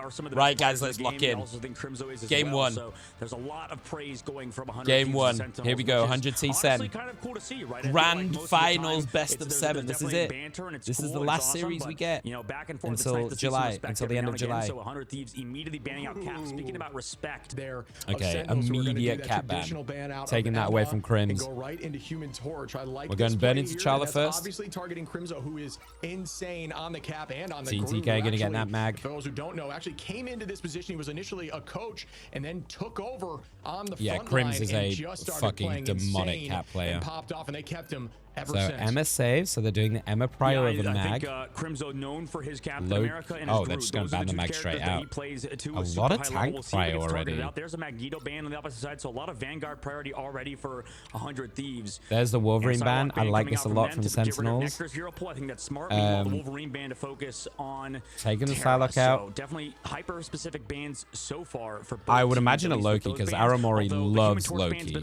are some of the right, guys, let's lock in. Game 1. So there's a lot of praise going from 100 Game 1. Here we go. 100T Sen. Kind of cool to see, right? Grand finals, best of 7. This is it. This is the last series we get until July, until the end of July. So 100 Thieves immediately banning out Cap. Speaking about respect there. Okay, immediate Cap ban. Taking that away from Crims. We're going Burning T'Challa first. Obviously targeting Crimzo, who is insane on the Cap and on the TTK going to get that mag. For those who don't know, actually came into this position. He was initially a coach and then took over on the yeah, front Crims line is a fucking demonic Cap player. And popped off, and they kept him ever so since. Emma saves, so they're doing the Emma prior over mag. I think Crimzo known for his Captain America and they're just going to ban the mag straight out. A lot of tank prior already. There's a Magneto ban on the opposite side, so a lot of Vanguard priority already for 100 Thieves. There's the Wolverine ban. I like this a lot from the Sentinels. I think that's smart. The Wolverine ban to focus on taking the Psylocke out. So definitely hyper-specific bans so far for both. I would imagine a Loki, because Aramori loves Loki.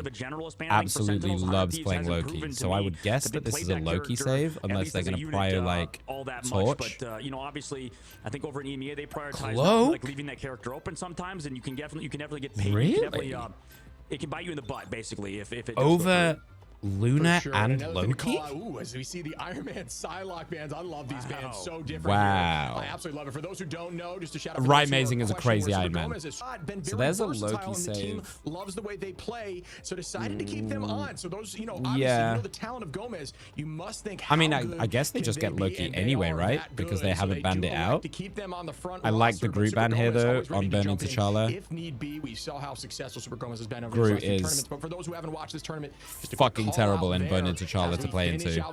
Absolutely loves playing Loki. So I would guess that this is a Loki save, unless they're going to prior like Torch. But you know, obviously, I think over in EMEA they prioritize like leaving that character open sometimes, and you can definitely get paid. Really? It can bite you in the butt basically if it over Luna and Loki? Ooh, as we see the Iron Man Psylocke bands. I love these bands. So different. Wow. I absolutely love it. For those who don't know, just to shout out. Right, Amazing is a crazy Iron Man. So there's a Loki save. Loves the way they play, so decided to keep them on. So those, you know, obviously, you know the talent of Gomez. You must think. I mean, I guess they just get Loki anyway, right? Because they haven't banned it out. I like the Groot ban here though on Burning T'Challa. If need be, we saw how successful Super Gomez has been over Groot the is but for those who haven't watched this tournament, fucking terrible in Burning T'Challa to play into.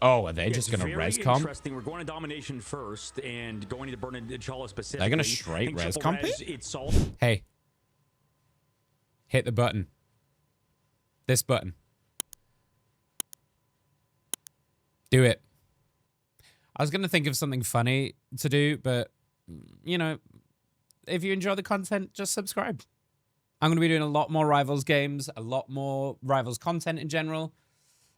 Oh, are they just going to res comp? We're going to domination first and going to Burning T'Challa specifically. They're going to straight res comp it? Hey. Hit the button. This button. Do it. I was going to think of something funny to do, but, you know, if you enjoy the content, just subscribe. I'm going to be doing a lot more Rivals games, a lot more Rivals content in general.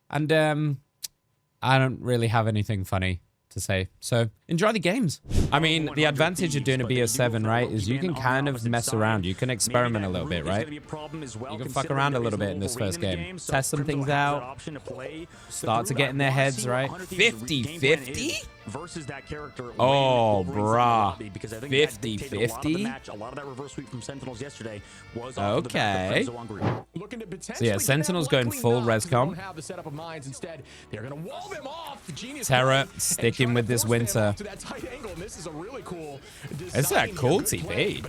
And I don't really have anything funny to say. So enjoy the games. I mean, the advantage of doing a BS7, right, is you can kind of mess around. You can experiment a little bit, right? You can fuck around a little bit in this first game. Test some things out. Start to get in their heads, right? 50-50? Versus that character. Oh, brah. 50-50? A lot of that reverse sweep from Sentinels yesterday was okay. So yeah, Sentinels going full res comp. Terra sticking with this winter. It's a cool TP.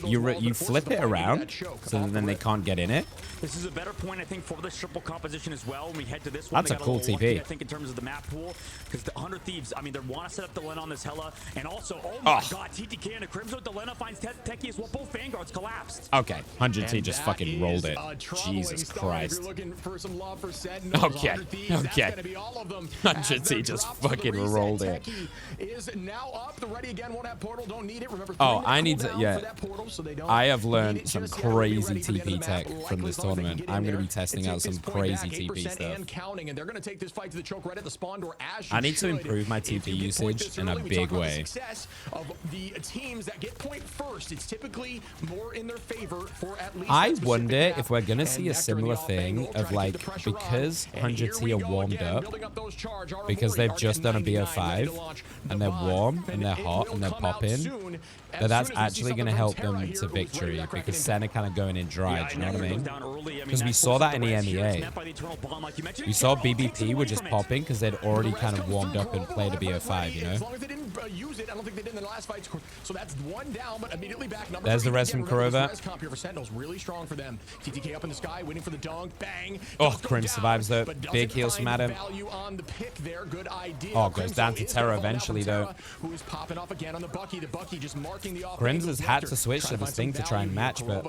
You flip it around so then they can't get in it. This is a better point, I think, for this triple composition as well. When we head to this one, that's a cool TP. I think in terms of the map pool, because the 100 Thieves, I mean, they want to set up Delena on this Hela, and also, oh my god, TTK and a Crimzo. Delena finds Techie as well. Both Vanguards collapsed. Okay, 100T just fucking rolled it. Jesus Christ. Okay, 100T just fucking rolled it. Oh, I need to, yeah. I have learned some crazy TP tech from this tournament. I'm going to be testing out some crazy TP stuff. I need to improve my TP usage in a big way. I wonder if we're going to see a similar thing of like, because 100T are warmed up, because they've just done a BO5, and they're warm, and they're hot, and they're popping, that's actually going to help them to victory, because Sen are kind of going in dry, do you know what I mean? Because we saw that in the EMEA. We saw BBP were just popping because they'd already kind of warmed up and played a BO5, you know? There's the res from Kurova. Oh, Crim survives though. Big heals from Adam. Oh, goes down to Terra eventually though. Grims has had to switch to this thing to try and match, but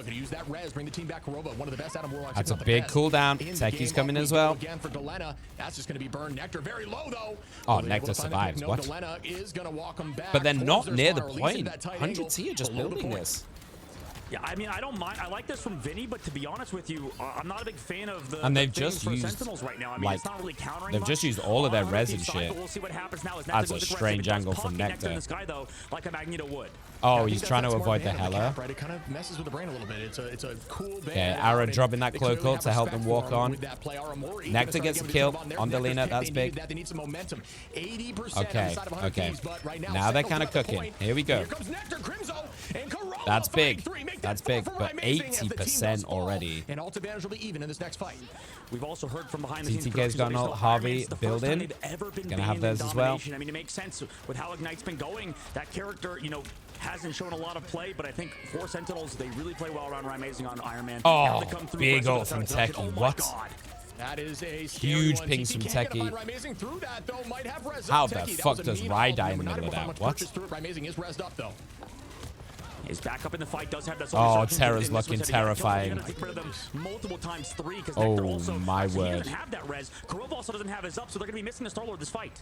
that's a big cooldown. Techie's coming as well. Oh, Nectar survives. What? But they're not near the point. 100T are just building this. Yeah, I mean, I don't mind. I like this from Vinny, but to be honest with you, I'm not a big fan of the. And they've just used Sentinels right now. I mean, like it's not really countering. they've just used all of their res and shit. We'll see what happens now. That's a strange angle from Nectar. In the sky, though, like a Magneto would. Oh, he's trying to avoid the Hela. Right, it kind of messes with the brain a little bit. It's a cool. Okay, Ara dropping that cloak ult to help them walk on. Nectar gets a kill on Delina. That's big. Okay, okay. Now they're kind of cooking. Here we go. That's big. That's big, but 80% already. And alt advantage will be even in this next fight. We've also heard from behind the scenes. TTK's got an ult. Harvey building. Gonna have theirs as well. I mean, it makes sense with how Ignite's been going. That character, you know, hasn't shown a lot of play, but I think for Sentinels, they really play well around Amazing on Iron Man. Oh, big ult from Techie. What? That is a huge pings from Techie. How the fuck does Rai die in the middle of that? What? Is back up in the fight, does have that oh, Terra's looking terrifying. Multiple times 3 because oh, also my word. Have that res. Kurova also doesn't have his up, so they're going to be missing the Star-Lord this fight.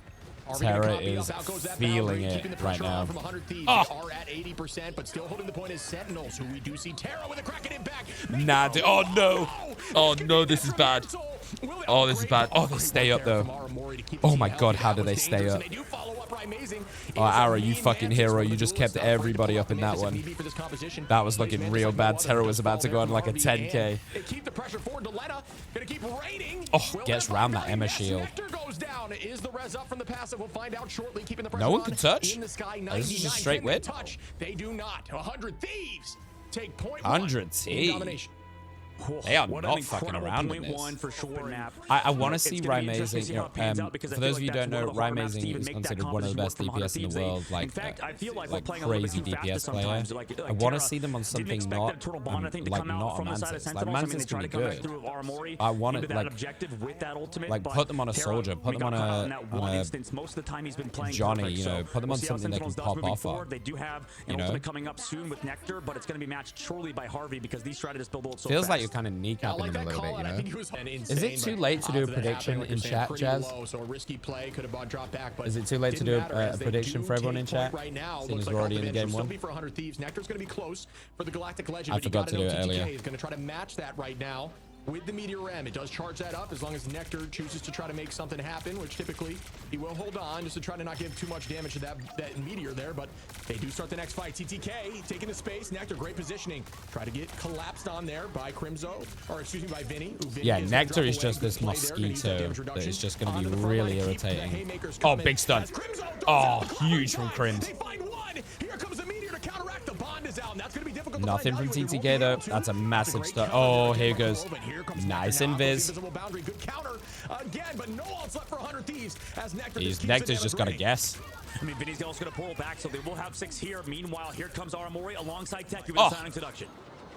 Terra is feeling it right now. Oh. Are at 80%, but still holding the point is Sentinels, who we do see Terra with a cracking impact. Nah, dude. Oh, no. Oh, no, this is bad. Oh, this is bad. Oh, they stay up, though. Oh, my God, how do they stay up? Oh, Ara, you fucking hero. You just kept everybody up in that one. That was looking real bad. Terra was about to go on like a 10K. Oh, gets round that Emma shield. No one can touch. This is just straight whip. They do not. 100 Thieves take point 100 Thieves. They are not fucking around in this. For sure. I want to see Amazing. You know, for those of you who don't know, Amazing is considered one of the best DPS in the world, like crazy DPS player. I want to see them on something not not a Mantis. Like Mantis can be good. I want it like put them on a soldier, put them on a Johnny. You know, put them on something they can pop off on. They do have an ultimate coming up soon with Nectar, but it's going to be matched surely by Harvey because these strategists build ult so feels like fast. Kind of kneecapping them a little bit, you know? Is it too late to do a prediction in chat, Jazz? Is it too late to do a prediction for everyone in chat? Seeing as we're already in game 1. I forgot to do it earlier. He's going to try to match that right now. With the Meteor Ram, it does charge that up as long as Nectar chooses to try to make something happen, which typically he will hold on just to try to not give too much damage to that Meteor there, but they do start the next fight. TTK taking the space. Nectar, great positioning. Try to get collapsed on there by Crimzo, or excuse me, by Vinny. Yeah, Nectar is just this mosquito that is just going to be really irritating. Oh, big stun. Oh, huge from Crims. Here comes the Meteor to counteract. The bond is out, and that's going to be difficult. Nothing from TTK though. That's a massive stun. Oh, here goes. Nice invis. Nectar's just got to guess. I mean, Vinny's also going to pull back, so they will have 6 here. Meanwhile, here comes Aramori alongside Techie with a silent introduction.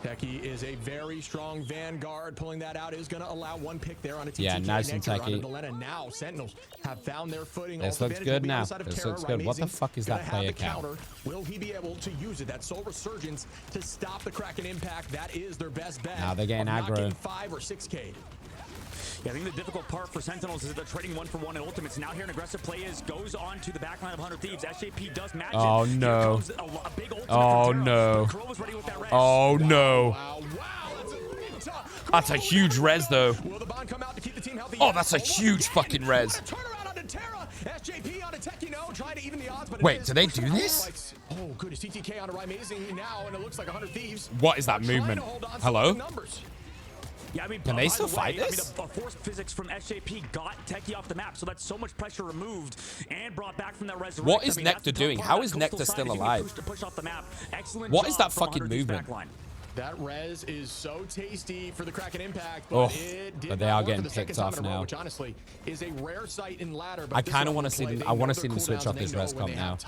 Techie is a very strong vanguard. Pulling that out is going to allow one pick there on a TTK. Yeah, nice and Techie. Now Sentinels have found their footing. This looks good now. This looks good. What the fuck is that player count? Will he be able to use it? That Soul Resurgence to stop the Kraken impact. That is their best bet. Now they're getting aggro. 5 or 6K. Yeah, I think the difficult part for Sentinels is that they're trading 1-for-1 in ultimates. Now here an aggressive play goes on to the backline of 100 Thieves. SJP does match it. Oh no. Oh no. Oh no. That's a huge res though. Oh, that's a huge fucking res. Wait, do they do this? Oh, good. TTK on Amazing now, and it looks like 100 Thieves. What is that movement? Hello? Yeah, I mean, can they still fight this? I mean, the force physics from SJP got Techie off the map, so that's so much pressure removed and brought back from that resurrection. What is Nectar doing? How is Nectar still alive? What is that fucking movement? That res is so tasty for the Kraken impact, but but they are getting picked off now. Which honestly is a rare sight in ladder. I kind of want to see them. I want to see them switch off this res comp now.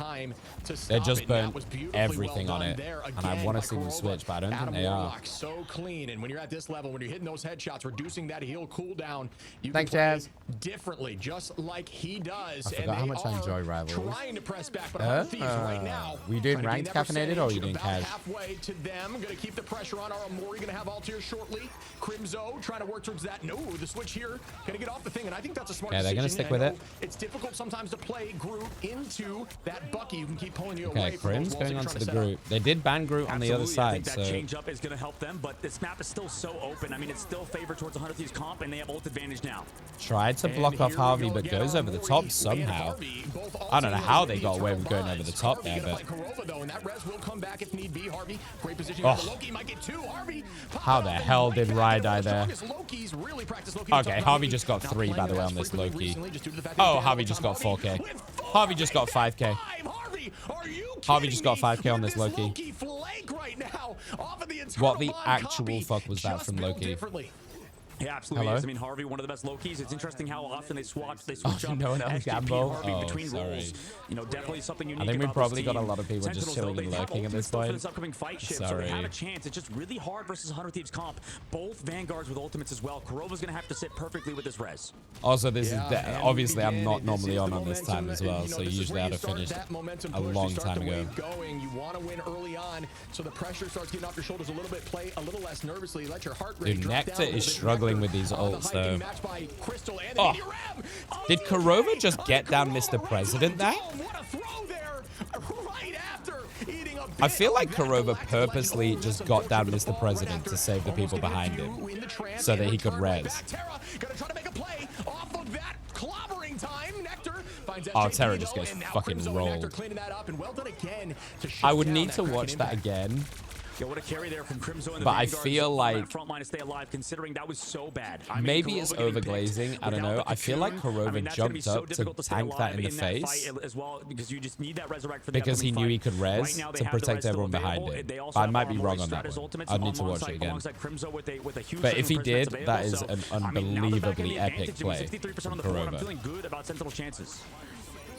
They just burnt everything on it, and I want to see them switch, but I don't think they are. So clean, and when you're at this level, when you're hitting those headshots, reducing that heal cooldown, you can play differently, just like he does. I forgot how much I enjoy Rivals. Trying to press back, but right now, were you doing ranked caffeinated or are you doing cash? Halfway to them, gonna keep the pressure on. Aramori gonna have ult here shortly. Crimzo trying to work towards that. No, the switch here. Gonna get off the thing, and I think that's a smart decision. They're gonna stick with it. It's difficult sometimes to play Groot into that Bucky. You can keep pulling you Okay, away from Crim's those walls going that onto you're the trying to Groot. They did ban Groot on the other Absolutely, side, I think that so change up is going to help them, but this map is still so open. I mean, it's still favored towards 100 Thieves comp, and they have ult advantage now. tried to block off Harvey, but goes over the top somehow. I don't know how they got away with going over the top there, but how the hell did Rye die there? Okay, Harvey just got 3, by the way, on this Loki. Oh, Harvey just got 4K. Harvey just got 5K. Harvey just got 5K on this Loki. What the actual fuck was that from Loki? Yeah, absolutely. Hello? Is. I mean, Harvey, one of the best Lokis. It's interesting how often they switch up no one else SGP and Gambo? Harvey Oh, between sorry. roles. You know, definitely something unique. I think we about probably this got a team. lot of people just Sentinels, chilling though, and they have lurking at ultimates this still for point. this upcoming fight shift, so Sorry. they have a chance. It's just really hard versus 100 Thieves comp. Both Vanguards with ultimates as well. Kurova's going to have to sit perfectly with this res. Also, this is obviously I'm not normally on this time as well, so usually I'd have finished a long time ago. You want to win early on, so the pressure starts getting off your shoulders a little bit. Play a little less nervously. Let your heart rate Dude, drop Nectar down a is little bit. struggling with these ults though. Oh, did Kurova just get down Mr. President there? I feel like Kurova purposely just got down Mr. President to save the people behind him so that he could res. Oh, Terra just gets fucking rolled. I would need to watch that again. Yeah, what a carry there from Crimzo and the But I Vanguards feel like front line to stay alive, considering that was so bad. I mean, maybe Kurova it's getting overglazing. picked I don't know. without the I feel like cocoon. I mean, Kurova that's gonna be jumped so up difficult to stay tank that alive in the that face fight as well, because you just need that resurrect for the because he upcoming knew he fight. could res Right now, they to have the protect res still everyone behind available. him. They also I have might be Armory wrong on that Stratus one. ultimates I'd need to watch alongside- it again. alongside Crimzo with a huge But if he second did, person that that's is available. an So, I mean, now they're back in unbelievably the epic advantage. play 63% on from the board. I'm Kurova. feeling good about Sentinel chances.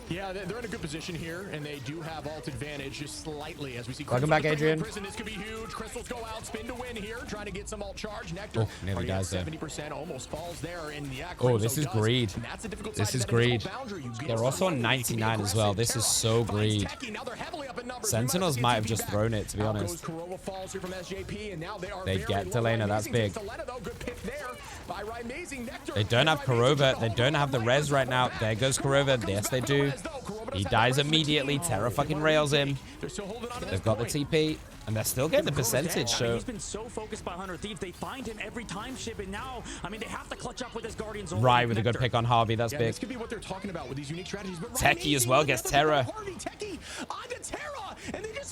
Yeah, they're in a good position here, and they do have ult advantage just slightly as we see. Welcome back, Adrian. This could be huge. Crystals go out, spin to win here, trying to get some ult charge. Nectar nearly dies there. 70%, almost falls there, and yeah, Oh, this is greed. And that's the difficult This side is of that initial greed. boundary. You get They're also on 99 as well. This is so greed. Now they're heavily up in numbers. Sentinels might have just thrown it, to be Out honest. goes Kurova, falls here from SJP, and now they are They very get low. Delena, that's Amazing big. takes Delena, though. Good pick there by Amazing. Nectar. They don't have Kurova. They don't have the res right now. There goes Kurova. Yes, they do. He dies immediately. Terra fucking rails him. They've got the TP, and they're still getting the percentage, I mean, so... he's been so focused by 100 Thieves. They find him every time, Shib, and now, I mean, they have to clutch up with his Guardians. Rye with a good pick on Harvey. That's big. This could be what they're talking about with these unique strategies. But Techie as well gets Terra.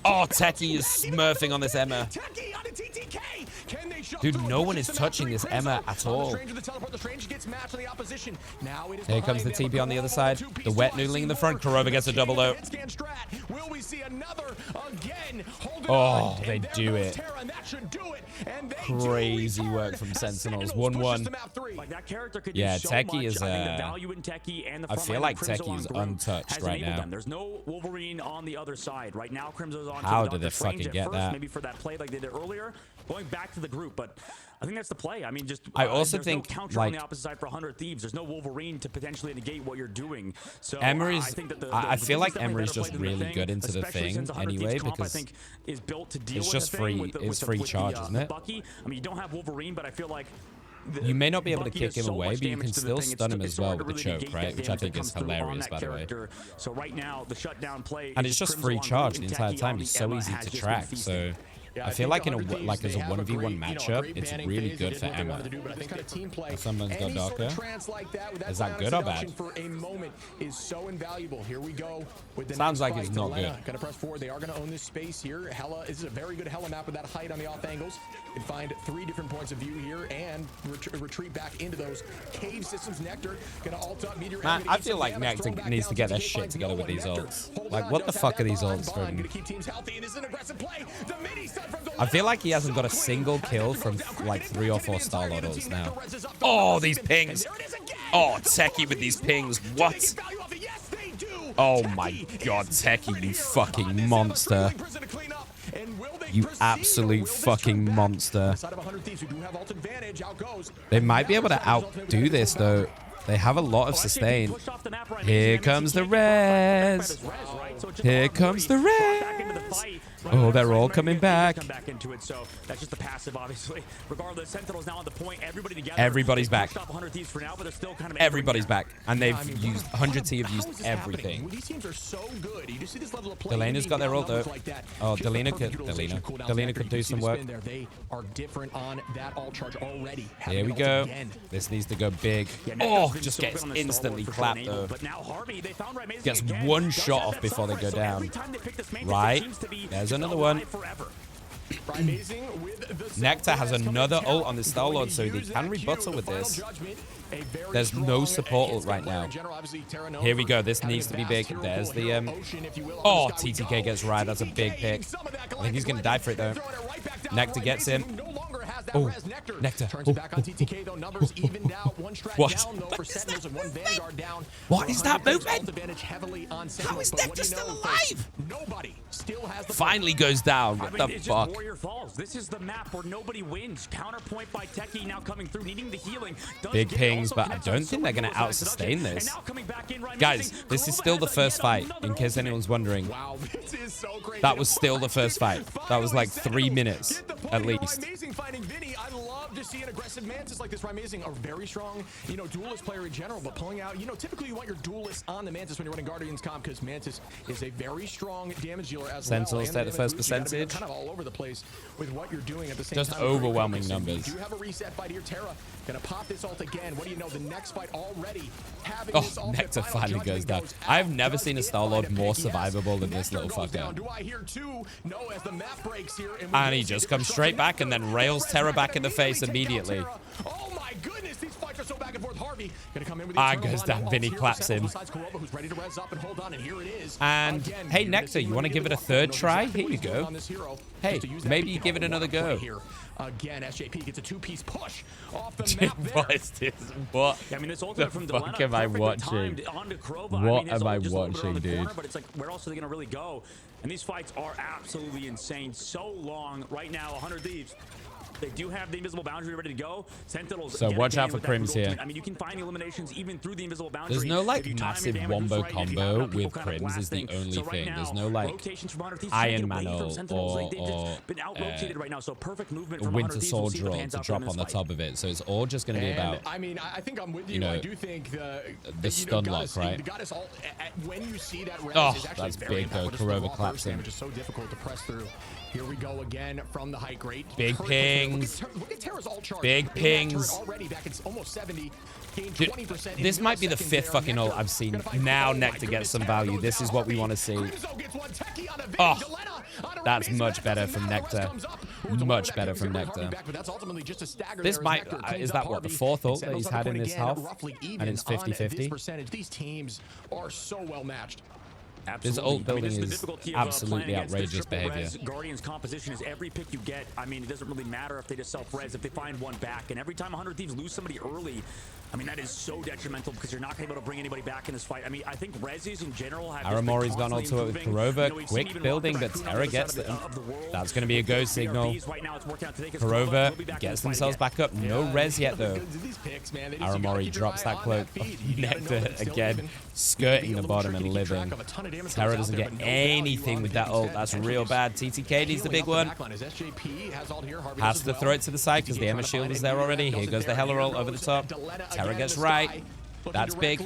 Oh, Techie is smurfing on this Emma. Dude, no one is touching this Emma at all. Here comes the TP on the other side. The wet noodling in the front. Kurova gets a double though. Oh, they do it. Crazy work from Sentinels. 1-1. Yeah, Techie is I feel like Techie is untouched right now. There's no Wolverine on the other side. Right now, Crimzo's on. How did they fucking get that? Maybe for that play like they did earlier, going back to the group, but I think that's the play. I mean, just I also there's think no counter like on the opposite side for 100 Thieves. There's no Wolverine to potentially negate what you're doing. So Emery's, I think that I feel like definitely Emery's better just play than really Thing, good into the especially thing since 100 Thieves anyway comp, because I think is built to deal it's with just the free. thing with the, It's free charge, isn't it? Bucky. I mean, you don't have Wolverine, but I feel like you may not be able to Bucky kick does him so away, much but you damage can to the still thing. stun him It's as well hard with to the really choke, negate right? that Which I damage that think is comes through on hilarious, that by the way. character. So right now, the shutdown play And is it's just Crimzo free on charge Groot the and entire Techie time. on He's the so Emma easy has to just track. been So feasting. Yeah, I feel like in a think like as a 1v1 1v1 matchup, it's really good for Emma. Someone's got Darker. Is that good or bad? For a moment is so invaluable. Here we go with the Sounds next like it's fight. not Delena good. Gonna press forward. They are gonna own this space here. Hella, this is a very good Hella map with that height on the off angles. You can find 3 different points of view here and retreat back into those cave systems. Nectar gonna ult up. Meteor. Man, I feel like Nectar needs to get their shit together with these ults. Like, what the fuck are these ults from? I feel like he hasn't got a single kill from like 3 or 4 Star Lord ults now. Oh, these pings. Oh, Techie with these pings. What? Oh my god, Techie, you fucking monster. You absolute fucking monster. They might be able to outdo this though. They have a lot of sustain. Here comes the res. Here comes the res. Oh, they're all coming back. Come back into it, so that's just the passive, obviously. Regardless, Sentinels now on the point. Everybody together. Everybody's back. 100 Thieves for now, but they're still kind of Everybody's back, and they've used 100 T have used everything. These teams are so good. You just see this level of play. Delena's got their ult though. Oh, Delena could do some work. They are different on that ult charge already. Here we go. This needs to go big. Oh, just gets instantly clapped though. Gets one shot off before they go down. Right. There's another one. Nectar has another ult on the Star-Lord, so they can rebuttal with this. There's no support ult right now. Here we go. This needs to be big. There's the... Oh, TTK gets right. That's a big pick. I think he's going to die for it, though. Nectar gets him. Oh, Nectar. What? What is that movement? How is Nectar still alive? Finally goes down. What the fuck? This is the map where nobody wins. Counterpoint by Techie now coming through, needing the healing. Big pings, but I don't think they're going to out-sustain this. Guys, this is still the first fight, in case anyone's wondering. That was still the first fight. That was like 3 minutes, at least. I love to see an aggressive Mantis like this. Amazing, a very strong, duelist player in general, but pulling out, typically you want your duelist on the Mantis when you're running Guardians comp, because Mantis is a very strong damage dealer as well. Sentinels take the first percentage. Kind of all over the place with what you're doing at the same time. Just overwhelming numbers. You have a reset fight here. Terra gonna pop this ult again. What do you know? The next fight already having this ult. Nectar finally goes down. I've never seen a Star-Lord more survivable than this little fucker. Do I hear two? No, as the map breaks here, and he just comes straight back and then rails Terra back in the face immediately. Oh my goodness, these fights are so back and forth. Harvey gonna come in with the goes down. Vinny claps him. And hey, Nectar, you want to give it a third try? Here you go. Hey, maybe you give it another go. Again, SJP gets a two-piece push off the map there. What is this? What the fuck am I watching? What am I watching, dude? But it's like, where else are they going to really go? And these fights are absolutely insane. So long right now, 100 Thieves. They do have the invisible boundary ready to go. Sentinels. So watch out for Crims here. I mean, you can find eliminations even through the invisible boundary. There's no like massive wombo combo with Crims is the only thing. There's no like Iron Man or Winter Soldier to drop on the top of it. So it's all just going to be about. I mean, I think I'm with you. I do think the stun lock, right? When you see that, oh, that's big though. Kurova claps him. Which is so difficult to press through. Here we go again from the height. Great. Big pings. Look at Terra's ult charge. Big pings. Already back in almost 70. Dude, this might be the 5th fucking ult I've seen. Now Nectar gets some value. This is what we want to see. Oh, that's much better from Nectar. Much better from Nectar. This might, is that what, the 4th ult that he's had in this half? And it's 50-50? These teams are so well matched. This ult building is absolutely outrageous behavior. Guardian's composition is every pick you get. I mean, it doesn't really matter if they just self-res, if they find one back. And every time 100 Thieves lose somebody early, I mean, that is so detrimental because you're not going to be able to bring anybody back in this fight. I mean, I think reses in general have Aramori's gone onto it with Kurova. Quick building, but Terra gets them. That's going to be a go signal. Kurova gets themselves back up. No res yet, though. Aramori drops that cloak. Nectar, again, skirting the bottom and living. Terra doesn't get anything with that ult. That's real bad. TTK needs the big one. Has to throw it to the side because the Emma shield is there already. Here goes the Hella ult over the top. Terra gets right. That's big.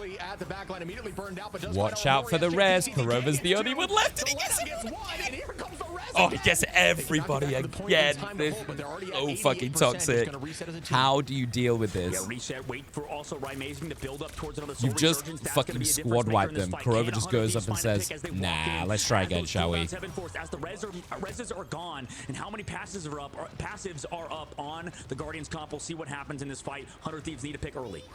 Watch out for the res. Kurova's the only one left, and he gets it. Oh, he gets everybody again. This is so fucking toxic. How do you deal with this? You've just fucking squad wiped them. Kurova just goes up and says, nah, let's try again, shall we? As the reses are gone, and how many passives are up on the Guardians comp, we'll see what happens in this fight. 100 Thieves need to pick early.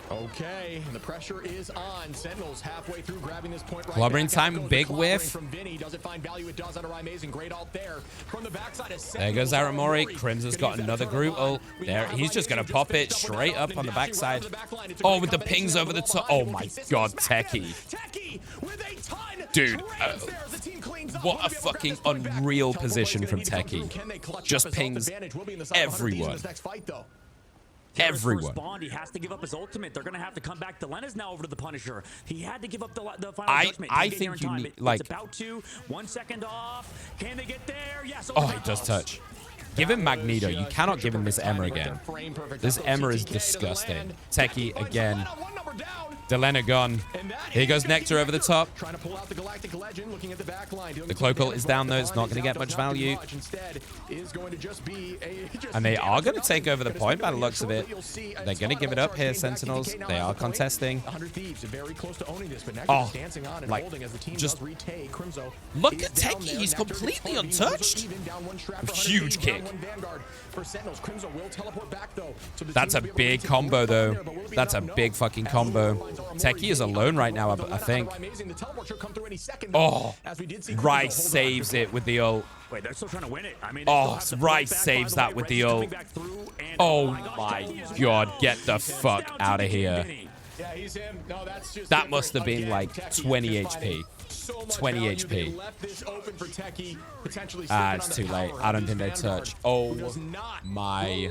Okay, the pressure is on. Sentinels halfway through grabbing this point right Clobbering time, big whiff. From Vinny. Does it find value? It does under Amazing. Great ult there. From the backside of there goes Aramori. Crims has got another Groot ult. There, he's just going to pop it straight up on the backside. Oh, with the pings over the top. Oh my god, Techie. Dude, what a fucking unreal position from Techie. Just pings everyone. Everyone. First spawn, he has to give up his ultimate. They're going to have to come back. Delena's now over to the Punisher. He had to give up the final judgment. I think you need, like... It's about to. 1 second off. Can they get there? Yes. Oh, he does touch. Give him Magneto. You cannot give him this Emma again. This Emma is disgusting. Techie again. Delena gone. Here goes Nectar over the top. The cloak ult is down though. It's not going to get much value. And they are going to take over the point by the looks of it. They're going to give it up here, Sentinels. They are contesting. Oh, like, just look at Techie. He's completely untouched. Huge kick. That's a big combo though. That's a big fucking combo. Techie is alone right now, I think. Oh, Rice saves it with the ult. Wait, they're still trying to win it. I mean, oh, Rice saves that with the ult. Oh my god, get the fuck out of here. That must have been like 20 HP. 20 HP. It's too late. I don't think they touch. Oh my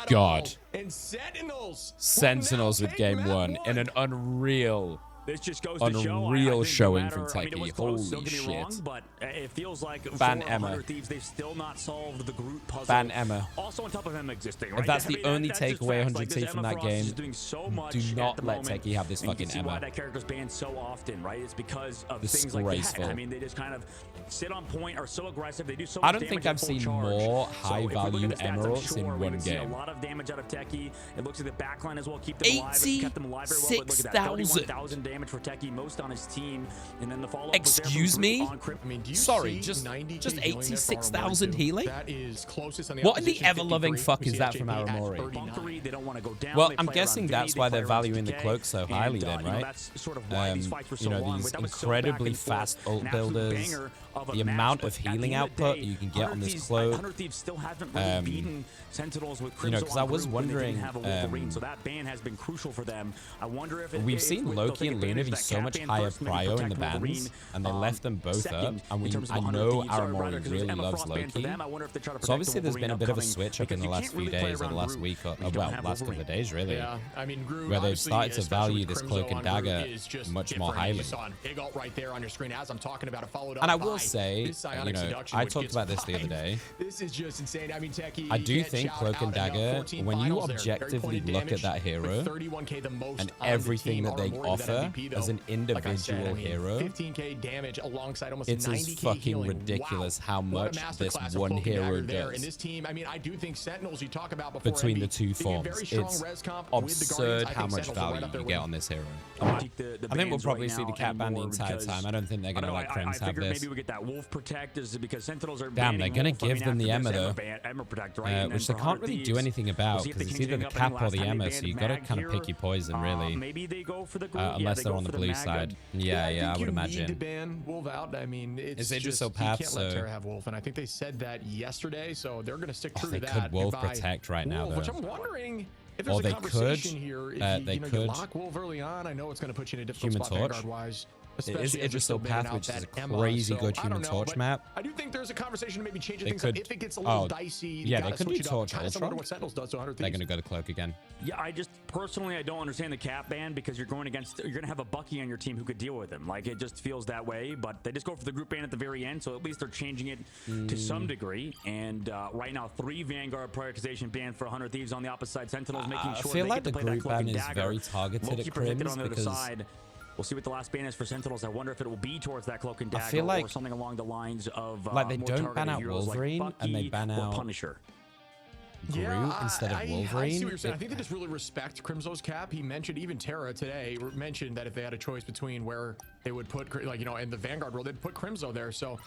god. Sentinels with game 1 in an unreal This just goes unreal to show, showing from Techie. Holy shit. Wrong, but it feels like Ban for Emma. Thieves, they've still not solved the group puzzle. Ban Emma. Also on top of Emma existing, right? If that's the only that just takeaway facts. 100 Thieves from that game, do not let Techie have this fucking Emma. Why that character's banned so often, right? It's because of things like that. I mean, they just kind of sit on point, are so aggressive. They do so much damage. I don't think I've seen more high-value emeralds in one game. A lot of damage out of Techie. It looks like the backline as well. Keep them alive. Kept them alive very well. But look at that. 31,000 damage for Techie. Most on his team, and then the follow-up. Excuse me? Sorry, just 86,000 healing? What in the ever-loving fuck is that from Aramori? Well, I'm guessing that's why they're valuing the cloak so highly then, right? You know, these incredibly fast ult builders, the amount of healing output that you can get on this cloak. You know, because I was wondering, so that ban has been crucial for them. I wonder if we've seen Loki and Luna be so much higher prio in the bans, and they left them both up. And I know Aramori really loves Loki. So obviously there's been a bit of a switch up in the last few days, or the last week, or well, last couple of days really, where they've started to value this cloak and dagger much more highly. And I will say, you know, I talked about this the other day. This is just insane. I mean, Techie, I do think Cloak and Dagger, when you objectively look at that hero and everything that they offer as an individual hero, it's as fucking ridiculous how much this one hero does. Between the two forms, it's absurd how much value you get on this hero. I think we'll probably see the cat ban the entire time. I don't think they're going to let Krems have this. Maybe we get that wolf protect is because Sentinels are damn, they're going to give them the Emma though, which they can't really do anything about because it's either the cap or the Emma, so you got to kind of pick your poison really. Maybe they go for the unless they're on the blue side. Yeah, I would imagine. To ban Wolf out. I mean, it's just so you can't let Terra have Wolf, and I think they said that yesterday, so they're going to stick true to that. They could Wolf protect right now though. Which I'm wondering if there's a conversation here. If you could lock Wolf early on. I know it's going to put you in a difficult spot Vanguard-wise. It is Idrisil Path, which is a crazy good Human Torch map. I do think there's a conversation to maybe change things up if it gets a little dicey. Yeah, they could do Torch Ultra. What Sentinels does to 100 They're going to go to Cloak again. Yeah, I just personally I don't understand the cap ban because you're going to have a Bucky on your team who could deal with him. Like it just feels that way, but they just go for the group ban at the very end, so at least they're changing it to some degree. And right now, 3 Vanguard prioritization ban for 100 Thieves on the opposite side. Sentinels making sure I feel like the group ban is very targeted at Crims because we'll see what the last ban is for Sentinels. I wonder if it will be towards that Cloak and Dagger, I feel like, or something along the lines of like they don't ban out Wolverine like and they ban out Punisher. Groot instead of Wolverine. I see what you're saying. I think they just really respect Crimso's cap. He mentioned, even Terra today mentioned that if they had a choice between where they would put, like, you know, in the Vanguard role, they'd put Crimso there. So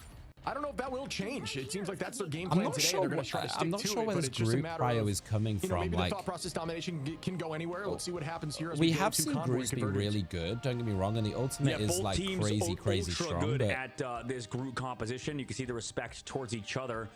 I don't know if that will change. It seems like that's their game plan today. They're going to try to stick to it. I'm not sure where this group prio is coming from. Maybe the thought process domination can go anywhere. Let's see what happens here. We have seen groups be really good. Don't get me wrong, and the ultimate is like crazy strong. But at this group composition, you can see the respect towards each other.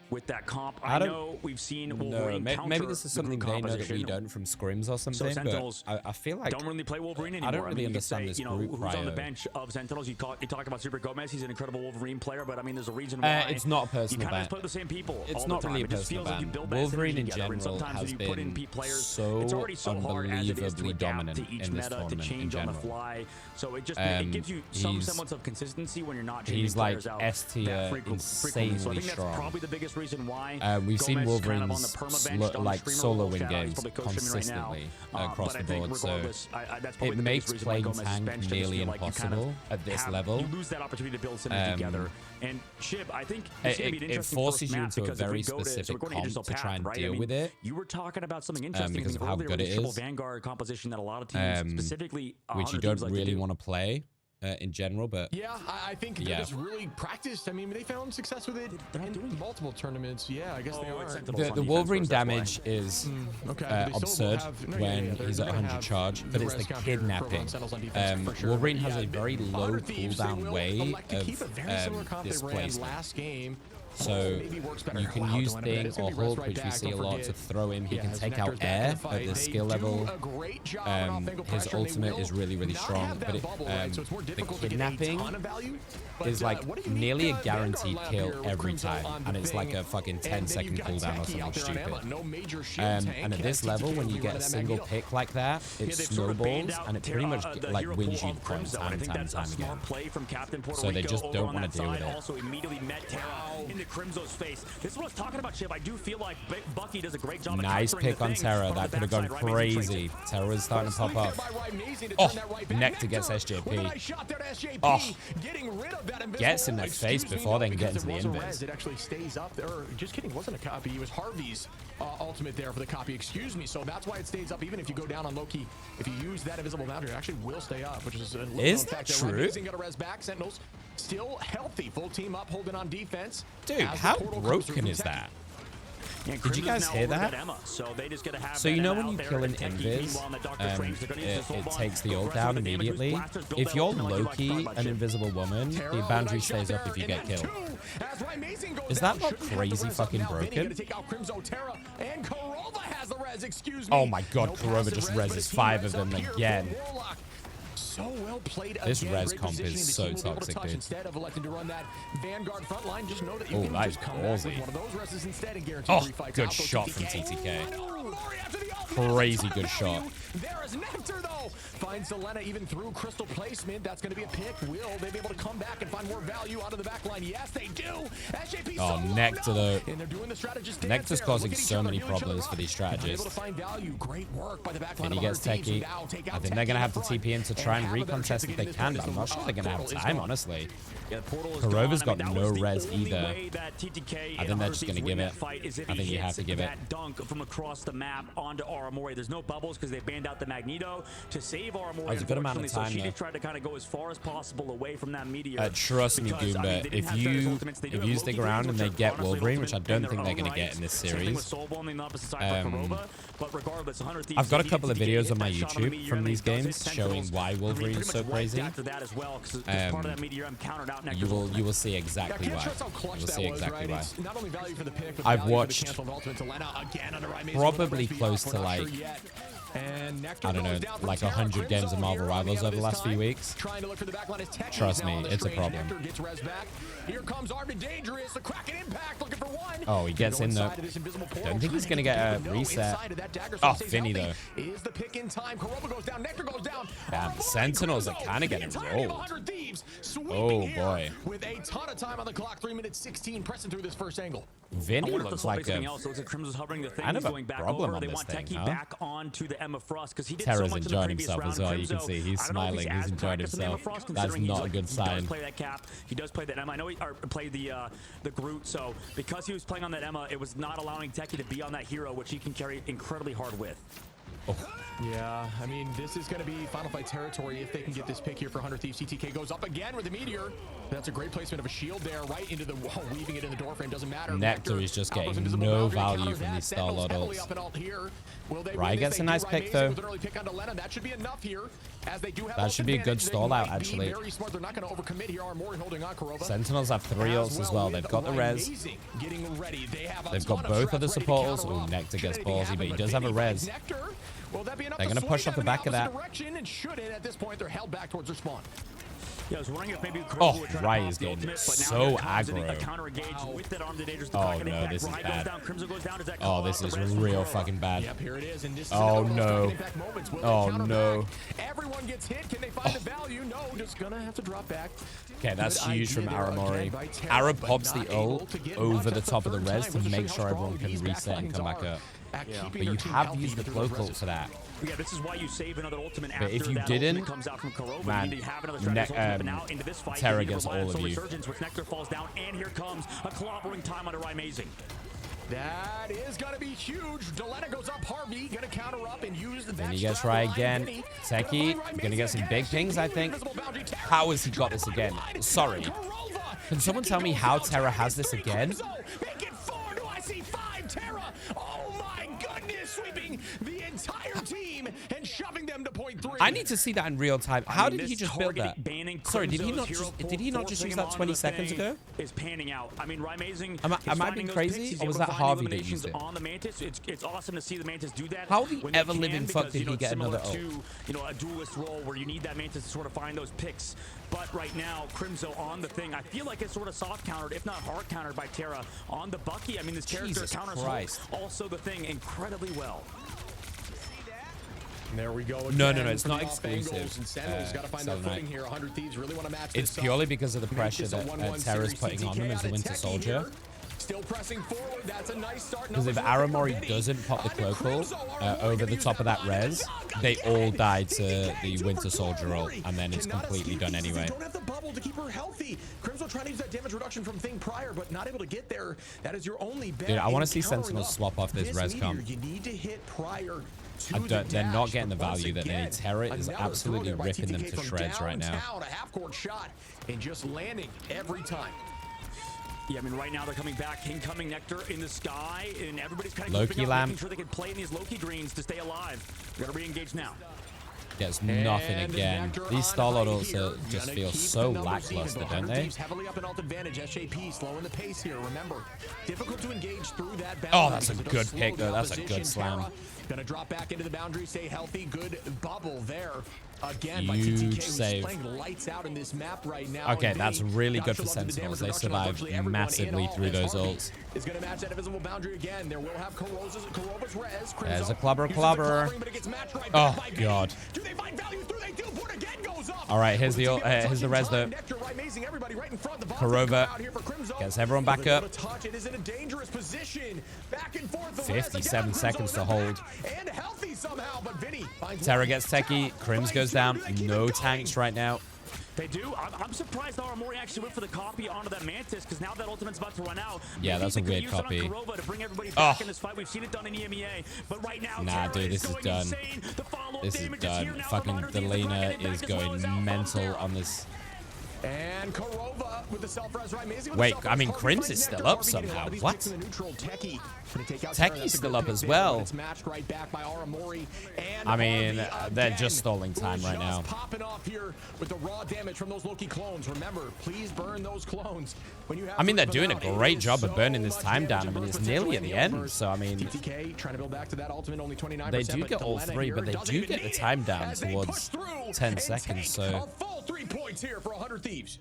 with that comp. I know we've seen Wolverine counter maybe this is something the they know that we composition. don't from scrims or something. So Sentinels but I feel like don't really play Wolverine anymore. I don't really understand this you know, group who's on the bench of Sentinels. You talk about Super Gomez. He's an incredible Wolverine player, but I mean, there's a reason why. It's not a personal you kind of ban. play with the same people. It's all not the time. really a It just personal feels like you ban. build best Wolverine in together, and general sometimes has when you put in been P players, so it's already so hard as it is to unbelievably adapt dominant to each in this meta, to tournament in change on the general. fly. So it just it gives you some semblance of consistency when you're not changing players out. He's like S tier, frequently. So I insanely think that's strong. probably the biggest reason why. We've seen Gomez Wolverine's kind of on the perma-bench, on the like streamer solo role. win Shout out, he's games probably coaching me right now. consistently across But the I think board. So regardless, that's probably it the makes biggest reason why playing Gomez is tank benched. I just nearly feel like you kind impossible of at this have, level. You lose that opportunity to build something together. And Shib, I think it's going to be an it interesting forces first you map into a because if we very go to, specific we're going to comp to Digital try and Path, right? deal I mean, with it. You were talking about something interesting because of how earlier good with it triple is. Vanguard composition that a lot of teams, specifically which you don't really want to play in general, but yeah, I think they're just really practiced. I mean, they found success with it in multiple tournaments. Yeah, I guess they are. The Wolverine damage is okay, absurd when he's at 100 charge, but it's the kidnapping. Wolverine has a very low cooldown way of displacement. Last game. So you can use Thing or Hulk, which we see a lot, to throw him. He can take out air at the skill level. His ultimate is really, really strong, but the kidnapping is like nearly a guaranteed kill every time, and it's like a fucking 10-second cooldown or something stupid. And at this level, when you get a single pick like that, it snowballs, and it pretty much like wins you the point time and time and time again. So they just don't want to deal with it. Also immediately met Terra into Crimzo's face. This is what I was talking about, Chip. I do feel like Bucky does a great job. Nice pick on Terra. That could have gone crazy. Terra is starting to pop up. Oh, Nectar gets SJP. Oh, gets in their face before they can get into the invis. It actually stays up there. Just kidding, it wasn't a copy. It was Harvey's ultimate there for the copy. Excuse me. So that's why it stays up. Even if you go down on Loki, if you use that invisible boundary, it actually will stay up, which is a little is that true? Got a res back. Sentinels still healthy. Full team up, holding on defense. Dude, how broken is that? Yeah, did you guys hear that? So you know when you kill an invis, it takes the ult down immediately. If you're Loki, an invisible woman, the boundary stays up if you get killed. Is that not crazy fucking broken? Oh my god, Kurova just reses 5 of them again. So well played. This res comp is so toxic, dude. Instead of electing to run that Vanguard front line, just know that you can just come back with one of those reses instead and guarantee 3 fights. Good shot from TTK. Crazy good shot. There is Nectar though. Finds Selena even through crystal placement. That's going to be a pick. Will they be able to come back and find more value out of the back line? Yes, they do. SJP oh, Nectar though. And they're doing the strategist. Nectar's causing so many problems for these strategists. Able to find value. Great work by the back line. And he gets techie. I think they're going to have to TP in to try and recontest if they can, but I'm not sure they're going to have time, honestly. Yeah, Kurova's got no res either. I think they're just going to give it. I think you have to give it. That dunk from across the map onto Aramori. There's no bubbles because they banned out the Magneto to save Aramori. There's a good amount of time, so she though. just tried to kind of go as far as possible away from that meteor. Trust me, Goomba, if you stick around and they get Wolverine, which I don't think they're going to get in this series, I've got a couple of videos on my YouTube from these games showing why Wolverine is so crazy. You will see exactly why. You will see exactly why. I've watched probably close to like, I don't know, like 100 games of Marvel Rivals over the last few weeks. Trust me, it's a problem. Oh, he gets in though. Don't think he's gonna get a reset. Oh, Finny though. Damn, Sentinels are kind of getting rolled. Oh boy. With a ton of time on the clock, 3 minutes 16, pressing through this first angle. Vinny looks like a kind of a problem on they this want thing, Techie huh? back onto the Emma Frost because he did Terra's so much enjoying in the previous himself round. as well. You can Crimzo, see he's smiling. He's enjoying himself. That's not a good sign. He does play that cap. He does play that Emma. I know he played the Groot. So because he was playing on that Emma, it was not allowing Techie to be on that hero, which he can carry incredibly hard with. Oh. Yeah, I mean, this is going to be Final Fight territory if they can get this pick here for 100 Thieves. CTK goes up again with the meteor. That's a great placement of a shield there, right into the wall, weaving it in the door frame. Doesn't matter. Nectar is just getting no value from these Star-Lord ults. Rai gets a nice pick though. That should be enough here. as they do have That should be a good advantage. They stall out, might be actually. very smart. They're not going to overcommit here. Armori holding on Kurova. Sentinels have 3 ults as well. They've got the res. Getting ready. They've got both of the supporters. Oh, Nectar gets ballsy, but he does have a res. They're going to push off the back of that. And should it at this point, they're held back towards their spawn. Yeah, I was wondering if maybe Oh, Rai is getting so aggro. Oh no, this is bad. Oh, this is real fucking bad. Yep, here it is. And this is Oh another no. impact moments. Will Oh they counter no. back? Everyone gets hit. Can they find the value? No, just gonna have to drop back. Okay, that's Good huge from idea there Aramori. again by Terra, Ara but pops not the able ult to get over much. the That's top of the third res time, to which make shows sure how everyone strong can these reset and come backlines back are up. at keeping But their you team have healthy used the through those cloak ult reses. for that. Yeah, this is why you save another ultimate But after if you that didn't, ultimate comes out from Kurova. man, You need to have another Stratos ultimate, but now into this fight, Terra you need to gets rely on all of Soul you. Resurgence, which Nectar falls down, and here comes a clobbering time under Amazing. That is going to be huge. Delena goes up. Harvey going to counter up and use the Then he gets Rai again. Techie, gonna get some big pings, I think. How has he got this again? Sorry. Can someone tell me how Terra has this again? Oh my goodness, sweeping the entire team and shoving them to point 3. I need to see that in real time. How did this he just build that? targeted banning Sorry, did he Crimso's not hero just pool, did he not just forcing use him that onto 20 the seconds thing ago? Is panning out. I mean, Amazing. Am I being crazy, or was that Harvey that used it? On the Mantis, it's awesome to see the Mantis do that. How the when they ever can, living fuck because, did he it's get similar another ult? to, a duelist role where you need that Mantis to sort of find those picks. But right now, Crimso on the thing. I feel like it's sort of soft countered, if not hard countered by Terra on the Bucky. I mean, this character Jesus counters Christ. also the thing incredibly well. There we go. No, again it's from not the off exclusive, angles, and Sentinels got to find that Seven footing Night. here. 100 Thieves really want to match It's this purely up. because of the Make pressure this a that 1-1 Terra's series. putting on him TTK as a out of Winter Techie Soldier. here. Still pressing forward. That's a nice start. Because if Aramori doesn't pop the cloak ult over the top of that res, they all die to the Winter Soldier ult, and then it's completely done anyway. Don't have the bubble to keep her healthy. Crimson trying to use that damage reduction from Thing prior, but not able to get there. That is your only bet. Dude, I want to in see countering Sentinels up swap off this res meteor. comp. You need to hit prior. They're not getting the value that they need. Terra is absolutely ripping them to shreds right now. A half-court shot and just landing every time. Yeah, I mean, right now they're coming back. Incoming Nectar in the sky, and everybody's kind of Loki grouping up, Lamb. making sure they can play in these Loki greens to stay alive. We gotta re-engage now. Gets nothing And again. Nectar These on Starlord high ults here. just Gonna feel keep so the numbers lackluster, even, but don't 100 they? Thieves heavily up in ult advantage. SJP slowing the pace here. Remember, difficult to engage through that boundary. Oh, that's a because it good does slow pick, the though. That's a opposition. good slam. Terra gonna drop back into the boundary, stay healthy. Good bubble there. Again, by Huge TTK, who's save. playing lights out in this map right now. Okay, And that's Vinny, really gosh, good for I love the damage Sentinels. They reduction on survived virtually everyone in massively all through as those Harvey ults. is going to match that invisible boundary again. There will have Kurova's res. There's a Crimson clobber. uses the clobbering, but it gets matched right back Oh, by Vinny. God. Do they find value through? They do. Port again goes up. All right, here's the res, though. Nectar, right, amazing. Everybody right in front. The bombs Kurova come out here for Crimson. gets everyone back Able up. to touch. It is in a dangerous position. Back and forth. The 57 res again. seconds to Crimson hold. back and healthy somehow, but Vinny finds Terra one. gets techie. Crims goes down. No tanks right now. They do. I'm surprised Aramori actually went for the copy onto that Mantis, because now that ultimate's about to run out. Yeah, that's a Maybe they weird could use it copy. on Kurova to bring everybody back Oh. in this fight. We've seen it done in EMEA, but right now, Nah, Terra dude, this is going done. insane. The follow-up This is damage done. here now. Fucking 100 Thieves are Delena dragging it is back as well as going Alpha mental Terra. on this. And Kurova with the self-res, right? Amazing with Wait, the self-res. I mean, Harvey Crims finds is still Nectar. up Harvey getting a lot somehow. of these What? picks in the neutral. Techie gonna take out Techi's Terra. That's a still good up pick as there, well. but It's matched right back by Aramori. And I mean, Harvey they're again, just stalling time who's right now. just popping off here with the raw damage from those Loki clones. Remember, please burn those clones. When you have I mean, they're to doing rip a them out, great it is job of so burning this much time down. damage I mean, and it's burns nearly at the end. potentially So, I mean, TTK trying to build back to that ultimate, only 29%. they do but get all Delena three, here but they doesn't do even get the need it time down as they towards push through 10 and seconds, take so- a full 3 points here for 100 Thieves.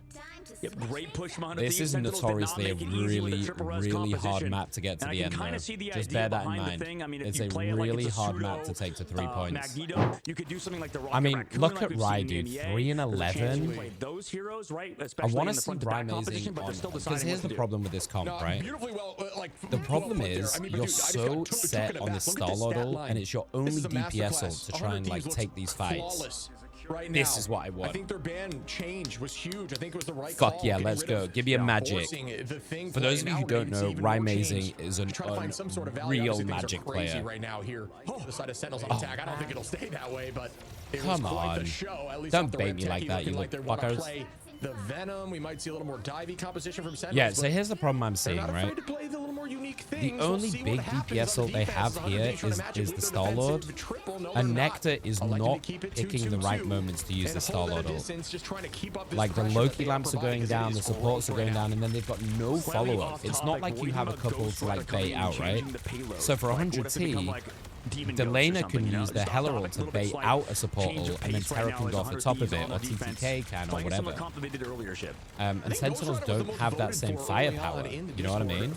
Yep, great push from 100 This Thieves. is Sentinels did not notoriously a make it easy with the really, triple res really hard composition. map to get to And the I end, can though. kinda see the Just idea bear that in behind the mind. thing. I mean, if It's you a play it like really it's a hard pseudo, map to take to 3 points. Magneto, you could do something like the Rocket I mean, Raccoon look like at we've Rai, seen in dude. EMEA. 3 and There's a chance you 11. can play those heroes, right? I Especially want in to the see front to Rai back composition, amazing but on they're still because deciding here's what to the do. problem with this comp, No, right? beautifully well, The well problem put there. is I mean, but you're dude, I just so got took set it on back. this Look at this Starlord stat ult, line. and it's your This only is a DPS ult masterclass. to try 100 and like Thieves take looks these fights. flawless right This now. is what I want. I think their ban change was huge. I think it was the right Fuck call. yeah, getting let's rid go. of, Give me a magic. forcing the thing For those of play. you who Now don't we're know, even Rai more Amazing change. is an Try to find some sort of value. unreal Obviously, things are magic crazy player. right now here. The side of Sentinels on attack. I don't think it'll stay that way, but it Come was quite on. the show. At least Don't off the bait red me like techie that, looking you like they little wanna fuckers. play the Venom. We might see a little more divey composition from Sentinels. Yeah, so but here's the problem I'm they're seeing, not afraid right? to play the little more unique The things. We'll only see big what happens DPS on ult the they defense. have 100 here Thieves trying to match it is with the their defensive Starlord. triple. careful. No, And they're Nectar is Electing to not keep it picking the right 2-2-2 moments to use and the Star hold at a Lord ult. distance, just trying to keep up this Like the pressure that Loki they are lamps are providing, going 'cause it down, is the supports are great going right down, now. and then they've got no Slightly follow-up. off It's topic, not like what you do have a mean about couple Ghost to like Rider coming bait in out, right? changing the payload? So for Like, what if they 100T, become, like, Demon Ghosts or Delana something, can you know? use their Just Hela off ult topic, to little bit bait slight out a support change of ult, and then pace right Terra now can as go off the 100 top of Thieves it, on or the defense, TTK can, or playing some of whatever. the comp that they did earlier, Ship. And Sentinels don't have that same firepower. You know what I mean?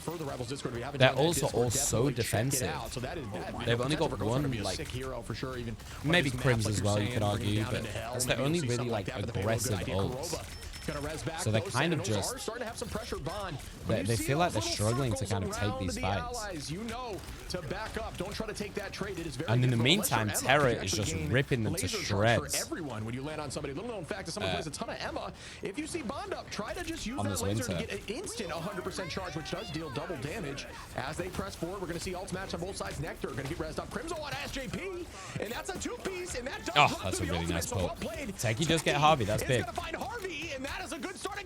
They're also all so defensive. They've only got one, like, maybe Crims as well, you could argue, but that's the only really, like, aggressive ults. So they're kind of just, they feel like they're struggling to kind of take these fights. And in the meantime, Terra is just ripping them to shreds. Everyone, when you land on somebody, little known fact, if someone plays a ton of Emma, if you see Bond up, try to just use that laser to get an instant 100% charge, which does deal double damage. As they press forward, we're going to see ults match on both sides. Nectar going to get rezzed up. Crimzo on SJP, and that's a two-piece, and that does that's a really nice pull. Techie does does get Harvey, that's big.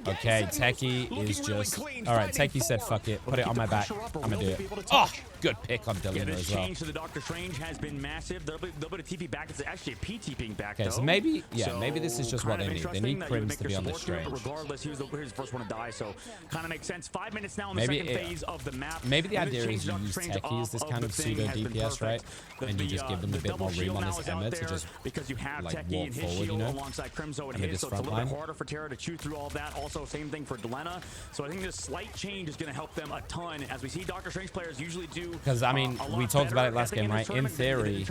Okay, Sentinels Techie is looking really just... clean, Alright, finding Techie said four. fuck it. Will Put they it keep on the my back. pressure up, or I'm will gonna do they be it. able to Oh, touch? good pick on Yeah, Delina this as well. change to the Doctor Strange has been massive. They'll be a TP back. It's actually a P TPing back, Okay, though. so maybe, yeah, maybe this is just what they need. They need Crims to be on the Strange. Strange. Regardless, he was the first one to die, so kind of makes sense. 5 minutes now in the Maybe second phase of the map. Maybe the When idea they is change you use Doctor Strange Techie as off this of kind the of thing pseudo has been DPS, right? perfect. And you just give them a the bit more double room shield on now this is out Emma to there just because you have like Techie walk and his forward, shield you know? alongside Crimzo and Under his, this so it's a front little bit line. harder for Terra to chew through all that. Also, same thing for Delena. So I think this slight change is going to help them a ton, as we see Doctor Strange players usually do. Because, I mean, we talked about it last game, right? In theory,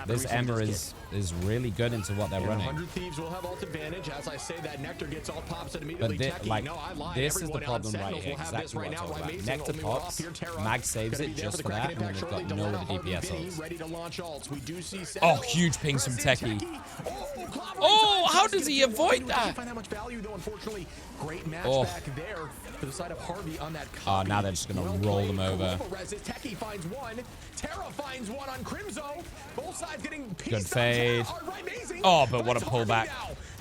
this Emma is really good into what they're running. 100 Thieves will have ult advantage. As I say, that Nectar gets all pops and immediately But Techie. like, No, I lied. this is the Everyone problem on right Sentinels here. will have this Exactly right what I'm now. talking about. Amazing Nectar only off pops, here. Terra Mag saves gonna it be there just the for that, Kraken and then impact they've got shortly. no Delena, other Harvey, DPS Vinny, ults. ready to launch ults. We do see Oh, Sentinels. huge pings from Pressing Techie. Oh, how does he avoid that? Find that much value, though, unfortunately. Great match Oh. back there to the side of Harvey on that Oh, copy. now they're just going to roll them over. Techie finds one. Terra finds one on Crimzo. Both sides getting Good fade. Oh, but what a pullback.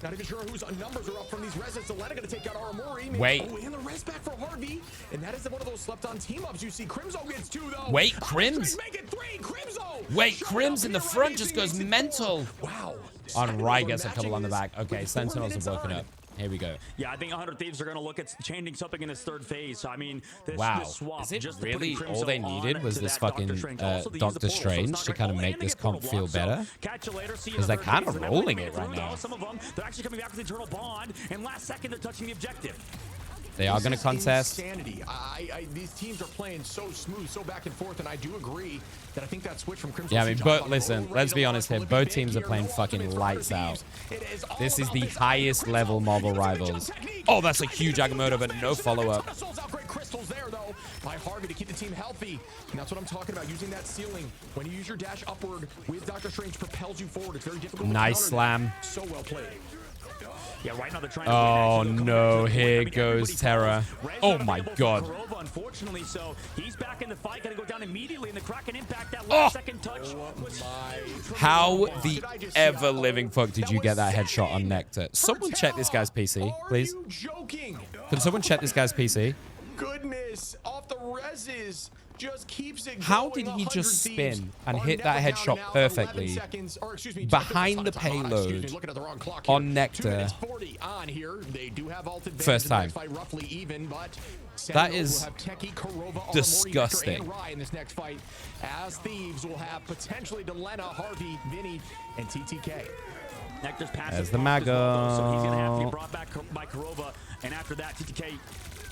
Not even sure whose numbers are up from these reses. Delena going to take out Aramori. Wait. Oh, and the res back for Harvey. And that is one of those slept on team ups. You see Crimzo gets two, though. Wait, Crims. Make it three. Crimzo. Wait, Crims in the front just goes mental. Wow. On Rai gets a couple on the back. Okay, Sentinels have woken up. Here we go. Yeah, I think 100 Thieves are going to look at changing something in this third phase. So, I mean, this swap, is it just really to put all they Crimzo needed was on this to that fucking Doctor Strange to kind of make this comp feel better? Because they're kind of rolling it right now. Some of them, they're actually coming back with the Eternal Bond, and last second they're touching the objective. They are going to contest. Insanity. These teams are playing so smooth, so back and forth, and I do agree that I think that switch from Crimson. Yeah, I mean, but listen, let's be honest here. Both teams are playing fucking lights out. This is the highest level Marvel Rivals. Oh, that's a huge Agamotto, but no follow-up. Great crystals there, though, by Harvey to keep the team healthy. And that's what I'm talking about, using that ceiling. When you use your dash upward with Doctor Strange, propels you forward. It's very difficult. Nice slam. So well played. Yeah, right now they're trying oh no, here goes Terra. Oh my god. Unfortunately, so he's back in the fight, gonna go down immediately in the Kraken impact. That last second touch was how the ever living fuck did you get that headshot on Nectar? Someone check this guy's PC, please. Can someone check this guy's PC? Goodness, off the reses. Just keeps it how did he just spin and hit that headshot perfectly behind the payload on Nectar first time? That is disgusting. In this next fight, as Thieves will have potentially Delena, Harvey, Vinny, and TTK. Nectar's pass as the Mago. So he's gonna have to be brought back by Kurova, and after that, TTK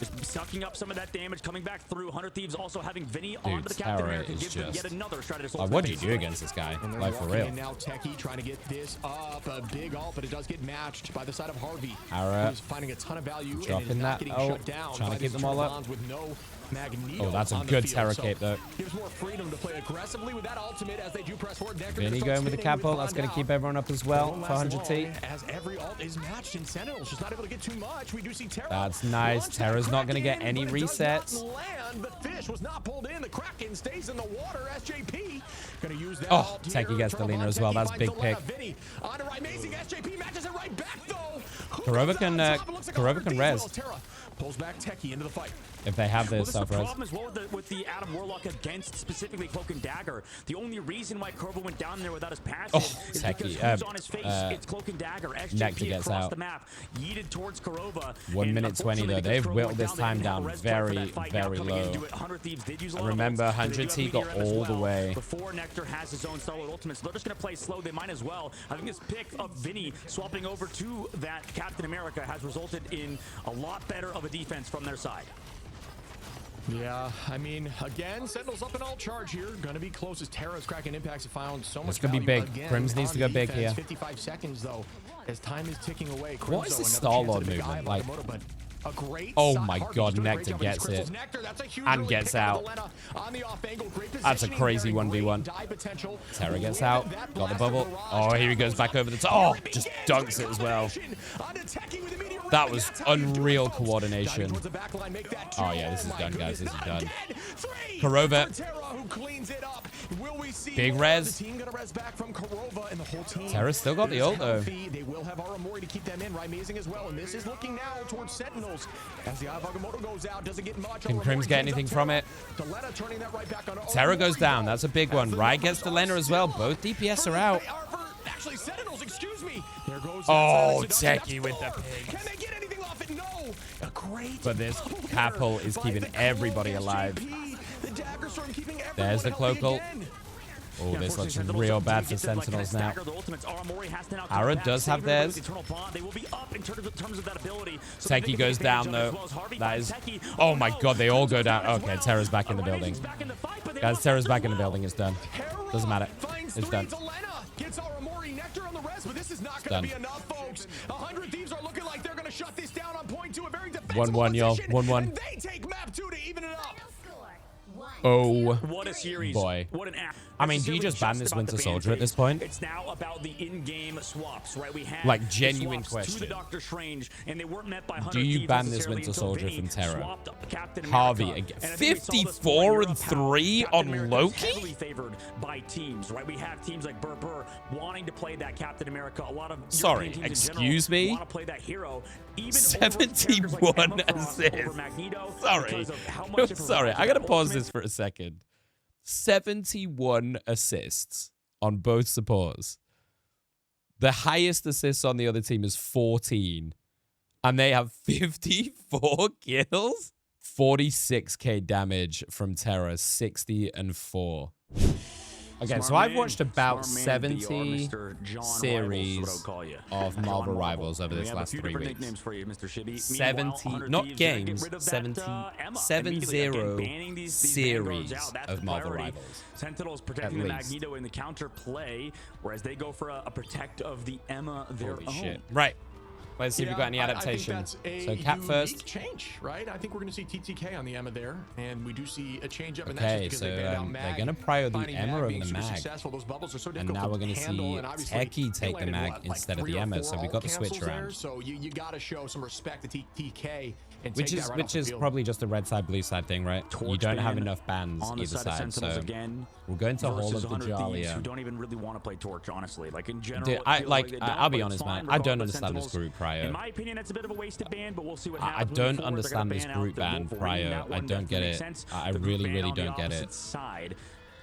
is sucking up some of that damage, coming back through. 100 Thieves also having Vinny onto the Captain America, gives them yet another strategist. What do you do against this guy? Like, for real. Now Techie trying to get this up, a big ult, but it does get matched by the side of Harvey. Ara He's finding a ton of value dropping and is not that getting ult, shut down. trying to keep them all up. With no Magneto. Oh, that's a good Terra cape, though. Gives more freedom to play aggressively with that ultimate as they do press forward. Vinny going with the cap ult. That's going to keep everyone up as well for 100T. As every ult is matched in Sentinels, just not able to get too much. We do see Terra. That's nice. Terra's not going to get any resets. Land. The fish was not pulled in. The Kraken stays in the water. SJP going to use that. Oh, Techie gets the leaner as well. That's big pick. Amazing. SJP matches it right back though. Kurova can res. Pulls back Techie into the fight. if they have their Well, this is the self-res. problem as well with the Adam Warlock against specifically Cloak and Dagger. The only reason why Corvo went down there without his passive is because who's on his face? It's Cloak and Dagger. Nectar SJP gets across out. the map, yeeted towards Korova. 1 minute 20 though. They've whittled this time down very, very low. Remember, 100T got all the way. Before Nectar has his own solo ultimate, so they're just going to play slow. They might as well. I think this pick of Vinny swapping over to that Captain America has resulted in a lot better of a defense from their side. Yeah, I mean, again, Sentinels up in all charge here. Gonna be close as Terra's cracking impacts have found so much. It's gonna be big. Again, Crims needs to go big here. 55 seconds though, as time is ticking away. What is the Star-Lord movement like? A great oh my God, Nectar gets it and gets out. That's a crazy 1v1. Terra gets out, got the bubble. Oh, here he goes back over the top. Oh, just dunks it as well. That was unreal coordination. Oh yeah, this is done, guys. This is done. Korova. Big res. Terra's still got the ult though. They will have Aramori to keep them in. Amazing as well. And this is looking now towards Sentinels. As the Agamotto goes out, doesn't get much. Can Crims get anything from it? Terra goes down. That's a big one. Rai gets Delena as well. Both DPS are out. Actually, Sentinels, excuse me. There goes oh, Techie with the pig. Can they get anything off it? No. A great. But this Capel is keeping everybody alive. There's the cloak ult. Oh, this looks real bad for Sentinels now. Ara does have theirs. Techie goes down, though. That is... Oh, my God. They all go down. Okay, Terra's back in the building. Guys, Terra's back in the building. It's done. Doesn't matter. It's done. Gets Aramori Nectar on the rest, but this is not going to be enough, folks. 100 Thieves are looking like they're going to shut this down on point 2. A very defensive 1-1, y'all. 1-1. And they take map 2 to even it up. Oh, what a series. Boy. What an act. I mean, do you just ban this Winter Soldier at this point? It's now about the in-game swaps, right? We have like genuine question. To the Doctor Strange, and they weren't met by do you ban this Winter Soldier from Terra? Harvey again. 54 and 3 on Loki? Heavily favored by teams, right? We have teams like Burr wanting to play that Captain America. A lot of sorry, excuse me. Want to play that hero. Even 71 assists. Sorry, sorry. I gotta pause this for a second. 71 assists on both supports. The highest assists on the other team is 14. And they have 54 kills? 46k damage from Terra, 60 and 4. Okay, so I've watched about 70 series of Marvel Rivals over this last 3 weeks. 70, not games, 70 series of Marvel Rivals. Sentinels protecting the Magneto in the counter play, whereas they go for a protect of the Emma their own. Shit. Right. Let's see if we've got any adaptation. So Cap first. Change, right? I think we're going to see TTK on the Emma there, and we do see a change up. Okay, so they're going to prio the Emma over the Mag, and now we're going to see Techie take the Mag instead of the Emma. So we got the switch around. So you got to show some respect to TTK. Which is probably just a red side, blue side thing, right? You don't have enough bans either side, so we're going to Hall of the Jalia. Who don't even really want to play Torch, honestly. Like in general, dude, I'll be honest, man. I don't understand this group prior. In my opinion, it's a bit of a wasted ban, but we'll see what happens. I don't understand this group ban prior. I don't get it. I really, really don't get it.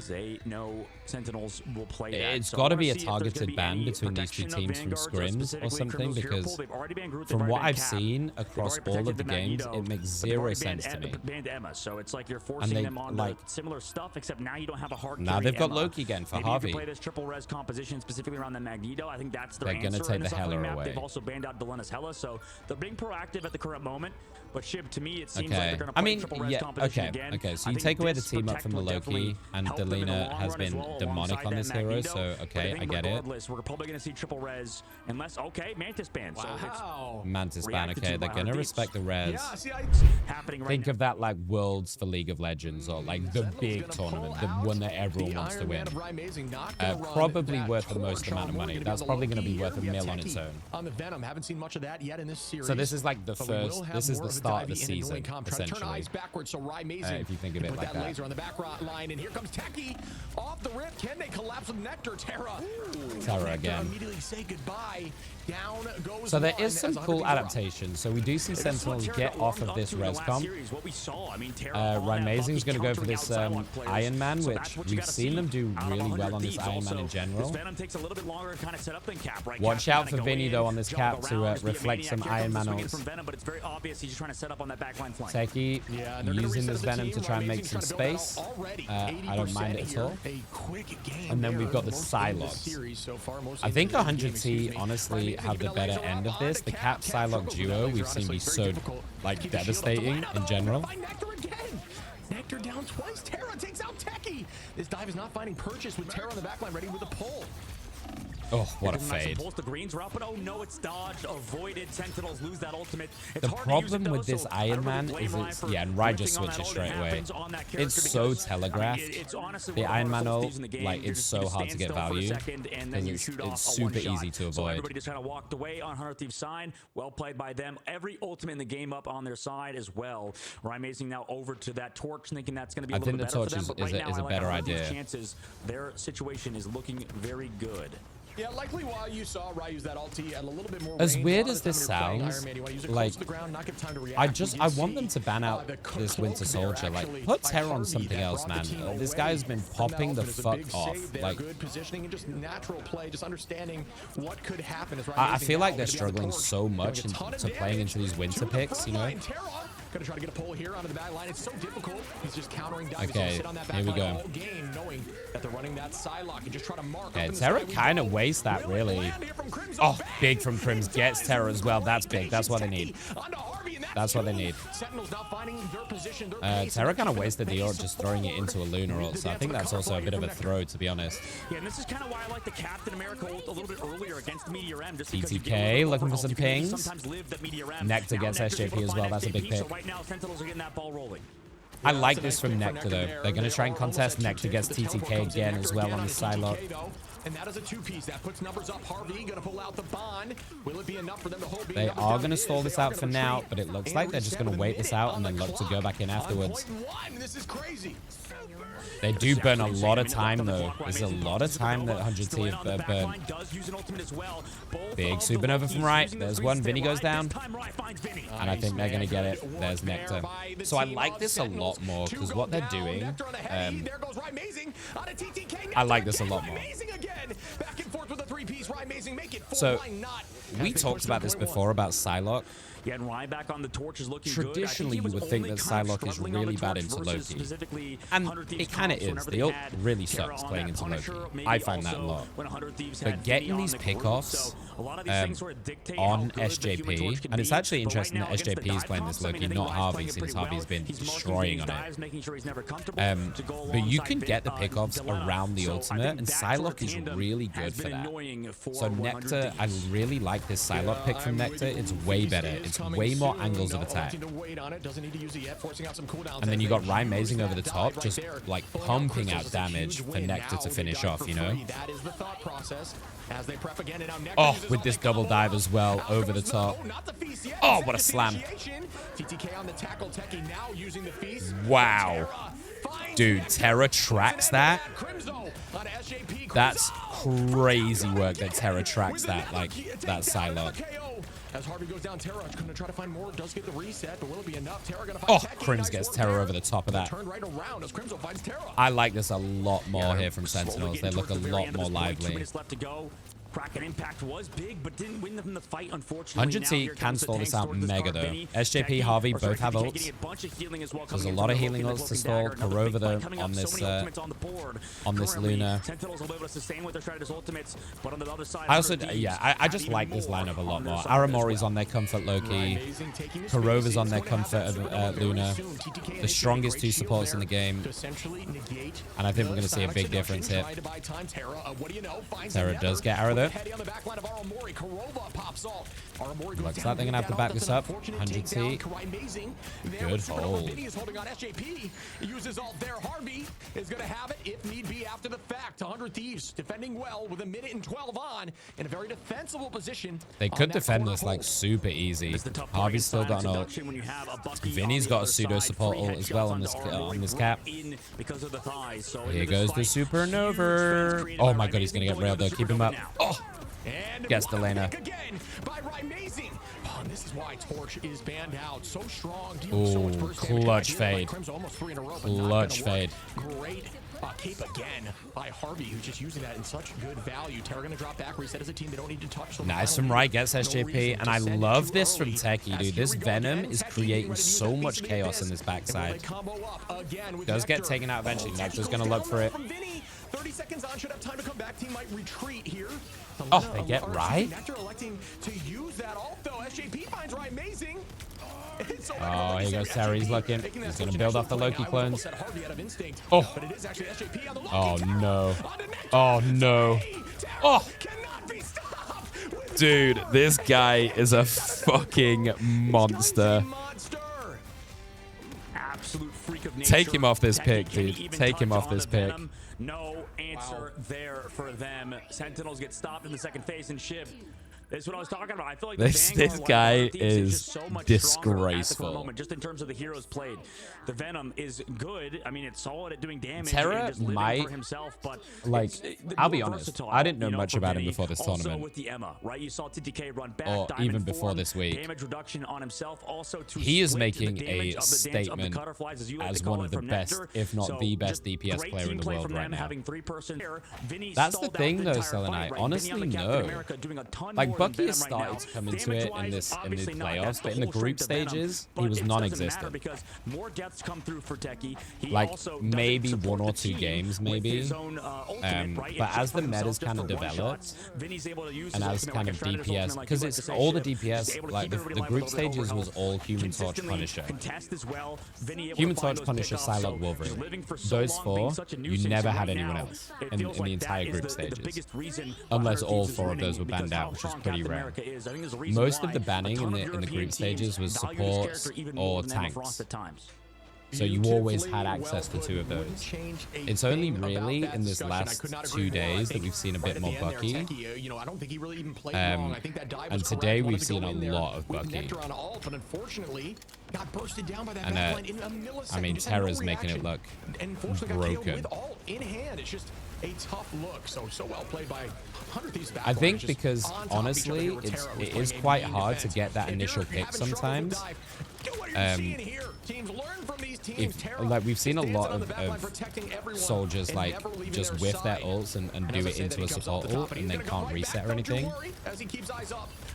They know Sentinels will play that. It's got to be a targeted ban between these two teams from scrims or something, because from what I've seen across all of the games, it makes zero sense to me. So it's like you're forcing them on like similar stuff, except now you don't have a hard. Now they've got Loki again for Harvey. You play this triple res composition specifically around the Magneto. I think that's their answer. They're gonna take the Hela away. They've also banned out Delena's Hela, so they're being proactive at the current moment. But Shib, to me, it seems like they're gonna play triple res composition again. Okay, so you take away the team up from the Loki, and Delena has been demonic on this hero, so okay, I get it. We're probably going to see triple res unless, okay, Mantis ban. Wow. Mantis ban, okay, they're going to respect the res. Think of that like Worlds for League of Legends, or like the big tournament, the one that everyone wants to win. Probably worth the most amount of money. That's probably going to be worth $1 million on its own. On the Venom, haven't seen much of that yet in this series. So this is like the first, this is the start of the Divey in season, annoying comp. Try to turn essentially. eyes backwards, so Rymazing If you think of it put like that that. laser on the back line, and here comes Techie off the rip. Can they collapse with Nectar? Terra. Terra Nectar again. immediately say goodbye. Down goes So there one is some as cool 100 are up. adaptations. So we do see Sentinels get off of this res comp. Rymazing's going to go for this Iron Man, which we've seen them do really well on this Iron Man in general. Watch out for Vinny, though, on this cap to reflect some Iron Man ults. Techie using this Venom to try and make some space. I don't mind it at all. And then we've got the Psylocke. I think 100T honestly have the better end of this. The Cap Psylocke duo we've seen be so like devastating in general. Nectar down twice. Terra takes out Techie. This dive is not finding purchase with Terra on the backline ready with a pull. Oh, what a fade. The greens are up, but oh no, it's dodged, avoided. Sentinels lose that ultimate. The problem with this Iron Man is it's, yeah, and Rai just switches straight away. It's so telegraphed. The Iron Man ult, like, it's so hard to get value. It's super easy to avoid. Everybody just kind of walked away on 100 Thieves' side. Well played by them. Every ultimate in the game up on their side as well. Rymazing now over to that torch, thinking that's going to be a little bit better for them. But right now, is a better idea. Chances, their situation is looking very good. Yeah, likely while you saw Rai use that ulti at a little bit more As range, weird a lot as of this the time when you're sounds, playing Iron Man, you wanna use it like, close to the ground, not give time to react. I want them to ban out this Winter Soldier. Like, put Terra on something else, man. This guy has been popping the fuck off. Like, good positioning and just natural play, just understanding what could happen. I feel like they're struggling so much into playing into these winter picks, you know? Gonna try to get a pull here onto the back line. It's so difficult. He's just countering down. Okay, here we go. All game, knowing that they're running that Psylocke and just try to mark. Okay, Terra kind of wastes that, really. Oh, big from Crims. Gets Terra as well. That's big. That's what they need. That's what they need. Terra kind of wasted the ult just throwing it into a Lunar ult, so I think that's also a bit of a throw, to be honest. Yeah, and this is kind of why I like the Captain America ult a little bit earlier against Meteor M. TTK looking for some pings. Nectar gets SJP as well. That's a big pick. Right now, Sentinels are getting that ball rolling. I like this from Nectar, though. They're going to try and contest. Nectar gets TTK again as well on the Psylocke. And that is a two-piece. That puts numbers up. Harvey going to pull out the bond. Will it be enough for them to hold? They are going to stall this out for now, but it looks like they're just going to wait this out and then look to go back in afterwards. This is crazy. They do burn a lot of time, though. There's a lot of time that 100T have burned. Big supernova from right. There's one. Vinny goes down. And I think they're going to get it. There's Nectar. So I like this a lot more because what they're doing... I like this a lot more. So we talked about this before about Psylocke. Yeah, and Ryan back on the torch is looking Traditionally, you would think that Psylocke is really bad into Loki. And it kind of is. The ult really sucks playing into Loki. I find that a lot. But getting these pickoffs on SJP, and it's actually interesting that SJP is playing this Loki, not Harvey, since Harvey's been destroying on it. But you can get the pickoffs around the ultimate, and Psylocke is really good for that. So Nectar, I really like this Psylocke pick from Nectar. It's way better. It's way more angles of attack. And then you got Rymazing over the top, just like pumping out damage for Nectar to finish off, you know? Oh, with this double dive as well, over the top. Oh, what a slam. Wow. Dude, Terra tracks that. That's crazy work that Terra tracks that, like, that Psylocke. As Harvey goes down, Terra gonna try to find more. Does get the reset, but will it be enough? Terra gonna find Crims gets Terra over the top of that. Turn right around as Crimzo finds Terra. I like this a lot more here from Sentinels. They look a lot more lively. 2 minutes left to go. Kraken impact was big, but didn't win them the fight, unfortunately. 100T can stall this out mega, though. SJP, Harvey both have ults. There's a lot of healing ults to stall. Kurova, though, on this Luna. I also, yeah, I just like this lineup a lot more. Aramori's on their comfort Loki. Kurova's on their comfort of Luna. The strongest two supports in the game. And I think we're going to see a big difference here. Terra does get arrow, though. it. Looks like they're gonna have to back this up. 100 T. Good hold. Uses all there. Harvey is going to have it if need be after the fact. 100 Thieves defending well with 1:12 on in a very defensible position. They could defend this like super easy. Harvey's still got an ult. Vinny's got a pseudo support ult as well on this cap. Here goes the supernova. Oh my god, he's gonna get railed though. Keep him up. Oh, gets the laner. This is why Torch is banned out. So strong. Ooh, clutch fade. Clutch fade. Great cape again by Harvey, who's just using that in such good value. Terra gonna drop back, reset as a team. They don't need to touch them. Nice from Right, gets SJP, and I love this from Techie, dude. This Venom is creating so much chaos in this backside. Does get taken out eventually. Nectar's gonna look for it. 30 seconds on, should have time to come back. Team might retreat here. Oh, they get Right? Nectar electing to use that ult, though. SJP finds Right amazing. Oh, here goes Terry. He's looking. He's going to build off the Loki clones. Oh. Oh, no. Oh, no. Oh. Dude, this guy is a fucking monster. Absolute freak of nature. Take him off this pick, dude. Take him off this pick. No answer there for them. Sentinels get stopped in the second phase and ship. That's what I was talking about. I feel like this guy is so disgraceful. Just in terms of the heroes played, the Venom is good. I mean, it's solid at doing damage. Terra and just living might, for himself, but like, I'll be honest. I didn't know much about him before this also tournament. with the Emma, right? You saw TTK run back, or even before this week. Damage reduction on himself. Also, he is making a statement as one of the best, if not the best DPS player in the world right now. That's the thing, though, Selenite. Honestly, no. Like, Bucky has started to come into it in the playoffs, but in the group stages, he was non-existent. Like, maybe 1 or 2 games, maybe. But as the meta's kind of developed, and as kind of DPS, because it's all the DPS, like the group stages was all Human Torch, Punisher. Human Torch, Punisher, Psylocke, Wolverine. Those 4, you never had anyone else in the entire group stages. Unless all 4 of those were banned out, which is pretty rare. Most of the banning in the group stages was supports or tanks. So you always had access to 2 of those. It's only really in this last 2 days that we've seen a bit more Bucky. And today we've seen a lot of Bucky. And I mean, Terra's making it look broken. I think because honestly, it is quite hard to get that initial pick sometimes. Like we've seen a lot of soldiers like just whiff their ults and do it into a support ult and then can't reset or anything.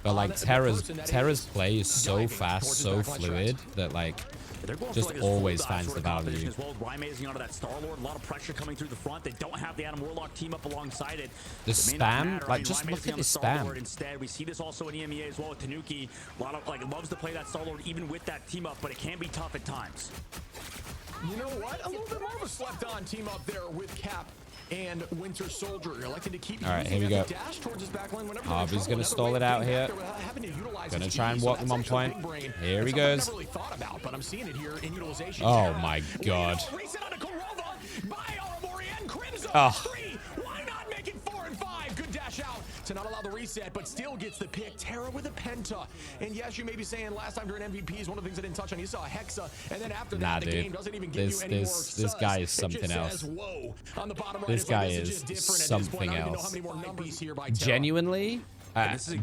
But like Terra's play is so fast, so fluid that like just always finds the value. A lot of pressure coming through the front. They don't have the Adam Warlock team up alongside it. The spam, like just look at the spam. Instead, we see this also in EMEA as well with Tanuki. A lot of loves to play that Star-Lord even with that team up, but it can be tough at times. You know what? A little bit more of a slept-on team up there with Cap and Winter Soldier. Elected to keep. All right, here we go. Harvey's gonna stall it out here. Gonna try and walk them on point. Here he goes. Oh my god. Oh. Good dash out to not allow the reset, but still gets the pick. Terra with a penta. And yes, you may be saying last time during MVPs, one of the things I didn't touch on, you saw Hexa, and then after that, the game doesn't even give you any more this guy is something else. This guy is something else. Genuinely,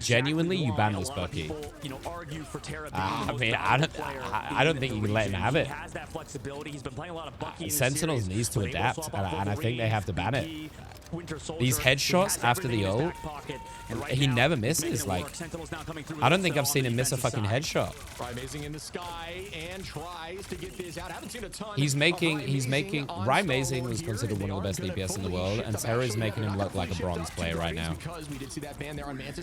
genuinely, you ban this Bucky. I mean, I don't think you can let him have it. Sentinels needs to adapt, and I think they have to ban it. These headshots after the ult, he never misses. Like, I don't think I've seen him miss a fucking headshot. He's making. Amazing was considered one of the best DPS in the world, and Terra is making him look like a bronze player right now.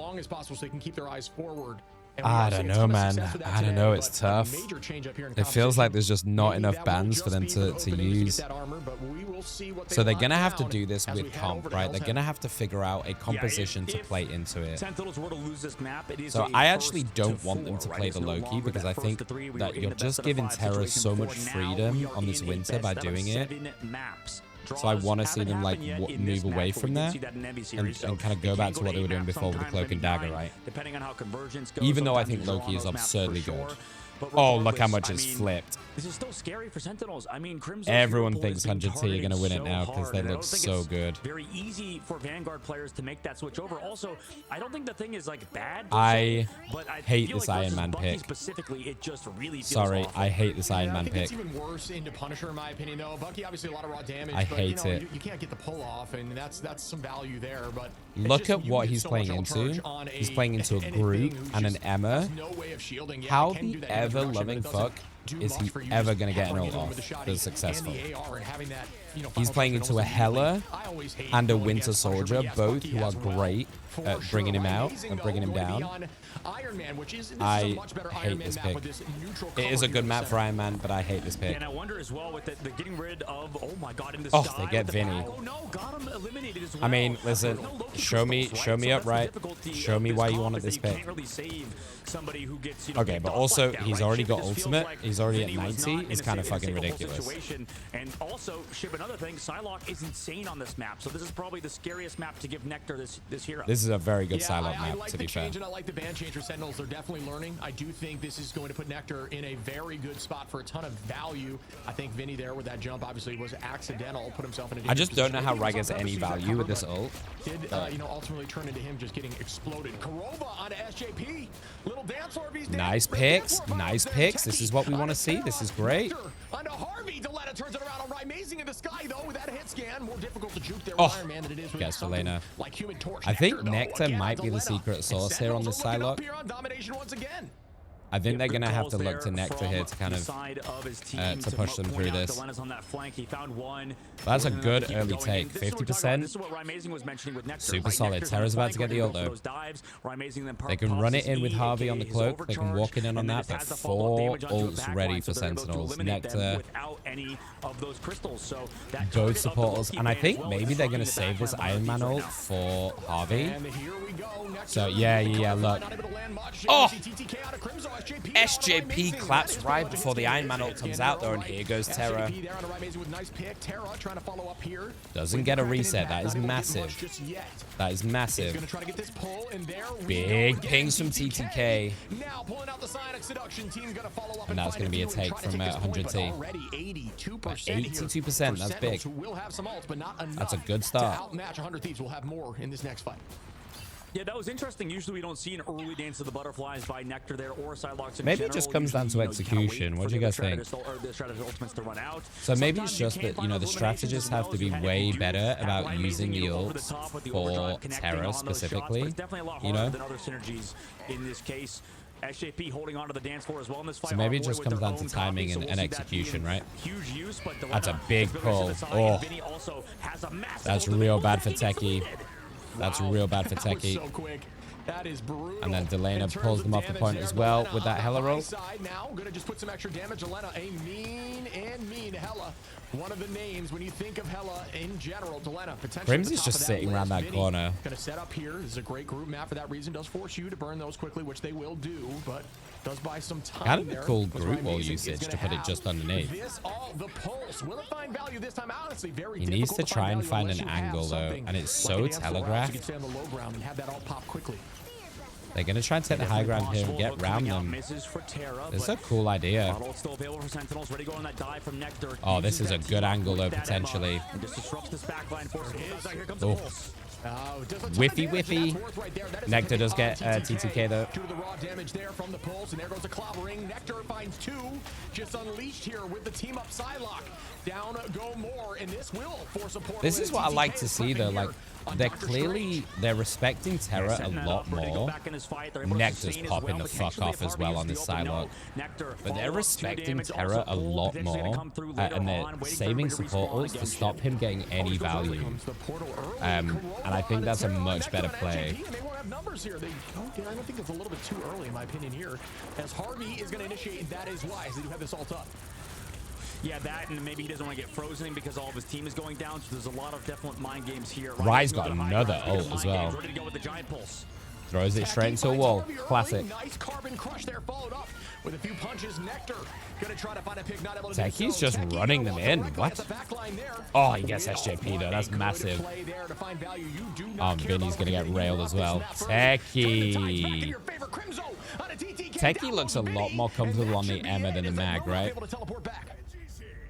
long as possible so they can keep their eyes forward. I don't know, man. I don't know. It's tough. It feels like there's just not enough bans for them to use. So they're going to have to do this with comp, right? They're going to have to figure out a composition to play into it. So I actually don't want them to play the Loki because I think that you're just giving Terra so much freedom on this winter by doing it. So I want to see them like move away from there and kind of go back to what they were doing before with the cloak and dagger, right? Even though I think Loki is absurdly good. Oh, look how much it's flipped. This is still scary for Sentinels. I mean, Crimson Everyone thinks 100T are going to win it now because they look so good. Very easy for Vanguard players to make that switch over. Also, I don't think the thing is like bad. I hate feel this like Iron Man Bucky pick. Specifically, it just really feels Sorry, awful. I hate this Iron Man I think pick. it's even worse into Punisher, in my opinion, though. Bucky, obviously, a lot of raw damage. I but, hate you know, it. You can't get the pull off, and that's some value there. But Look at what he's playing into. He's playing into a Groot and an Emma. How the ever-loving fuck is he ever going to get an ult off that's successful? He's playing into a Hela and a Winter Soldier, both who are great at bringing him out and bringing him down. I hate this pick. It is a good map for Iron Man, but I hate this pick. And I wonder as well with the getting rid of, oh my god, in the Oh, sky they get with the Vinny. back. Oh no, got him eliminated as well. I mean, listen, No Loki show me crystals, right? So up that's the right. difficulty Show of me this why you comp wanted is that this you pick. can't really save somebody who gets, you know, Okay, picked but off also like that, he's right? already Shib, got it just feels ultimate. like He's already at Vinny was 90. not in It's a kind of stable fucking ridiculous. situation. And also, Shib, another thing, Psylocke is insane on this map. So this is probably the scariest map to give Nectar this hero. This is a very good Psylocke I map, like to the be fair. change, and I like the ban change for Sentinels. They're definitely learning. I do think this is going to put Nectar in a very good spot for a ton of value. I think Vinny there with that jump obviously was accidental, put himself in a I just don't know how Rai Rai gets any value with this ult. Did you know, ultimately turn into him just getting exploded. Karova onto SJP. Little dance floor if he's Nice dead. picks. Nice picks. This is what we want to see. This is great. Onto Harvey. Deletta turns it around on Rai. Amazing in the sky though with that hit scan. More difficult to juke there with Oh, Iron Man than it is with guess something Delena. like Human Torch. I think though, Nectar again, might be the Deletta. secret sauce here on the Sentinels are looking up Side here on domination once again. I think they're Good going to have calls to look to there Nectar here to kind from of the side of his team to push them point through out this. Delena's on that flank. He found one. That's a We're gonna good keep it early going. take. And this is what we're talking 50%. about. This is what Rymazing was mentioning with Nectar. Super Right? solid. Nectar's Terra's on the about to get flank the where ult, he though. goes for those dives. Rymazing then They can pops run it his in with E, Harvey aka on the his cloak. They can overcharge, walk in on and then that, just has but the follow-up 4 damage onto a ults back ready line, for so they're able to Sentinels. eliminate them Nectar, without any of those crystals. So that both target of the supporters. Loki And I ban think as well maybe is they're going to struggling save in the this back line Iron of Man right ult now. for Harvey. And here we go. Nectar So, yeah, look. not able to land much. Oh! TTK out of Crimzo. SJP claps right before the Iron Man ult comes out, though, and here goes Terra. SJP there on a Rymazing with nice pick. Terra trying to follow up here. Doesn't get a reset. That is massive. That is He's massive. gonna try to get this pull, and there we Big go again. pings from TTK. Now pulling out the Sonic Seduction team, gonna follow up And that's find gonna be a few and take try to from, take this point, 100T. but already 82% here 82%, for that's Sentinels, big. who will have some ults, but not enough That's a good start. to outmatch 100 Thieves. We'll have more in this next fight. Yeah, that was interesting. Usually we don't see an early dance of the butterflies by Nectar there or Psylocke in Maybe it general. just comes down to Usually, you kinda execution. wait What for do you the guys think? The strategist ultimates to run out. So maybe it's Sometimes you just can that, find you know, the those strategists eliminations have as to be well as you way had to better that about Rymazing, using the you know, over ults top with the for overdrive connecting Terra on those shots, but specifically. it's definitely a lot You harder know? than other synergies in this case. SJP holding onto the dance floor as well in this fight. So maybe it Our boy just with comes their down to own timing copy, so and we'll see that execution, being right? Huge use, but That's a Delena big is very pull. to the side, Oh. and Vinny also has a massive That's ultimate. real Oh, bad for he gets Techie. eliminated. That's Wow. real bad for That was Techie. so quick. That is brutal. And then Delena In terms pulls of them off the damage point there, as well Delena with that on Hela the roll. high side now, gonna just put some extra damage. Delena, a mean Hela. One of the names when you think of Hela in general. Delena potentially. Crims is just sitting around that corner. Gonna set up here. This is a great group map for that reason. Does force you to burn those quickly, which they will do, but does buy some time. Kind of a there, cool which group wall Rymazing is usage gonna to put it have. just underneath. This all the pulse. Will it find value this time? Honestly, very He needs difficult to try and value find unless an you have angle, though, something and it's like so an answer route, telegraphed. so you can stay on the low ground and have that all pop quickly. They're going to try and take the high ground here and get round them. This is a cool idea. Still available for Sentinels. Ready to go on that dive from Nectar. Oh, this is a good angle, though, potentially. And just disrupts this backline. Here comes Oh. the pulse. Whiffy, whiffy. Nectar does get TTK, though. To the raw damage there from the pulse, and there goes the clobbering. Nectar finds two. Just unleashed here with the team up Psylocke. Down go more, and this will force a portal. This is what I like to see, though. Like, they're respecting Terra a lot more. Nectar's popping the fuck off as well on this Psylocke. But they're respecting Terra a lot more, and they're saving support ults to stop him getting any value. And I think that's a much better play. And they won't have numbers here. I don't think it's a little bit too early, in my opinion, here. As Harvey is going to initiate, that is wise. They do have this ult up. Yeah, that, and maybe he doesn't want to get frozen because all of his team is going down. So there's a lot of definite mind games here. Rai's got another ult as well. Ready to go with the giant pulse. Throws it straight into a wall. Classic. Nice carbon crush there, followed up with a few punches. Nectar gonna try to find a pick, not able to do Techie's so. just running them in. What? Oh, he gets SJP though. That's massive. Vinny's gonna get railed as well. Techie. Techie looks a lot more comfortable on the Emma than the Mag, right?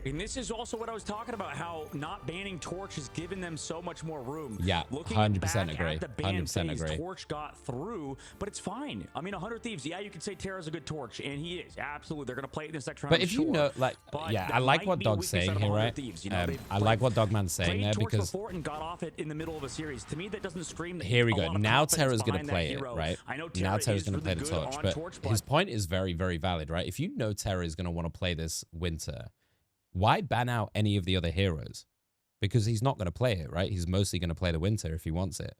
And this is also what I was talking about, how not banning Torch has given them so much more room. Yeah, 100% agree. 100% agree. Torch got through, but it's fine. I mean, 100 Thieves, yeah, you could say Terra's a good Torch, and he is. Absolutely. They're going to play it in this next round. But if you know, like, yeah, I like what Dog's saying here, right? I like what Dogman's saying there because... and got off it in the middle of a series. To me, that doesn't scream that here we go. Now Terra's going to play it, right? Now Terra's going to play the Torch, but his point is very, very valid, right? If you know Terra is going to want to play this winter, why ban out any of the other heroes? Because he's not going to play it, right? He's mostly going to play the winter if he wants it.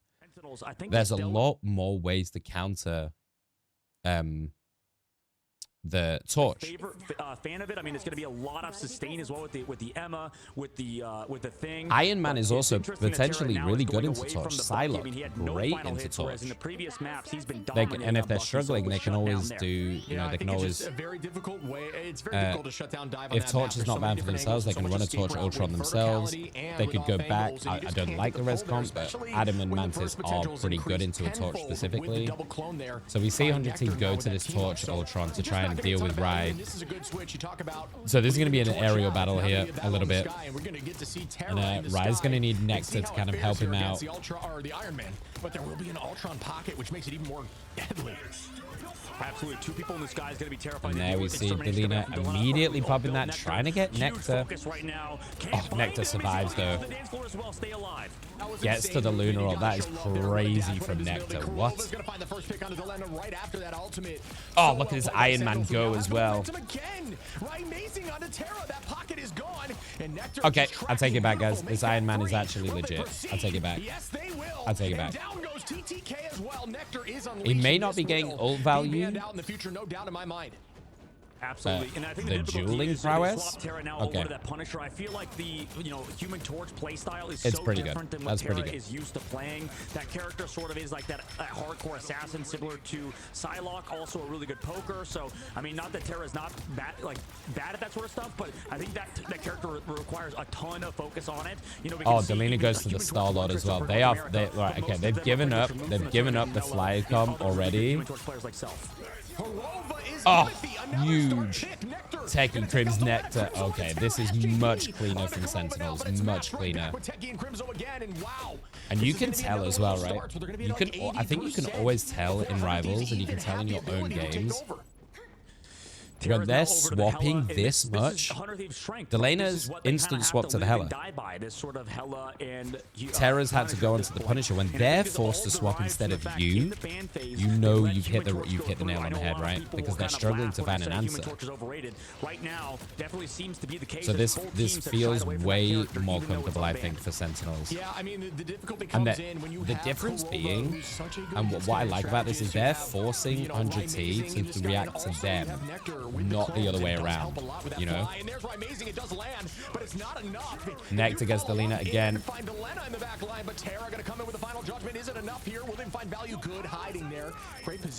There's a lot more ways to counter the Torch. Favorite fan of it. I mean, it's going to be a lot of sustain as well with the Emma, with the thing. Iron Man is also potentially really good into Torch. Psylocke, great into Torch. In the previous maps, he's been dominating. And if they're struggling, they can always do. You know, they can always. A very difficult way. It's very difficult to shut down dive on if Torch is not banned for themselves, they can run a Torch Ultra on themselves. They could go back. I don't like the res comp, but Adam and Mantis are pretty good into a Torch specifically. So we see 100 Team go to this Torch Ultron to try and deal with Rye. So this is going to be an aerial battle here a little bit. And Rye's going to need Nectar to kind of help him out. But there will be an Ultron pocket, which makes it even more deadly. Absolutely, two people in the sky is going to be terrifying. And there we see Delina immediately popping that, trying to get Nectar. Oh, Nectar survives though. Gets to the Lunar Ult. That is crazy from Nectar. What? Oh, look at this Iron Man go as well. Okay, I'll take it back, guys. This Iron Man is actually legit. I'll take it back. I'll take it back. He may not be getting ult value. Absolutely. And I think the dueling prowess. Okay. I feel like the Human Torch playstyle is it's so pretty different good. than what That's pretty Terra good. is used to playing. That character sort of is like that hardcore assassin, similar to Psylocke, also a really good poker. So I mean, not that Terra is not bad at that sort of stuff, but I think that character requires a ton of focus on it. Oh, Delina goes to the Star Lord as well. Right, okay, they've given up. They've given up the fly comp already. Oh, huge. Techie Crim's Nectar. Okay, this is much cleaner from Sentinels. Much cleaner. And you can tell as well, right? You can. I think you can always tell in Rivals, and you can tell in your own games. When they're swapping this much, Delena's instant swap to the Hela. Terra's had to go onto the Punisher. When they're forced to swap instead of you, you know you've hit the nail on the head, right? Because they're struggling to find an answer. So this feels way more comfortable, I think, for Sentinels. And the difference being, and what I like about this is they're forcing 100T to react to them, not the other way around, you know? Nectar gets Delina again.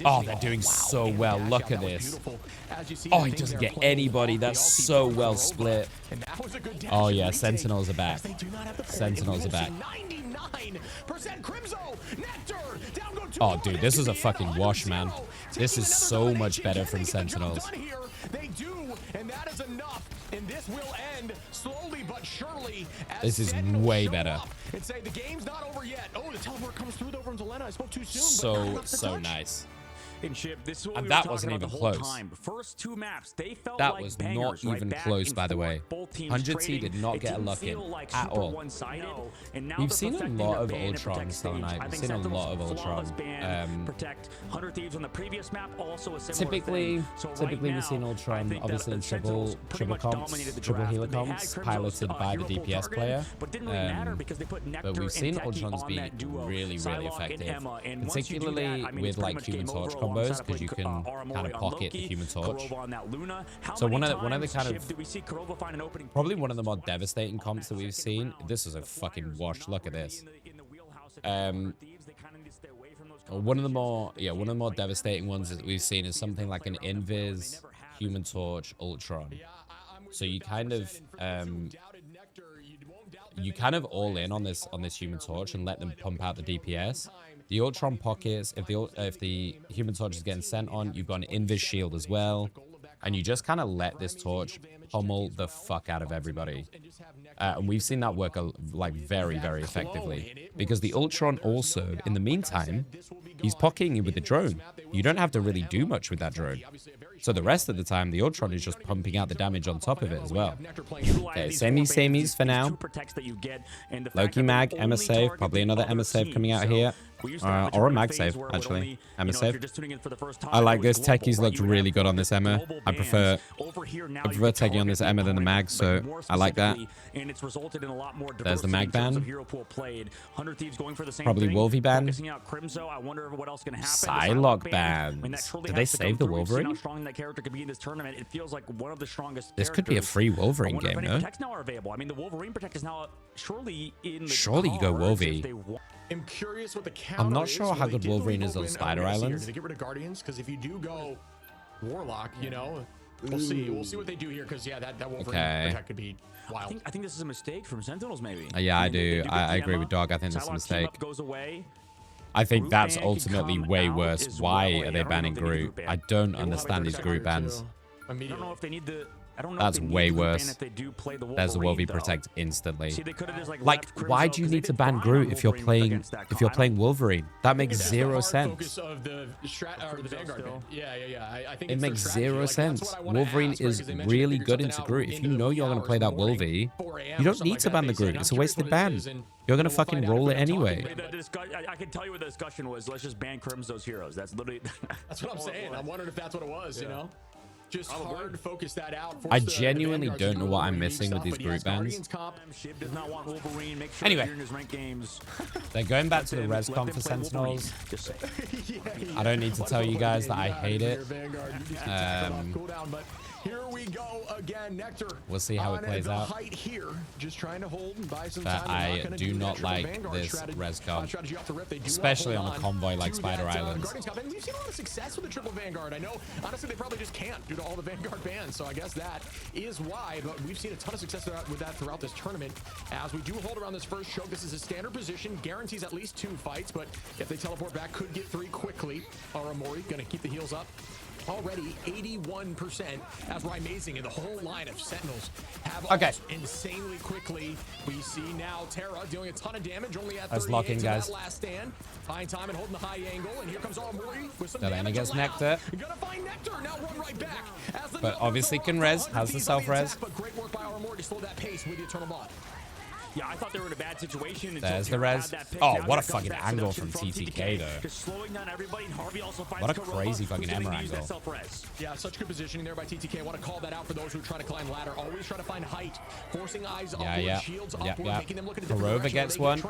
Oh, they're doing so well. Look at this. Oh, he doesn't get anybody. That's so well split. Oh, yeah, Sentinels are back. Sentinels are back. Oh, dude, this is a fucking wash, man. This is so much better from Sentinels. They do, and that is enough. And this will end slowly but surely. This is way better. And say the game's not over yet. Oh, the teleport comes through though from Delena. I spoke too soon. So nice. This is what and we that were wasn't about even the whole close. Time. First two maps, they felt that like was bangers, not even close, by the way. 100T did not get a lock in at all. We've seen a lot of Ultron, Selenite. We've seen a lot of Ultron. Typically we've seen Ultron, obviously in triple comps, triple healer comps, piloted by the DPS player. But we've seen Ultrons be really, really effective, particularly with like Human Torch combos, because you can kind of pocket the Human Torch. So one of the kind of probably one of the more devastating comps that we've seen. This is a fucking wash. Look at this. one of the more devastating ones that we've seen is something like an Invis, Human Torch, Ultron. So you kind of all in on this Human Torch and let them pump out the DPS. The Ultron pockets, if the Human Torch is getting sent on, you've got an Invis shield as well, and you just kind of let this Torch pummel the fuck out of everybody. And we've seen that work like very, very effectively, because the Ultron also, in the meantime, he's pocketing you with the drone. You don't have to really do much with that drone. So the rest of the time, the Ultron is just pumping out the damage on top of it as well. Okay, samies for now. Loki mag, Emma save, probably another Emma save coming out here. Or a mag save, actually. Emma save. I like this. Techies looked really good on this Emma. I prefer taking on this Emma than the mag, so I like that. There's the mag ban. Probably Wolvie ban. Psylocke bans. Did they save the Wolverine? This could be a free Wolverine game, no? Surely you go Wolvie. I'm not sure how good Wolverine is on Spider Island. To get rid of Guardians, because if you do go Warlock, you know, we'll see. We'll see what they do here, because yeah, that Wolverine attack could be wild. I think this is a mistake from Sentinels, maybe. Yeah, I do. I agree with Dog. I think this is a mistake. I think that's ultimately way worse. Why are they banning Groot? I don't understand these Groot bans. I don't know if they need the... That's way worse. There's a Wolvie protect instantly. Like, why do you need to ban Groot if you're playing Wolverine? That makes zero sense. It makes zero sense. Wolverine is really good into Groot. If you know you're going to play that Wolvie, you don't need to ban the Groot. It's a wasted ban. You're going to fucking roll it anyway. I can tell you what the discussion was. Let's just ban Crimso's heroes. That's literally... That's what I'm saying. I'm wondering if that's what it was, you know? Just hard to focus that out. I genuinely don't know what I'm missing with these group bans. Anyway, they're going back to the res comp for Sentinels. I don't need to tell you guys that I hate it. Here we go again. Nectar. We'll see how it plays out. Here, just trying to hold and buy some but I do not like this res comp, especially on a convoy like Spider Island. We've seen a lot of success with the triple Vanguard. I know, honestly, they probably just can't due to all the Vanguard bans. So I guess that is why. But we've seen a ton of success with that throughout this tournament. As we do hold around this first choke, this is a standard position, guarantees at least 2 fights. But if they teleport back, could get 3 quickly. Aramori gonna keep the heals up. Already 81% as Rymazing and the whole line of Sentinels have insanely quickly. We see now Terra dealing a ton of damage, only at 38 to that last stand. Buying time and holding the high angle, and here comes Aramori with some damage. Against Nectar. Gonna find Nectar, now run right back. But obviously can res, has the self-res. But great work by Aramori to slow that pace with the Eternal Bot. Yeah, I thought they were in a bad situation. There's the res. Oh, what a fucking angle from TTK, though. Just slowing down everybody, and Harvey also finds what a crazy fucking Emma angle. Yeah, such good positioning there by TTK. I want to call that out for those who are trying to climb ladder. Always try to find height, forcing eyes upward, shields upward, making them look at a different direction. gets one. Oh,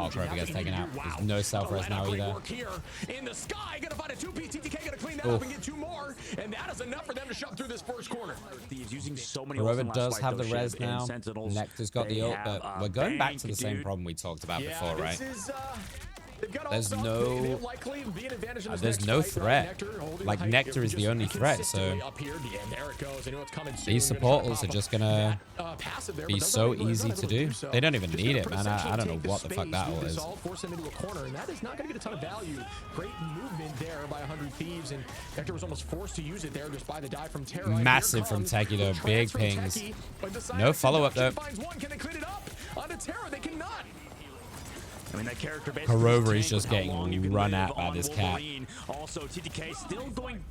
Corova gets taken out. There's no self-res now either. In the sky, gonna find a 2P. TTK gonna clean that up and get 2 more, and that is enough for them to shove through this first corner. Corova does have the res now. Nectar's got the ult, but we're going back to the same problem we talked about before, right? There's no threat. Like, Nectar is the only threat, so these supporters are just gonna be so easy to do. They don't even need it, man. I don't know what the fuck that all is. Force them into a corner, and that is not gonna get a ton of value. Great movement there by 100 Thieves, and Nectar was almost forced to use it there just by the dive from Terra. Massive from Techie, though. Big pings. No follow-up, though. Can they clean it up? Onto Terra, they cannot. I mean, that character Corova is just getting run at by this cat. Also, TTK still going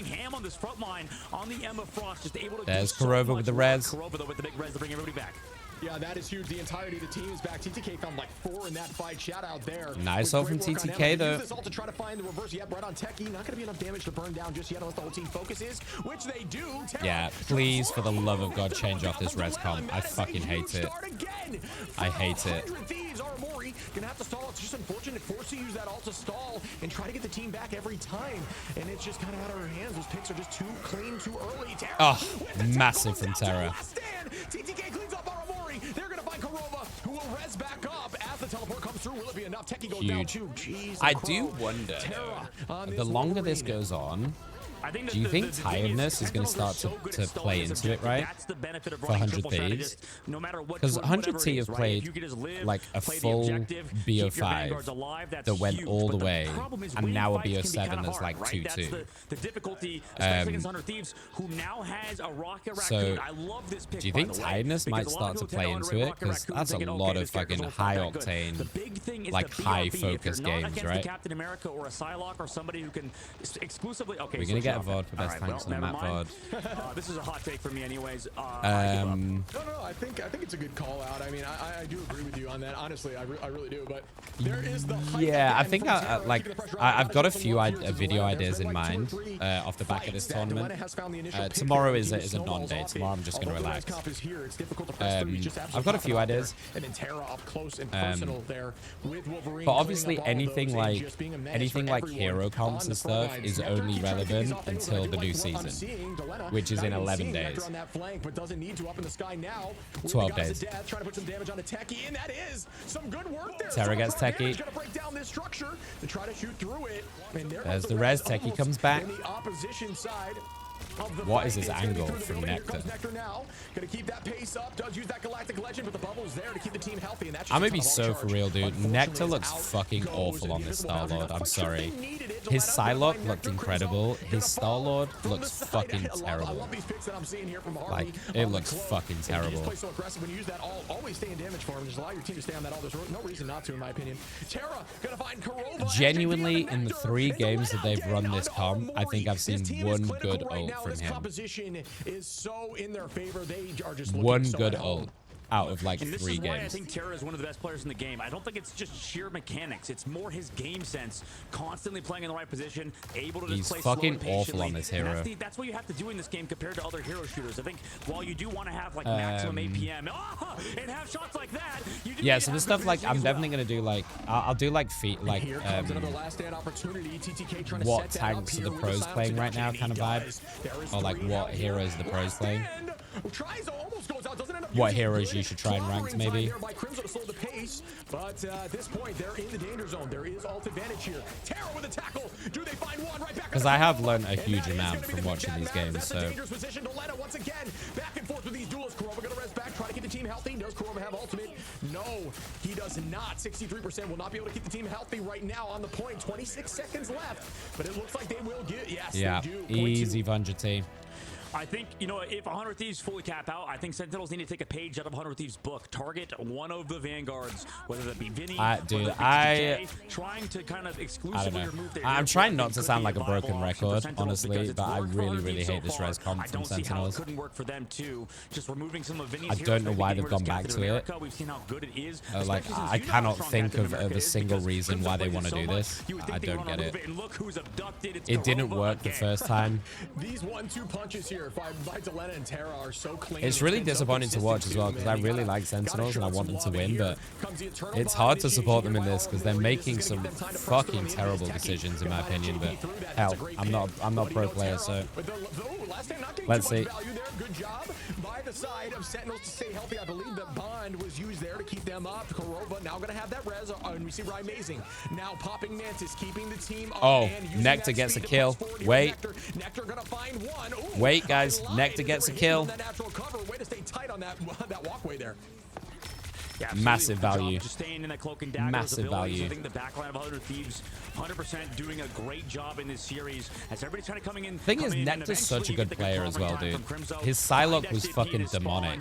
ham on this front line on the Emma Frost, just able to. There's Corova with the res. Corova though with the big res to bring everybody back. Yeah, that is huge. The entirety of the team is back. TTK found like 4 in that fight. Shout out there. Nice ult from TTK though. This ult to try to find the reverse. Yep, right on Techie. Not gonna be enough damage to burn down just yet unless the whole team focuses, which they do. Yeah, please, for the love of God, change off this res comp. I fucking hate it. I hate it. Gonna have to stall. It's just unfortunate. Forced to use that ult to stall and try to get the team back every time, and it's just kind of out of her hands. Those picks are just too clean, too early. Terra, oh, massive from Terra. TTK cleans up Aramori. They're gonna find Corova, who will res back up as the teleport comes through. through. Will it be enough? Techie goes down too. Jeez, I do wonder, the longer this goes on, do you think tiredness is going to start to play into it, right? For 100 Thieves? Because 100 T have played like a full BO5 that went all the way, and now a BO7 that's like 2-2. So, do you think tiredness might start to play into it? Because that's a lot of fucking high octane, like high focus games, right? We're gonna get a VOD for best tanks on the map VOD. This is a hot take for me anyways. No, I think it's a good call out. I mean, I do agree with you on that. Honestly, I really do. But there is the hype. Yeah, I think I've got a few video ideas in mind off the back of this tournament. Tomorrow is a non-day. Tomorrow I'm just gonna relax. I've got a few ideas. But obviously anything like hero comps and stuff is only relevant until the new season, which is in 11 days. 12 days. Terra gets Techie. There's the res. Techie comes back. What is his angle from Nectar? I'm gonna be so for real, dude. Nectar looks fucking awful on this Star-Lord. I'm sorry. His Psylocke looked incredible. His Star-Lord looks fucking terrible. Like, it looks fucking terrible. Genuinely, in the 3 games that they've run this comp, I think I've seen one good ult from him. One good ult out of like 3 games. I think Terra is one of the best players in the game. I don't think it's just sheer mechanics. It's more his game sense, constantly playing in the right position, able to just play fucking slow and awful on this hero. That's what you have to do in this game compared to other hero shooters. I think while you do want to have like maximum APM and have shots like that, you do so the stuff like I'm definitely gonna do like I'll do like what tanks are the pros playing right now kind of vibe, or like what heroes the pros playing. What heroes you should try and rank, maybe. But at this point, they're in the danger zone. There is ult advantage here. Terra with a tackle. Do they find one right back? Because I have learned a huge amount from watching these games. So. Once again, back and forth with these duelists. Kurova gonna rest back, try to keep the team healthy. Does Kurova have ultimate? No, he does not. 63% will not be able to keep the team healthy right now on the point. 26 seconds left, but it looks like they will get. Yes, yeah, they do. Easy Vunjati. I think, you know, if 100 Thieves fully cap out, I think Sentinels need to take a page out of 100 Thieves' book. Target one of the Vanguards, whether that be Vinny, dude, trying to kind of exclusively remove their I'm trying not to sound like a broken record, honestly, but I really hate this res comp from Sentinels. Couldn't work for them too. Just removing some of Vinny's I don't know why they've gone back to it. We've seen how good it is. Like, I cannot think of a single reason why they want to do this. I don't get it. It didn't work the first time. These 1-2 punches here by Delena and Terra are so clean. It's really disappointing to watch as well because I really like Sentinels and I want them to win, but it's hard to support them in this because they're making some fucking terrible decisions in my opinion. But hell, I'm not pro player, so let's see. Good job by the side of Sentinels to stay healthy. I believe that Bond was used there to keep them up. Kurova now gonna have that res and receiver amazing. Now popping Mantis, keeping the team up. Oh, Nectar gets a kill. Wait. Nectar gonna find one. Wait, guys. Nectar gets a kill. Way to stay tight on that walkway there. Yeah, massive value. Just staying in that cloak and dagger. Massive value. I think the backline of 100 Thieves, 100% doing a great job in this series. As everybody's trying to coming in. Thing is, Nectar's such a good player as well, dude. His Psylocke was fucking demonic.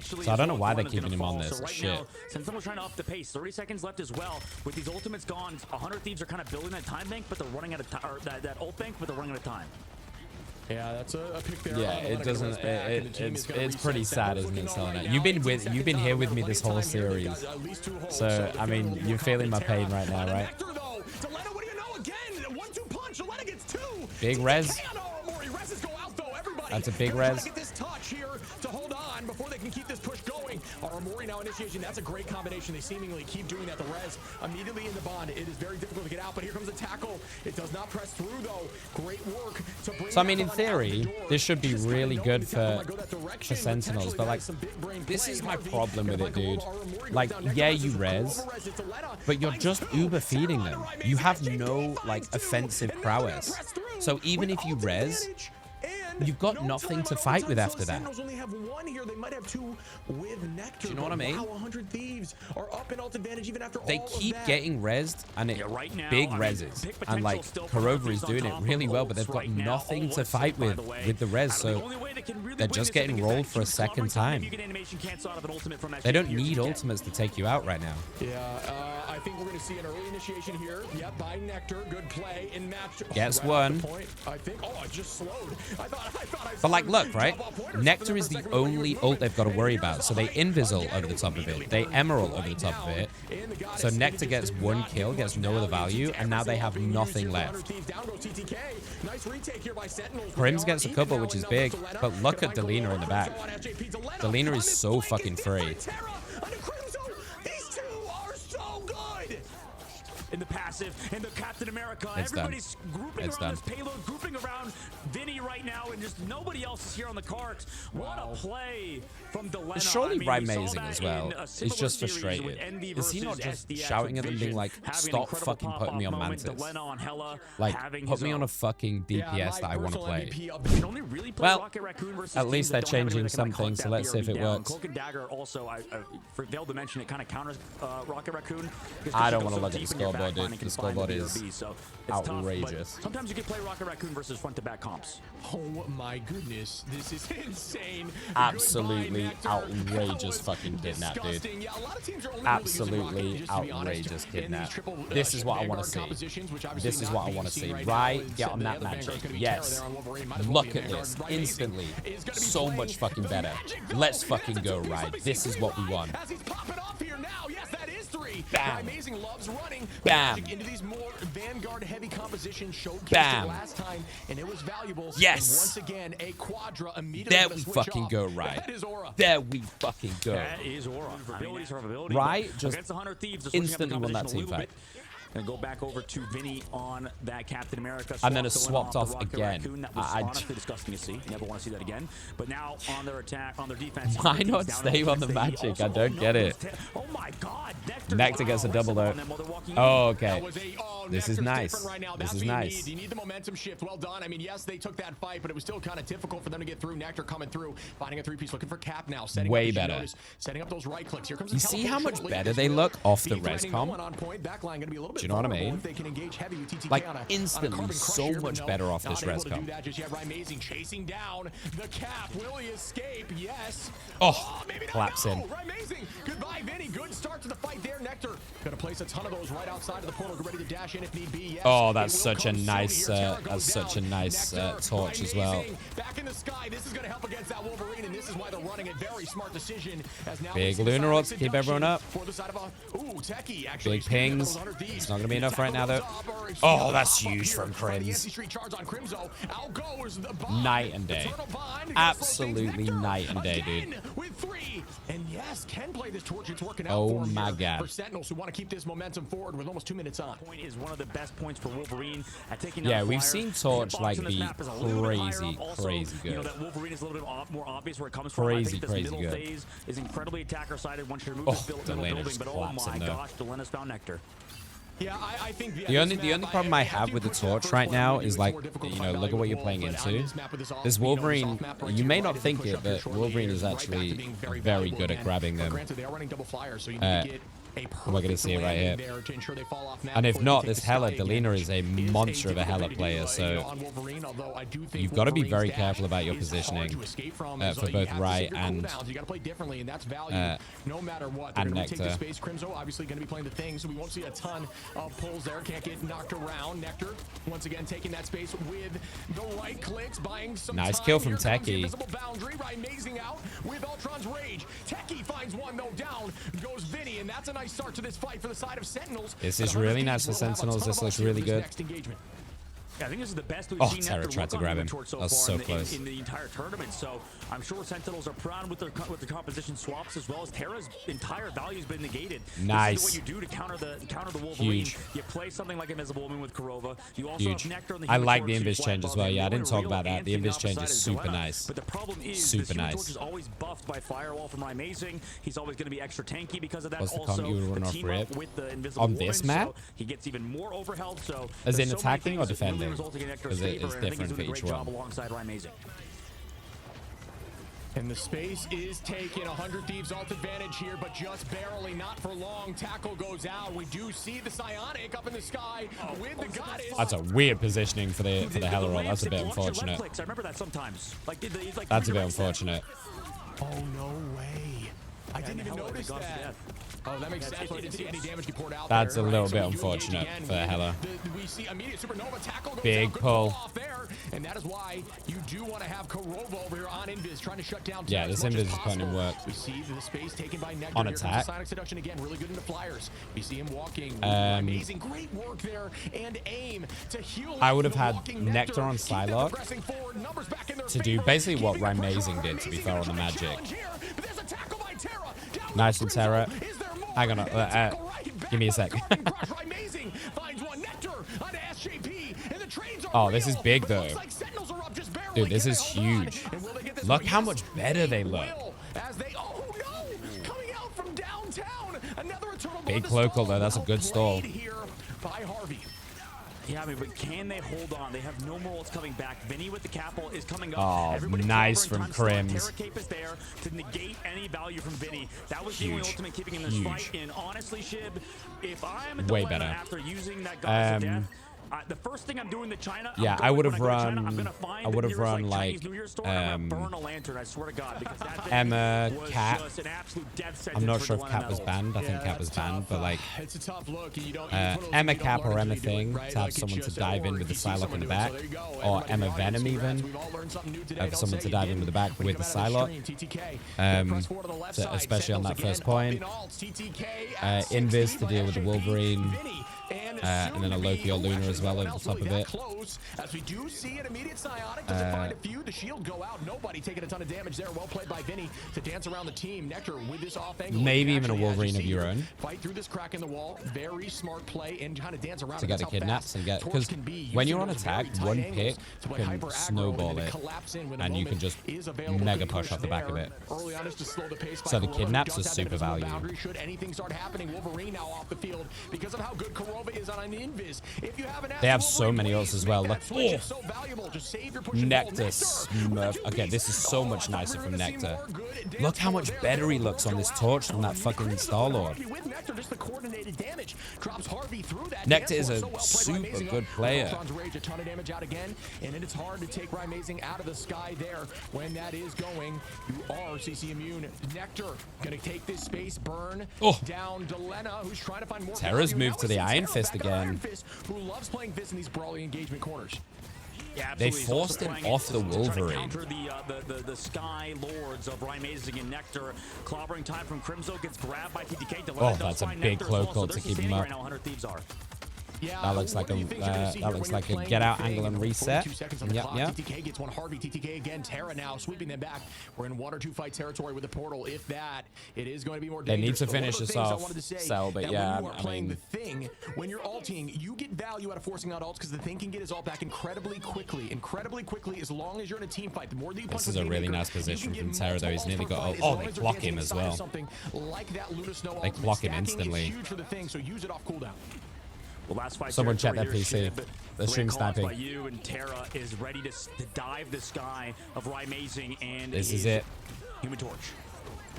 So I don't know why they're keeping him on this. Shit. Sentinel's trying to up the pace. 30 seconds left as well. With these ultimates gone, 100 Thieves are kind of building that time bank, but they're running out of time. That ult bank, but they're running out of time. Yeah, that's a pick there. Yeah, it doesn't. It's pretty sad, isn't it, Selena? You've been here with me this whole series, so I mean, you're feeling my pain right now, right? Big res. That's a big res. To hold on before they can keep this push going. Armori now initiation. That's a great combination. They seemingly keep doing that. The res immediately in the bond. It is very difficult to get out, but here comes a tackle. It does not press through though. Great work to bring. So I mean, in theory, this should be really good for for Sentinels, but like, this is my problem with it, dude. Like, yeah, you res, but you're just uber feeding them. You have no like offensive prowess. So even if you res, you've got nothing to fight with after that. Only have one here. They might have two with Nectar. Do you know what I mean? Wow, 100 Thieves are up in ult advantage even after They all keep of that. getting rezzed, and it big rezzes, and like Kurova is doing it really well, but they've got nothing to fight with the res, so they're just getting rolled for a second time. They don't need ultimates to take you out right now. Yeah, I think we're going to see an early initiation here. Yep, by Nectar. Good play in match. Gets one. I think. Oh, it just slowed. I thought I But like, look, right? Nectar is the only ult they've got to worry about. So they Invis-ult over the top of it. They Emerald over the top of it. So Nectar gets one kill, gets no other value, and now they have nothing left. Prims gets a couple, which is big, but look at Delina in the back. Delina is so fucking free. In the passive, in the Captain America, It's everybody's done. grouping It's around done. this payload, grouping around Vinny right now, and just nobody else is here on the cart. What a play from Delena. It's surely I mean, right we saw amazing that as well. in a He's similar just series frustrated. with Envy Is he not versus just SDF shouting with at them, being Vision, like, having an stop incredible fucking putting me on pop-up moment, Mantis? Delena on Hella, Like, having put his me on own. a fucking DPS that I want to play. You can only really play Well, Rocket Raccoon versus at least teams they're that don't have changing anyone that can, like, something, hunt so that let's see if BRB it down. works. Cloak and Dagger also, I failed to mention, it kind of counters Rocket Raccoon. I don't want to look at the scoreboard, dude. The scoreboard is so outrageous. Tough, sometimes you can play Rocket Raccoon versus front to back comps. Oh my goodness, this is insane. Absolutely Goodbye, Nectar. outrageous fucking kidnap, dude. Disgusting. Yeah, a lot of teams are only Absolutely really using Rocket, just to be honest, outrageous in kidnap. these triple, This is what I want Vanguard to see. compositions, which obviously This is not what I being want to seen see. right Right, now. get on The that other Vanguard's magic. gonna be Yes. Terra there on Wolverine. Might as well Look be at Vanguard. this. Right, Instantly. amazing. Is gonna be So playing much fucking the better. magic goal. Let's Yes, fucking that's go a two. right. Somebody This see is what we three want. As he's popping off here now. Yes, that is three. Bam. Amazing loves running. Bam. Magic into these more Vanguard heavy compositions. Showcased Bam. it last time, and it was valuable. Yes. And once again, a Quadra immediately. There gonna we switch fucking off. go, right. That is Aura. There we fucking go. That is Aura. Abilities are ability. Right, but just against the 100 Thieves, they're switching up the instantly won that composition a team little fight. bit. Gonna go back over to Vinny on that Captain America. And then Swap it the one swapped the off Rocket again. Raccoon. That was I honestly disgusting to see. Never want to see that again. But now on their attack, on their defense. Why he's not down stay on the offense. magic? Also- I don't get it. Oh my God. Nectar gets a double though. Oh, okay. This is nice. This is nice. You need the momentum shift. Well done. I mean, yes, they took that fight, but it was still kind of difficult for them to get through. Nectar coming through, finding a three-piece, looking for Cap now. Setting Way up, better. notice, setting up those right clicks. Here comes You the see how much teleport better shortly. they look off the Speed res grinding comp? going on point. Backline gonna be a little bit Do you know what I vulnerable mean? if they can engage heavy with TTK Like, on a instantly carbon so crush here, much but no, better off not this able res to do comp. that just yet. Amazing chasing down the Cap. Will he escape? Yes. Oh, maybe not. collapsing. No. Amazing. Goodbye, Vinny. Good start to the fight there. Nectar gonna place a ton of those right outside of the portal. Get ready to dash in if need be. Yes, Oh, that's it will such a come soon nice, here. Terra that's goes such a down. nice Nectar, torch as well. amazing. Back in the sky. This is gonna help against that Wolverine, and this is why they're running a very smart decision. As now Big we see the lunar side ult to keep everyone up. for the side of a Techie actually. Big pings. It's not gonna be enough right now though. Oh, that's huge from Crims. Night and day. Absolutely night and day, dude. With three. And yes, can play this torch. It's working out Oh for him my here. God. For Sentinels who want to keep this momentum forward with almost 2 minutes on. Point is one of the best points for Wolverine at taking down Yeah, we've flyers. seen The Torch hitbox like in this be map is a little bit higher crazy, up. Also, crazy You know good. that Wolverine is a little bit more obvious where it comes from. I Crazy, think this crazy middle good. phase is incredibly attacker sided once you remove Oh, this middle building. Delena's But oh collapsing my though. gosh, Delena's found Nectar. Yeah, I think The only problem I have with the torch right now is like, you know, look at what you're playing into. This Wolverine, you may not think it, but Wolverine is actually very good at grabbing them. Granted, they are running double fire, so you need to get a We're gonna see it right here. there to ensure they fall off now And if before not, they take this the Hela, sky again. Delina is a It is monster of a difficult Hela to do, player, you know, so on Wolverine, although I do think you've got to be very Wolverine's careful dash about your is hard positioning to escape from, for so you both have to Rai sit your and cooldowns. You got to play differently, and that's value no matter what. They're and going to take the Nectar. space. Crimzo obviously going to be playing the thing, so we won't see a ton of pulls there. Can't get knocked around. Nectar once again taking that space with the right clicks, buying some Nice time. kill from Here comes the Techie. invisible boundary, right? Amazing out with Ultron's rage. Techie finds one though. Down goes Vinny, and that's a nice start to this fight for the side of Sentinels. This is really nice for Sentinels. This looks really good. Yeah, I think this is the best we've Oh, seen Terra Nectar tried look to on grab him. Torch so That was far so close. in the entire tournament. So I'm sure Sentinels are proud with their composition swaps, as well as Terra's entire value has been negated. Nice. This is what you do to counter the Wolverine. Huge. You play something like Invisible Woman with Kurova. You also Huge. have Nectar on the I Human like Torch the who's invis flat change as above well. him. Yeah, I The didn't only talk real about that. The Anthony invis on change the is side super Delena. nice. But the problem is Super this Human Torch nice. is always buffed by Firewall from Amazing. He's always going to be extra tanky because of that. What's the Also, comp you would run the off team rip? up with the Invisible On Woman, this map? so he gets even more overhealth. So As in there's so many attacking or things that really defending? resulting in Nectar's Because it favor, is and I think he's different for doing a each great job one. alongside Amazing. And the space is taken. 100 Thieves ult advantage here, but just barely, not for long. Tackle goes out. We do see the Psionic up in the sky with the Goddess. That's a weird positioning for the Hella roll. That's a bit Launch your left unfortunate. clicks. I remember that sometimes. Like, like That's a bit unfortunate. Oh, no way. I didn't even notice that. Oh, that makes sense. I didn't see any damage get poured out That's there. a little So bit you unfortunate engage for again. Hella. We see immediate supernova tackle goes Big out. Good pull. off there. And that is why you do want to have Kurova over here on Invis trying to shut down. Yeah, Terra as this much Invis as is putting in possible. work. We see the space taken by Nectar. On Here comes attack. the Sonic Seduction again. Really good in the flyers. We see him walking. Amazing. Great work there. And aim to heal. I would have the had walking Nectar on Keep them Psylocke pressing forward. Numbers back in their to do favor. basically what Keeping the pressure Amazing on did, to be Amazing. fair, on the Gonna try Magic. challenge here, but there's a tackle by Terra. Down Nice with from Terra. Is there more? Hang on, And a tackle right back give me a on sec. Garden Crush. Amazing finds one. Nectar onto SJP, and the trades are Oh, this is real, big, but though. looks like Sentinels are up just barely. Dude, this Can is they hold on? huge. And will they get this Look one? how Yes, much better they look. will, as they, oh no, coming out from downtown. Another Eternal Big Blood to local, though. That's a good stall. outplayed here by Harvey. Yeah, I mean, but can they hold on? They have no more ults coming back. Vinny with the Capel is coming up. Oh, Everybody nice covering from time slot. Crims. Terra Cape is there to negate any value from Vinny. That was the only Huge. ultimate keeping him in this Huge. fight. And honestly, Shib, if I'm a Way dilemma better. after using that Goddess of Death, the first thing I'm doing to China, Yeah, I'm I would going- have when I go to run. China, I'm gonna find I would the have nearest, run Chinese like New Year store, and I'm gonna burn a lantern. I swear to God, because that thing Emma, was Cat. just an absolute death sentence. I'm not for sure if Delena Cat was Metals. banned. I think Cat was banned, but like It's a tough look. You don't, Emma Cap or Emma Thing to have someone to dive in with the Psylocke in the back, or Emma Venom even, have someone to dive in with the back with the Psylocke, especially on that first point. Invis to deal with the Wolverine, and then a Loki or Luna as well over the top of it. As we do see an immediate psionic, does it find a few? The shield go out. Nobody taking a ton of damage there. Well played by Vinny to dance around the team. Nectar with this off angle. Maybe even a Actually, as you Wolverine of see your here, own. Fight through this crack in the wall. Very smart play and kind of dance around To get the kidnaps and get, because when you're on attack, one pick can snowball it, and you can just mega push off the back of it. So the kidnaps are super value. Should anything start happening, Wolverine now off the field because of how good Kurova is on an invis. If you have an They have so many ults as well. Look, oh, so valuable. Just save your push and Nectar roll. Smurf. Okay, this is so much nicer from Nectar. Look how much better he looks on this torch than that fucking Star-Lord. Nectar is a super good player. A ton of damage out again, and it's hard to take Amazing out of the sky there when that is going. You are CC immune. Nectar gonna take this space, burn down Delena, who's trying to find more. Terra's value. moved Now to we the see Iron Terra Fist back on again. Iron Fist, who loves playing Fist in these brawling engagement corners. Yeah, They absolutely. He's also forced him playing off the to try to Wolverine. counter the Sky Lords of Amazing and Nectar. Clobbering time from Crimzo gets grabbed by TTK. Oh, that's a big cloak ult to keep him up. Right now, 100 Thieves are. Yeah, That looks like a get out angle and reset. Yep. TTK gets one. Harvey, TTK again. Terra now sweeping them back. We're in 1 or 2 fight territory with the portal. If that, it is going to be more They dangerous. need to But one finish of the this things I off, wanted to say, Cell, but that yeah, when you are I playing mean- the Thing, when you're ulting, you get value out of forcing out ults because the Thing can get his ult back incredibly quickly. As long as you're in a team fight. The more that you punch This is the a really Kingmaker, nice position you can from get Terra, though. He's multiple nearly got ults per ult. fight, Oh, as they long as they're block dancing him as inside of well. something like that Luna Snow They ult. block him Stacking is instantly. huge for the Thing, so use it off cooldown. Well, last fight Someone check territory that here, PC. Shib. The stream Great calls sniping. by you, and Terra is ready to dive the sky of Amazing, and This is it. Human Torch.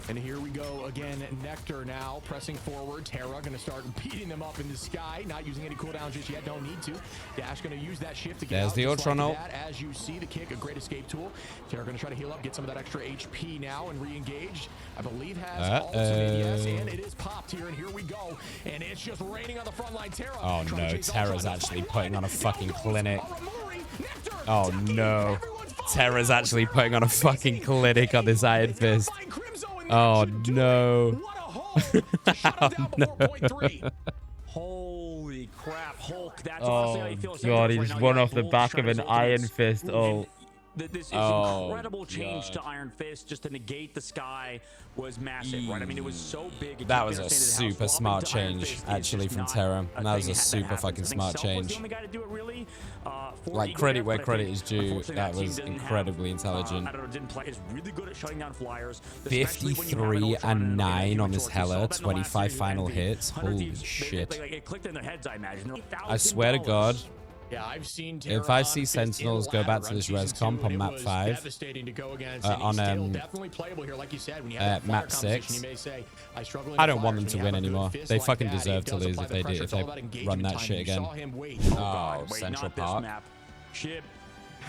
And here we go again. Nectar now pressing forward. Terra going to start beating them up in the sky. Not using any cooldowns just yet. Don't need to. Dash going to use that shift to get There's out. the just Ultron like ult. that. As you see, the kick, a great escape tool. Terra going to try to heal up, get some of that extra HP now and re-engage. I believe has ultimate, yes, and it is popped here. And here we go. And it's just raining on the front line. Terra. Oh no, Terra's actually putting on a fucking clinic. Nectar, Oh no. Terra's actually putting on a fucking clinic on this Iron Fist. Oh no. Holy crap, Hulk look, that's Oh honestly how you feel. god, he Sentinels just right now. won You off got the Wolves back trying of to an result in Iron this. Fist. Oh. This is Oh, incredible change to God. Iron Fist just to negate the sky was massive, right? I mean, it was so big. That was a super smart change, actually, from Terra. That was a super fucking smart change. Like, credit where credit is due. That was incredibly intelligent. I don't know, didn't play. Is really good at shutting down flyers. 53 and 9 on this Hella, 25 final hits. Holy shit. It clicked in their heads, I imagine. I swear to God, Yeah, I've seen if I see Sentinels go back to this res comp on map 5, on definitely playable here, like you said, when you have that map flyer 6, you may say, I struggle in I the don't want them flyers to when you win have a good anymore. fist They like fucking that, it deserve to does lose apply if the they pressure. do, It's all about run engagement that time. shit You again. saw him wait. Oh, wait, Central not Park. this map. Chip.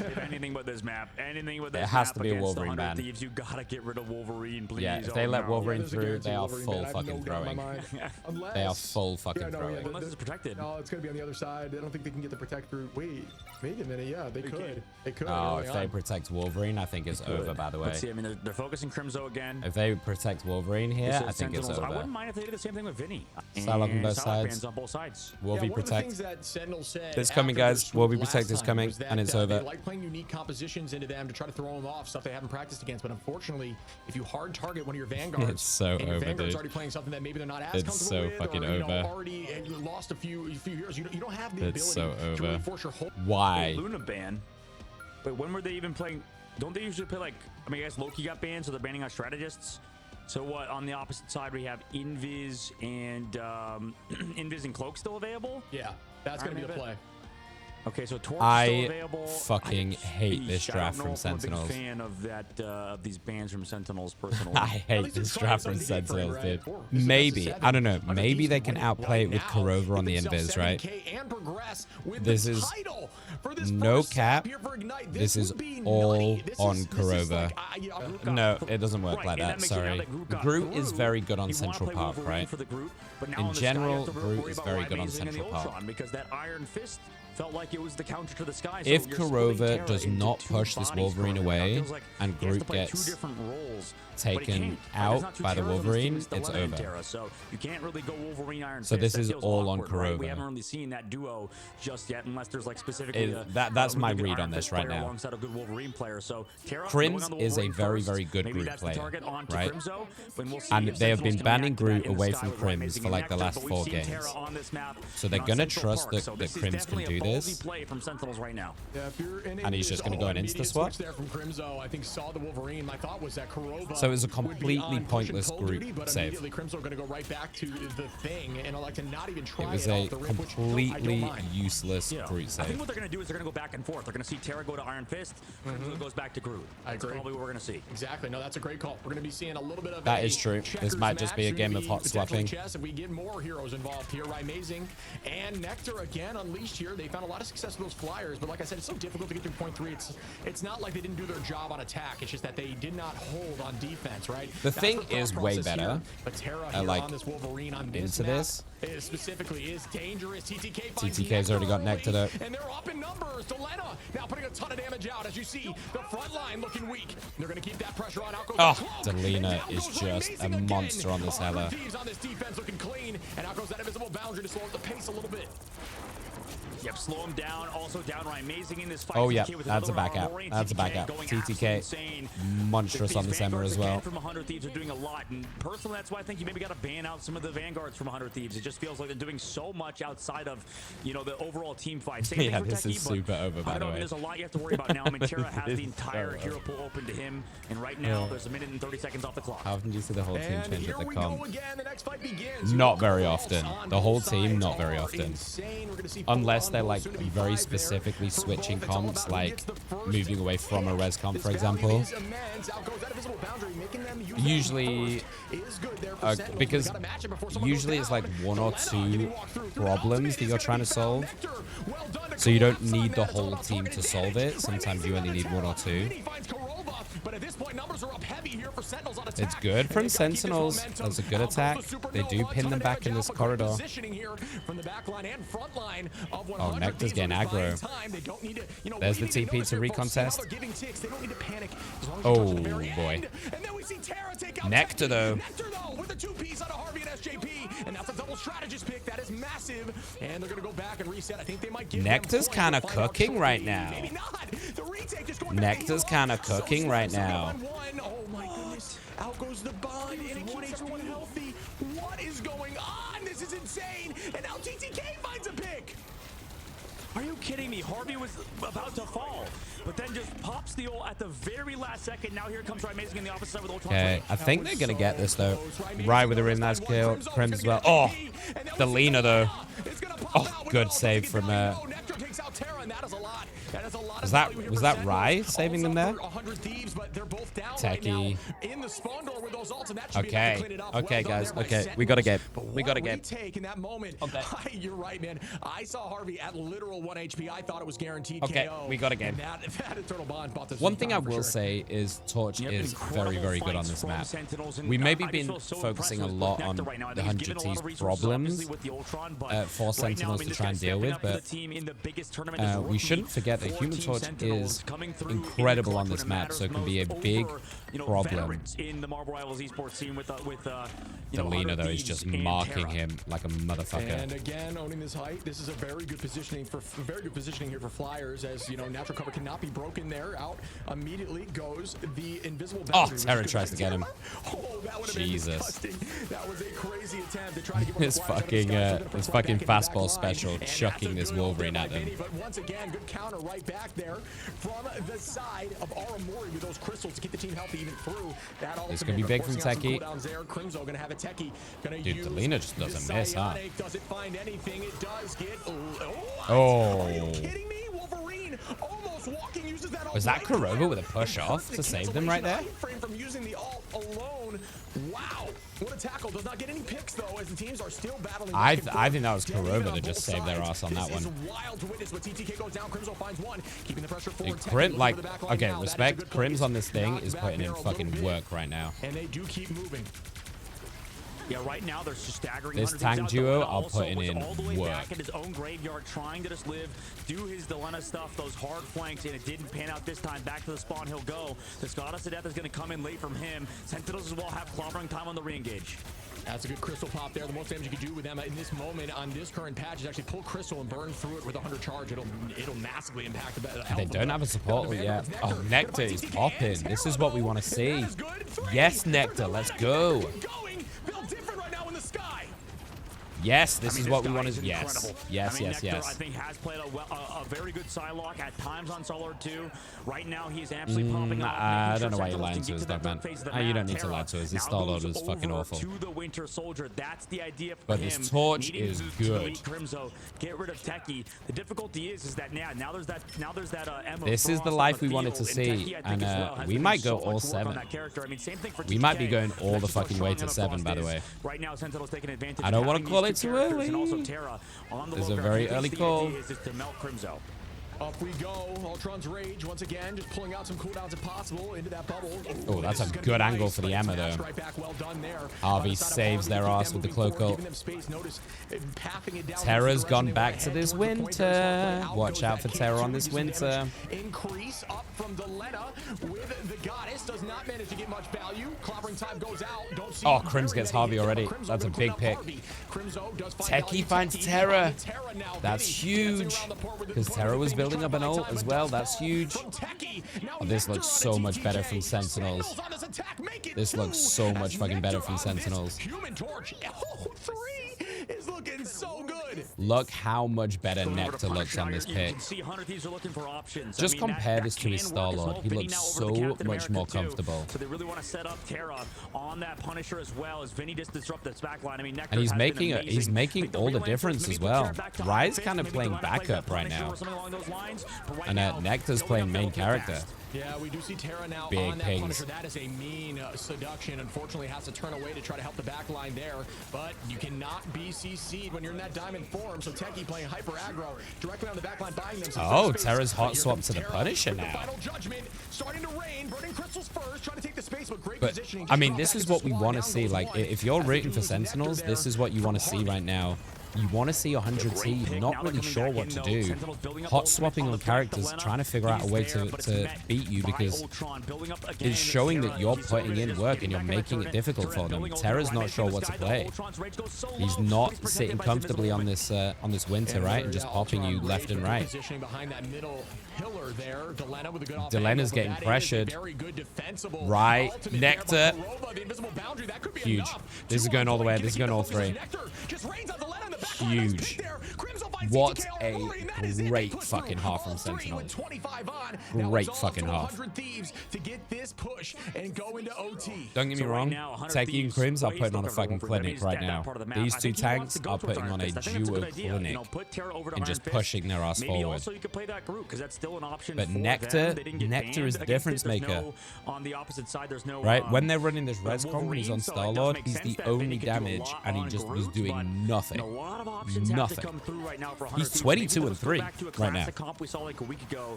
If anything but this map. Anything but this It has map to be a against the Wolverine 100 ban. Thieves, you gotta get rid of Wolverine, please. Yeah, if they let no. Wolverine there's a through, guarantee they are Wolverine full ban. I have no fucking doubt in my throwing. mind. Unless, They are full fucking yeah, no, throwing. yeah, Unless it's protected. No, it's gonna be on the other side. I don't think they can get the protect through. Wait a minute. Yeah, they could. They could. Oh, early if they on. protect Wolverine, I think it's over, by the way. Let's see, I mean, they're focusing Crimzo again. If they protect Wolverine here, This I is think it's Sentinels. I over. wouldn't mind if they did the same thing with Vinny. Psylocke on both And Psylocke sides. bans on both sides. Wolvie one of the protect. things that Sentinel said It's coming, after their guys. sweep Wolvie last protect is time coming, was that, and it's They over. like playing unique compositions into them to try to throw them off, stuff they haven't practiced against. But unfortunately, if you hard target one of your vanguards, It's so and your over, vanguard's dude. already playing something that maybe they're not as It's comfortable so with, fucking or, you know, over. already lost a few years, you don't have the It's ability so to really over. force your whole. Why? Luna ban. Wait, when were they even playing? Don't they usually play like? I mean, I guess Loki got banned, so they're banning our strategists. So what? On the opposite side, we have Invis and Invis and Cloak still available. Yeah, that's gonna be the play. Okay, so Torch I still available. fucking hate this draft from Sentinels. I'm a big fan of that of these bans from Sentinels personally. I hate this draft from Sentinels, dude. Maybe, I don't know, maybe they can outplay it with Kurova on the Invis, right? This is no cap. This is all on Kurova. No, it doesn't work like that, sorry. Groot is very good on Central Park, right? In general, Groot is very good on Central Park. Because that Iron Fist felt like it was the counter to the sky. If Kurova does not push this Wolverine away and Groot gets taken out by the Wolverine, it's over. So you can't really go Wolverine Iron So Fist. this is all on Right? We Kurova. haven't really seen that duo just yet, unless there's like specifically That's my really good read on Iron this Fist right player now. alongside a good Wolverine player. So Terra going on Crims the is a Wolverine very, first. very good Maybe Groot that's the player, target onto right? Crimzo, and we'll see And if they have been Sentinels can banning react to Groot that in the away sky from with Crims Amazing for like the Nectar, last but we've 4 seen games. Terra on this map So they're on gonna Central trust Park. that So Crims this is can definitely do a ballsy this. play from Sentinels right now. Yeah, if you're in And he's just gonna go an insta swap. There from Crimzo, I think saw the Wolverine. My thought was that Kurova So it was a would be completely on pointless push and pull Groot duty, but save. immediately Crimzo are going to go right back to the thing and elect to not even try It was it a off the rim, which I completely don't mind. useless Yeah. Groot I save. think what they're going to do is they're going to go back and forth. They're going to see Terra go to Iron Fist, Crimzo goes back to Groot. I That's agree. probably what we're going to see. Exactly. No, that's a great call. We're going to be seeing a little bit of That a is true. This might just be a checkers game match of hot through the potentially swapping. chess if we get more heroes involved here. Right, Amazing and Nectar again unleashed here. They found a lot of success with those flyers, but like I said, it's so difficult to get through point 3. It's not like they didn't do their job on attack. It's just that they did not hold on defense, right? The That's thing the thought is way process better. here. But Terra here Like, on this Wolverine on this into map this. specifically is dangerous. TTK finds TTK's already got Nectar Nectar early, though. and they're up in numbers. Delena now putting a ton of damage out. As you see, the front line looking weak. They're going to keep that pressure on. Out goes Oh, the Cloak, Delena and down is goes just Amazing a again. monster on this Hella. 100 Thieves on this defense looking clean, and out goes that invisible boundary to slow up the pace a little bit. Yep, slow him down. Also downright Amazing in this fight. Oh, yeah, TTK with that's a another back out. Roaring That's a back TTK out. going TTK, absolutely insane. monstrous on These this Ember Vanguards as again well. from 100 Thieves are doing a lot, and personally, that's why I think you maybe got to ban out some of the Vanguards from 100 Thieves. It just feels like they're doing so much outside of, you know, the overall team fight. Same Yeah, thing for this Techie, is but super over, by I the don't know, way. there's a lot you have to worry about now. I mean, Terra has This the is entire so hero over. pool open to him, and right now there's a minute and 30 seconds off the clock. How often do you see the whole team And change here at the we comp? go again. The next fight begins. Not very Pulse often. on The whole both team, sides not very are often. insane. We're gonna see full Unless on they're goals, like soon to be very 5 there. specifically For switching both, it's all comps, about who like gets the first moving away from a hit. res comp, This for value example. is immense. Out goes that invisible boundary, making them use that Usually, first is good there for Sentinels. because They gotta match it before someone usually goes it's like down. 1 or Delena 2 getting walked through the problems ultimate that is you're gonna trying be to found. solve. Nectar, well done to So you don't collapse on need that. the It's all whole about team to targeted solve damage. it. Sometimes you Amazing only on need the 1 or Terra. 2. Vinny finds Kurova, but at this point numbers are up heavy here for Sentinels on attack. It's good And from they've gotta keep this Sentinels. momentum. That's a good Out goes attack. the They do supernova, pin ton them of back in damage this out, but great corridor. positioning here from the back line and front line of Oh, 100 Nectar's Thieves. getting When they aggro. find time, they don't need to, you know, There's we the need to TP notice to here, folks. See how recontest. they're giving ticks. They don't need to panic as long as Oh, you touch the very boy. end. And then we see Terra take out Nectar, Techie. though. Nectar, though, with the 2-piece on a Harvey and SJP, and that's a double strategist pick. That is massive, and they're gonna go back and reset. I think they might give Nectar's them kind of points. We'll find out cooking right shortly. now. Maybe not. The retake just going Nectar's kind of so cooking right now. 1-1. Oh my goodness. Out goes the bond, and it keeps everyone healthy. What is going on? This is insane. And now TTK finds a pick. Are you kidding me? Harvey was about to fall, but then just pops the ult at the very last second. Now here comes Amazing on the opposite side with Ultron. Okay, I think they're gonna get this though. Right with a really nice kill. Crims as well. Oh, the Lena though. Oh, good save from Nectar takes out Terra, and that is a lot. That is a lot. was that Rye saving them there? 100 thieves, but they're both down Techie. right now in the spawn door with those ults, and that should be enough to Okay, clean it up. okay, Well done guys. there by Okay, we got a game. Sentinels. But We got a what game. retake in that moment. Okay. You're right, man. I saw Harvey at literal 1 HP. I thought it was guaranteed Okay, KO. we got a game. And that Eternal Bond bought this One thing I down for will sure. say is Torch Yep, is incredible very, very good on fights this from map. Sentinels, and We maybe I just been feel so focusing a impressed with lot Nectar on right now. I the mean, he's given a lot 100T's of resources, problems obviously, with the Ultron, but for right Sentinels now, I mean, to this try and guy's deal stepping with, up for the but team in the biggest tournament as a we rookie. shouldn't forget that 4 Human Team Torch Sentinels is coming through incredible in on clutch this when it map, so it can matters be a most big over, problem. veterans in the Marvel Rivals esports scene with Delina though is just marking Terra. him like a motherfucker. And again, owning this height, this is a very good positioning here for Flyers, as you know, natural cover cannot be broken there. Out immediately goes the invisible Oh, boundary. Terra tries to get him. Oh, that would have Jesus. been disgusting. That was a crazy attempt to try to get His fucking fastball special, chucking this Wolverine at them. But once again, good counter right back there from the side of Aramori with those crystals to keep the team healthy even through that. It's gonna be big from Techie. Crimzo gonna have a Techie. Dude, Delina just doesn't miss, huh? Doesn't find anything. It does get. Oh. Are you kidding me? Wolverine almost walking, uses that. Was that Kurova with a push off to save them right there? Frame from using the ult alone. Wow. What a tackle. Does not get any picks though, as the teams are still battling. I think that was Kurova that just saved their ass on that one. This is wild to witness, but TTK goes down. Crimzo finds one, keeping the pressure forward. Crim, like, okay, respect. Crims on this thing is putting in fucking work right now. And they do keep moving. Yeah, right now they're just staggering. This 100 tank out. duo Delena are also putting was in all the way work. back in his own graveyard, trying to just live, do his Delena stuff, those hard flanks, and it didn't pan out this time. Back to the spawn he'll go. The Goddess of Death is going to come in late from him. Sentinels as well have clobbering time on the re-engage. That's a good crystal pop there. The most damage you can do with them in this moment on this current patch is actually pull crystal and burn through it with 100 charge. It'll massively impact the health. They don't have a support yet. Oh, Nectar is popping. This is what we want to see. Yes, Nectar, let's go. Yes, this is what we want to. Yes, yes, yes, Nectar, I yes. think has played a very good Psylocke at times on Solar 2. Right now, he's absolutely popping off. I don't know why you're lying to us, dog man. You don't need to lie to us. This Star Lord is fucking awful. To the Winter Soldier, that's the idea for But him. this Torch Needing is to good. delete Crimzo, get rid of Techie. The difficulty is that now there's that Emma This is Frost the on life the we wanted to field, see, and Techie, I think, and as well, has we been might so go much all work on 7. that character. I mean, same thing for We might be TTK. going all That's the just how fucking way strong to Emma 7, Frost by the is. way. Right now, Sentinel's taking advantage. I don't of wanna having call these it two too characters, early. and also Terra on the There's a low very ground. early The call. idea is just to melt Crimzo. Up we go. Ultron's Rage once again, just pulling out some cooldowns if possible into that bubble. Oh, that's This a is gonna good be angle nice, for the but it's Emma, smashed though. right back. Well done there. Harvey On the side of saves Harvey, their keeping ass them with the moving forward, cloak ult. giving them space. Notice, pathing it down Terra's the gone direction. back They're to gonna this head towards the point. There's winter. out Watch goes out that for King Terra 2, on this do some winter. damage. Increase up from Delena with the Goddess. Does not manage to get much value. Clobbering time goes out. Don't see Oh, very Crims gets many Harvey hits, but already. Crimzo That's a gonna big clean pick. up Harvey. Crimzo does find Techie value. finds Techie Terra. on Terra now. That's Vinny dancing huge. around the port with the Because point Terra of was the building finger, up an trying to ult buy as time, well. but That's does fall huge. from Techie. Now Oh, this looks Nectar so and much better TTK. from Sentinels. Sentinels on this attack, make it This looks 2 so much as fucking better Nectar from on this Sentinels. Human Torch. Oh, 3 is looking so good. Look how much better Going over to Nectar looks Punisher on now, this you pick. can see 100 Thieves are looking for options. Just I mean, compare that this to his can work as Star-Lord. well. He Vinny looks now over so to Captain much more America, too. comfortable. So they really want to set up Terra on that Punisher as well as Vinny just disrupt this backline. I mean, Nectar And he's has been making amazing. he's I making think the all the real answer is difference maybe as put well. Terra back to Rye's Fist, kind of maybe playing go out and play backup that right Punisher now. or something along those lines. But right And now, Nectar's going playing uphill main real character. fast. Yeah, we do see Terra now Big on that pings. Punisher. That is a mean seduction. Unfortunately, has to turn away to try to help the back line there. But you cannot be CC'd when you're in that diamond form. So Techie playing hyper aggro directly on the back line, buying them some Oh, space. Terra's hot But here swap comes to the Terra Punisher with the now. Final judgment starting to rain. Burning crystals first, trying to take the space, but great But positioning. I Just mean, drop this back is into what we squad. want to Down see. goes Like, one. if you're As they rooting for lose Nectar Sentinels, there this is what you want to from see Harvey. right now. You want to see 100 seed, not really sure what to do. Hot swapping on characters, trying to figure out a way to beat you because it's showing that you're putting in work and you're making it difficult for them. Terra's not sure what to play. He's not sitting comfortably on this winter, right, and just popping you left and right. Delena's getting pressured. Right, Nectar. Huge. This is going all the way. This is going all three. Huge. What a great fucking half from Sentinels. Great fucking half. Don't get me wrong, Techie and Crims are putting on a fucking clinic right now. These two tanks are putting on a duo clinic and just pushing their ass forward. But Nectar is the difference maker. Right, when they're running this res comp, he's on Star-Lord, he's the only damage, and he just was doing nothing. Nothing. He's 22 and 3 right now.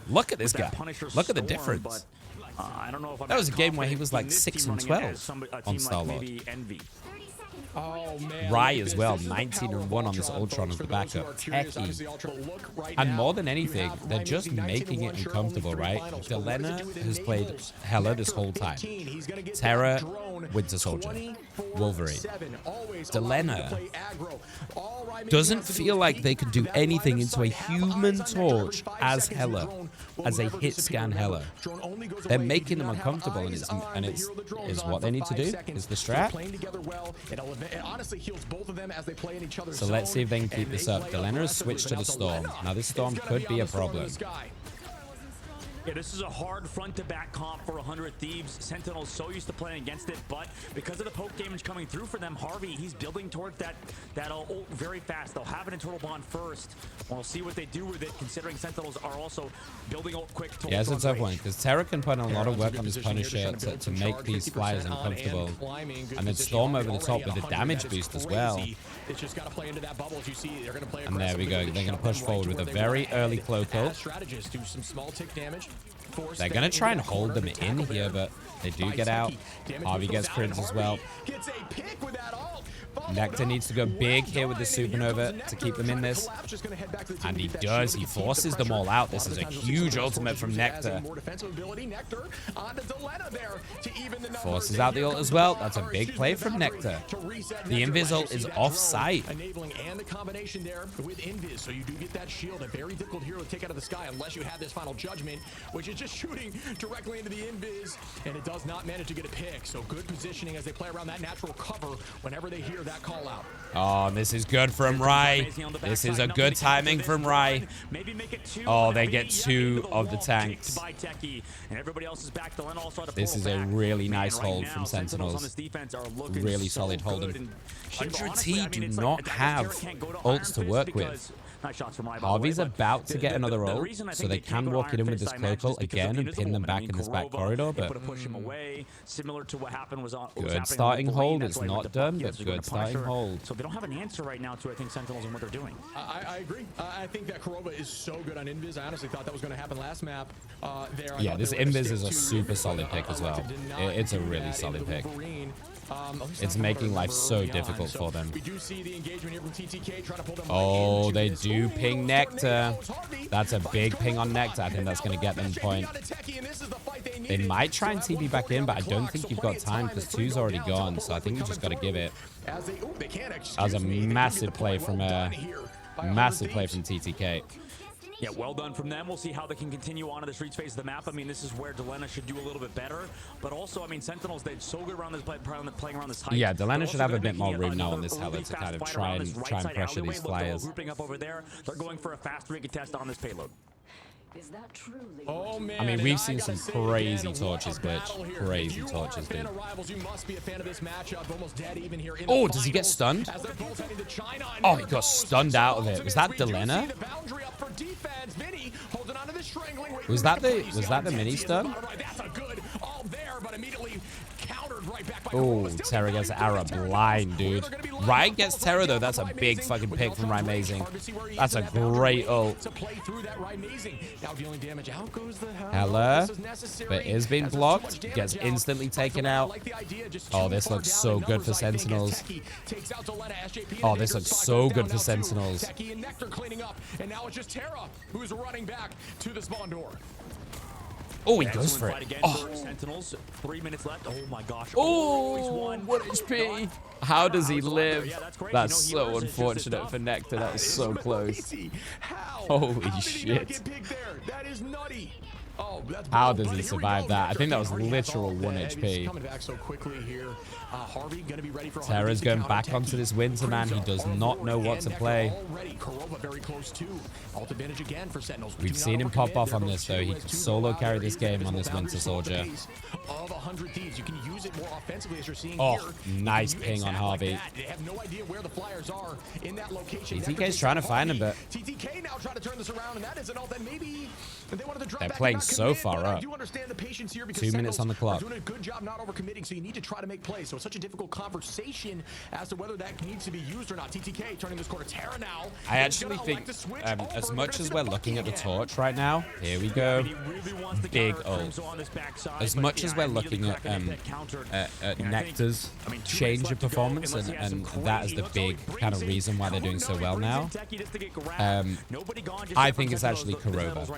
Look at this guy. Look at the difference. That was a game where he was like 6 and 12 on Star-Lord. Oh, man. Rye as well, 19 and 1 on this Ultron as the backup. Techie. And more than anything, they're just making it uncomfortable, right? Delena has played Hela this whole time. Terra, Winter Soldier, Wolverine. Delena doesn't feel like they could do anything into a human torch as Hela, as a hit scan Hela. They're making them uncomfortable, and it's what they need to do. Is the strat. So let's see if they can keep this up. Delena has switched to the Storm. Now this Storm could be a problem. Yeah, this is a hard front-to-back comp for 100 Thieves. Sentinels so used to playing against it, but because of the poke damage coming through for them, Harvey, he's building towards that ult very fast. They'll have it in Turtle Bond first. We'll see what they do with it, considering Sentinels are also building ult quick. Yeah, it's a tough one, because Terra can put in a lot of work on his Punisher to make these flyers uncomfortable. And then Storm over the top with the damage boost as well. And there we go. They're going to push forward with a very early cloak ult. They're going to try and hold them in here, but they do get out. Harvey gets crits as well. Nectar needs to go big here with the Supernova to keep them in this. And he does. He forces them all out. This is a huge ultimate from Nectar. Forces out the ult as well. That's a big play from Nectar. The Invis ult is off-site. Enabling and the combination there with Invis, so you do get that shield, a very difficult hero to take out of the sky unless you have this final judgment, which is just shooting directly into the Invis, and it does not manage to get a pick. So good positioning as they play around that natural cover whenever they hear that call out. Oh, this is good from Rye. This is a good timing from Rye. Oh, they get 2 of the tanks. This is a really nice hold from Sentinels. Really solid hold. 100T do not have ults to work with. Harvey's about to get another ult, so they can walk it in with this cloak ult again and pin them back in this back corridor, but good starting hold. It's not done, but good starting hold. So they don't have an answer right now to, I think, Sentinels and what they're doing. I agree. I think that Kurova is so good on Invis. I honestly thought that was going to happen last map. Yeah, this Invis is a super solid pick as well. It's a really solid pick. It's making life so difficult for them. Oh, they do ping Nectar. That's a big ping on Nectar. I think that's going to get them point. They might try and TP back in, but I don't think you've got time because 2's already gone. So I think you just got to give it. That was a massive play from TTK. Yeah, well done from them. We'll see how they can continue on to this reach phase of the map. I mean, this is where Delena should do a little bit better. But also, I mean, Sentinels, they're so good around this playing around this height. Yeah, Delena should have a bit more room now on this Hela to kind of try and pressure these flyers. Grouping up over there, they're going for a fast recontest on this payload. Is that truly? Oh, man. I mean, we've seen some crazy torches, bitch. Crazy torches, dude. Oh, does he get stunned? Oh, he got stunned out of it. Was that Delena? Was that the mini stun? Countered right back by Oh, Corova. Still Terra getting gets value Arrow from Terra. blind, dude. Where they're gonna be lined Ryan up. gets Almost Terra, like though. down That's a for big Rising, fucking with pick the from ultimate Rising. hard to see where he That's is a in that boundary great lane ult. to play through that Rising. Now dealing damage. Out goes the Hella, This is necessary, but is being as there's too blocked, much damage gets out. instantly By taken Delena, I out. like the idea, just Oh, too this far looks down so in good for numbers, I think, as Sentinels. Techie takes out Delena, SJP, Oh, and this Nectar looks spot so goes good down for now, too. Sentinels. Techie and Nectar cleaning up, and now it's just Terra who's running back to the spawn door. Oh, he goes for Excellent it. fight again Oh, for Sentinels. 3 minutes left. Oh my gosh. he's oh, won. what HP. How does he live? Yeah, that's great. That's You know, so healers, it's just unfortunate tough. for Nectar. That was so close. How? Holy How did he not shit. get picked there? That is nutty. Oh, that's How brutal, does but he here we survive go. that? I Nectar think that was already has literal all of 1 that. HP. He's coming back so quickly here. Harvey gonna be ready for Terra's going back onto this winter, man. He does not know what to play. Already, Corova very close too. Ult advantage again for Sentinels. We've seen him pop off on this, though. He can solo carry this game on this Winter Soldier. Of 100 Thieves, you can use it more offensively as you're seeing Oh, here. You can nice use ping on exact Harvey. like that. They have no idea where the Flyers are in that location. TTK's Nectar takes trying to out find him, Harvey. but TTK now trying to turn this around, and that is an ult that maybe they wanted to drop they're back and playing not so commit, far but I up. do understand the patience here because 2 minutes on the Sentinels clock. are doing a good job not overcommitting, so you need to try to make plays. So it's such a difficult conversation as to whether that needs to be used or not. TTK turning this corner. Terra now. I actually think, as much as we're looking at the torch right now, here we go. Big ult. As much as we're looking at Nectar's change of performance, and that is the big kind of reason why they're doing so well now, I think it's actually Corova.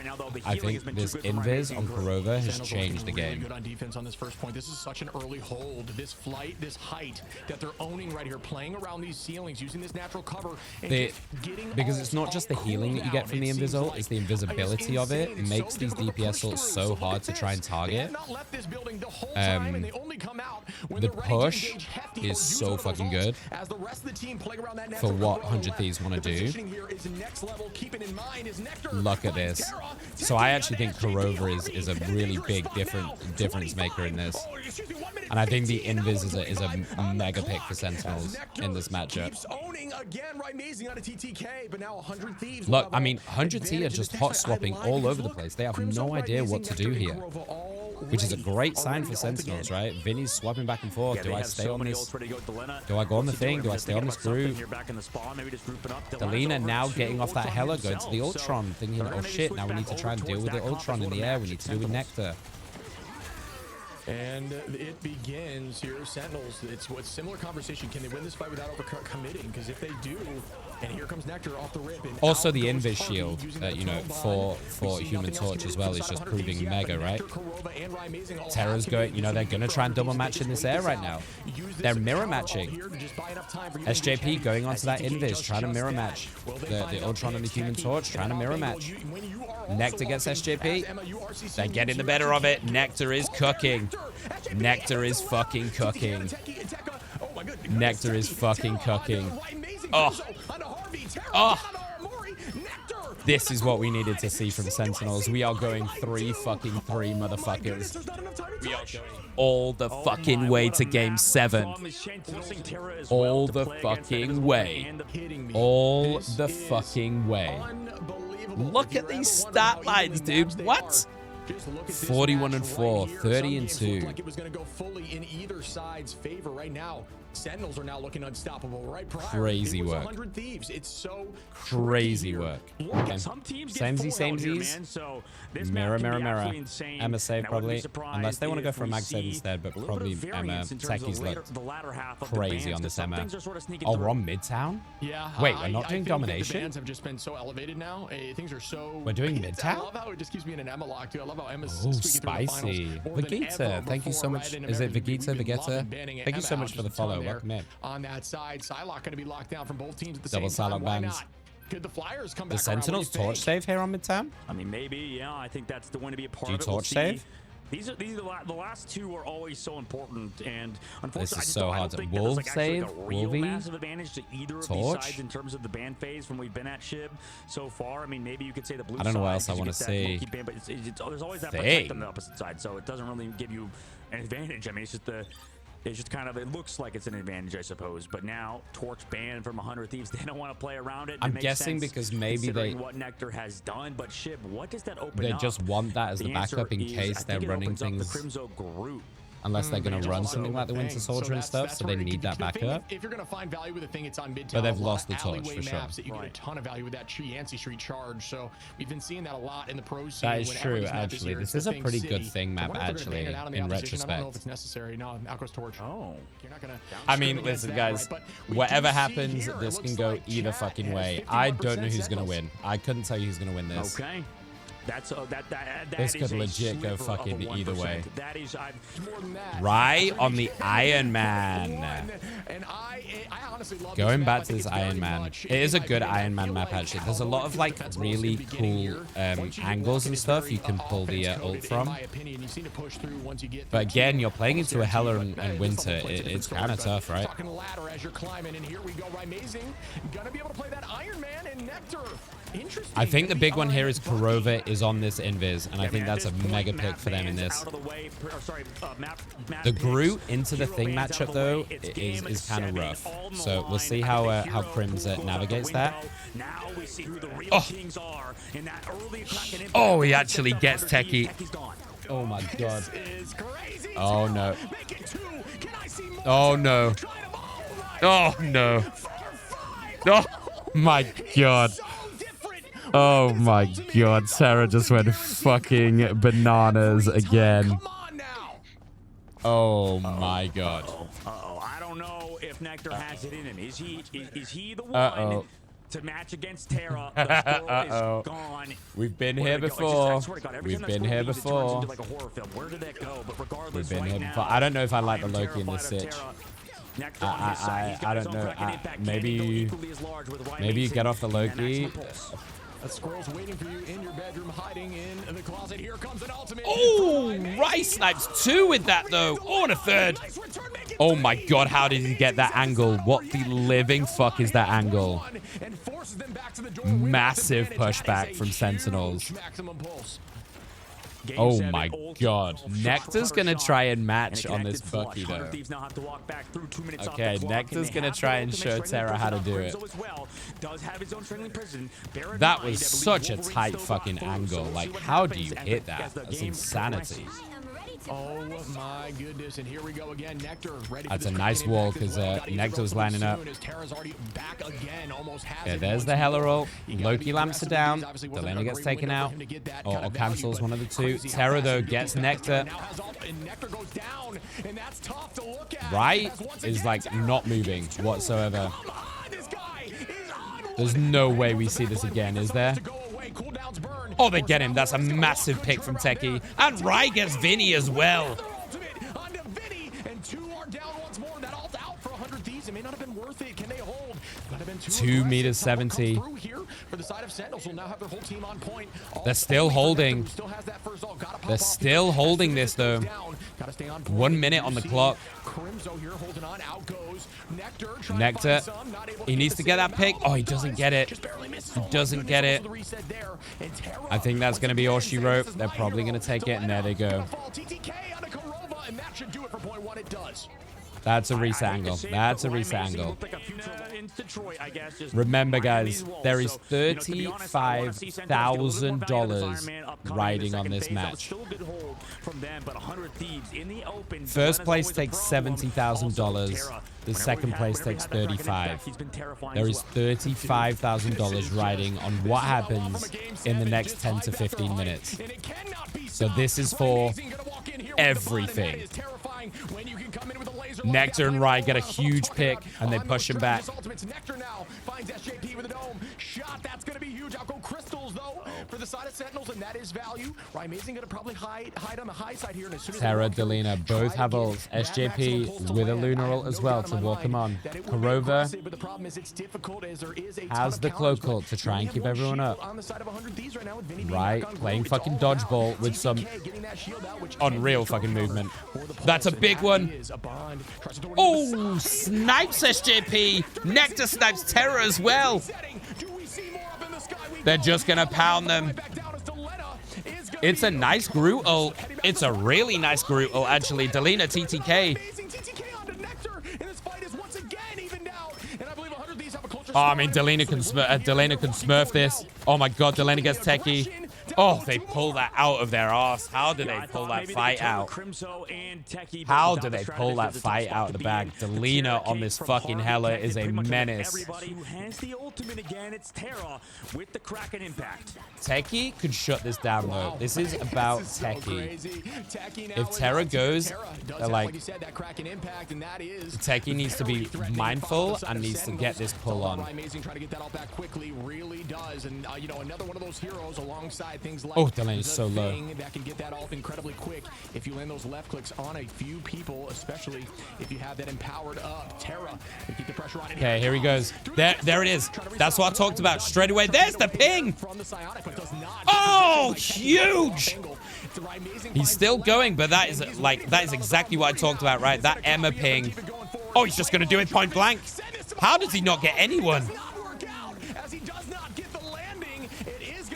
I think this invis on Corova has changed the game. Good on defense on this first point. This is such an early hold. This flight, this height that they're owning right here, playing around these ceilings, using this natural cover, and just getting because it's not just the healing that you get from the invis ult, it's the invisibility of it. It makes these DPS ults so hard to try and target. The push is so fucking good for what 100 Thieves want to do. Look at this. So I actually think Corova is a really big difference maker in this. And I think the invis is a mega pick for Sentinels in this matchup. Look, I mean, 100 T are just hot swapping all over the place. They have no idea what to do here, which is a great sign for Sentinels, right? Vinny's swapping back and forth. Do I stay on this? Do I go on the thing? Do I stay on this group? Delena now getting off that Hella, going to the Ultron, thinking, oh shit, now we need to try and deal with the Ultron in the air. We need to deal with Nectar. And it begins here. Sentinels, it's a similar conversation. Can they win this fight without over-committing? Because if they do, and here comes Nectar off the rip. And also, the invis shield, you know, for Human Torch as well is just proving mega, right? Terra's going, you know, they're going to try and double match in this air right now. They're mirror matching. SJP going onto that invis, trying to mirror match. The Ultron and the Human Torch trying to mirror match. Nectar gets SJP. They're getting the better of it. Nectar is cooking. Nectar is fucking cooking. Nectar is fucking cooking. Oh. Oh. This is what we needed to see from Sentinels. We are going 3 motherfuckers. We are going all the fucking way to game 7. All the fucking way. All the fucking way. Look at these stat lines, dude. What? 41 and 4, 30 and 2. Like it was going to go fully in either side's favor right now. Sentinels are now looking unstoppable. Right prior, crazy work. 100 Thieves. It's so crazy work. Okay. Some teams Samesies. So Mirror. Emma save probably, unless they want to go for a mag save instead, but probably Emma. Techie's looked crazy on this Emma. Oh, we're on Midtown? Yeah. Wait, we're not I doing feel like domination? The bands have just been so elevated now. Things are so. We're doing I Midtown? love how it just keeps me in an Emma lock too. I love how Emma's Oh, squeaking through the spicy. finals more than Vegeta, ever thank you so before, much. right? And Is it we've been Vegeta? loving banning Thank you so Emma much out for the just a ton follow. there. Welcome in. On that side, Psylocke going to be locked down from both teams at the Double same time. Psylocke Why bans. not? Could the Flyers come The back around? What do you Sentinels torch think? save here on Midtown? I mean, maybe, yeah. I think that's the one to be a part Do you of it. We'll torch see. save? These are the last two are always so important, and unfortunately, This is I just so don't, I hard don't to- think Wolf there's actually save? a real Wolvie? massive advantage to either of these Torch? sides in terms of the ban phase when we've been at Shib so far. I mean, maybe you could say the blue I don't know what side, else I 'cause you wanna get that see. monkey ban, but there's always that Thing. protect on the opposite side, so it doesn't really give you an advantage. I mean, it's just kind of, it looks like it's an advantage, I suppose. But now, Torch banned from 100 Thieves. They don't want to play around it. I'm It makes guessing sense because maybe considering they- what Nectar has done. But Shib, what does that open They up? just want that as the answer backup in is, case I they're think it running opens up things. the Crimzo Groot unless they're going to run something like the Winter Soldier and stuff, so they need that backup. If you're going to find value with the thing, it's on Midtown. But they've lost the torch for sure. That you get a ton of value with that Yancey Street charge. So we've been seeing that a lot in the pro scene. That is true, actually. This is a pretty good thing map, actually, in retrospect. I don't know if it's necessary. No, out goes torch. Oh. You're not gonna. I mean, listen, guys, whatever happens, this can go either fucking way. I don't know who's going to win. I couldn't tell you who's going to win this. Okay. That's This could legit go fucking either way. That is more than that. Right on the Iron Man. And I honestly love Going back to this Iron Man, it is a good Iron Man map, actually. There's a lot of like really cool angles and stuff you can pull the ult from. But again, you're playing into a Hella and Winter. It's kind of tough, right? I think the big one here is Kurova is on this invis, and I think that's a mega pick for them in this. The Groot into the Thing matchup, though, is kind of rough. So we'll see how Crims navigates that. Oh, he actually gets Techie. Oh, my God. Oh, no. Oh, no. Oh, no. Oh, my God. Oh my God, Sarah just went fucking bananas again. Oh my God. Uh-oh. I don't know if Nectar has it in him. Is he the one to match against Terra? The squirrel is gone. We've been here before. We've been here before. Like a horror film. Where did that go? But regardless, We've been here before. I don't know if I like the Loki in this sitch. I don't know. Maybe you get off the Loki. A squirrel's waiting for you in your bedroom, hiding in the closet. Here comes an ultimate. Oh, Rice snipes 2 with that, though. Oh, and a 3rd. Oh, my God. How did he get that angle? What the living fuck is that angle? Massive pushback from Sentinels. Oh my God. Nectar's going to try and match on this Bucky, though. Okay, Nectar's going to try and show Terra how to do it. That was such a tight fucking angle. Like, how do you hit that? That's insanity. Oh my goodness, and here we go again. Nectar ready. That's a nice wall because Nectar was lining up. Yeah, there's the Hella roll. Loki lamps are down. Delena gets taken out or cancels one of the two. Terra, though, gets Nectar. Right is like not moving whatsoever. There's no way we see this again, is there? Oh, they get him. That's a massive pick from Techie. And Rai gets Vinny as well. 2 meters 70. They're still holding. They're still holding this, though. 1 minute on the clock. Nectar. He needs to get that pick. Oh, he doesn't get it. He doesn't get it. I think that's going to be all she wrote. They're probably going to take it, and there they go. That's a reset angle. That's a reset angle. Remember, guys, there is $35,000 riding on this match. First place takes $70,000. The second place takes $35,000. There is $35,000 riding on what happens in the next 10 to 15 minutes. So this is for everything. Nectar and Rai get a huge pick, and they push him back. Nectar now finds SJP with a dome shot. That's going to be huge. Out go crystals, though, for the side of Sentinels, and that is value. Rai Amazing going to probably hide on the high side here. And as soon as Terra, Delena both have ults. SJP with a lunar ult as well to walk him on. Kurova has the cloak ult to try and keep everyone up. Rai playing fucking dodgeball with some unreal fucking movement. That's a big one. Oh, snipes SJP. Nectar snipes Terra as well. They're just going to pound them. It's a nice Groot ult. It's a really nice Groot ult, actually. Delena TTK. Oh, I mean, Delena can smurf this. Oh my God, Delena gets Techie. Oh, they pull that out of their ass. How do they pull that fight out? How do they pull that fight out of the bag? Delina on this fucking Hella is a menace. Who has the ultimate again? It's Terra with the Kraken impact. Techie could shut this down, though. This is about Techie. If Terra goes, they're like, Techie needs to be mindful and needs to get this pull on. Amazing trying to get that all back quickly, really does. And you know, another one of those heroes alongside things like Delane is so low. That can get that off incredibly quick if you land those left clicks on a few people, especially if you have that empowered up Terra. Keep the pressure on. Okay, here he goes. There it is. That's what I talked about straight away. There's the ping. Oh, huge. He's still going, but that is exactly what I talked about, right? That Emma ping. Oh, he's just going to do it point blank. How does he not get anyone?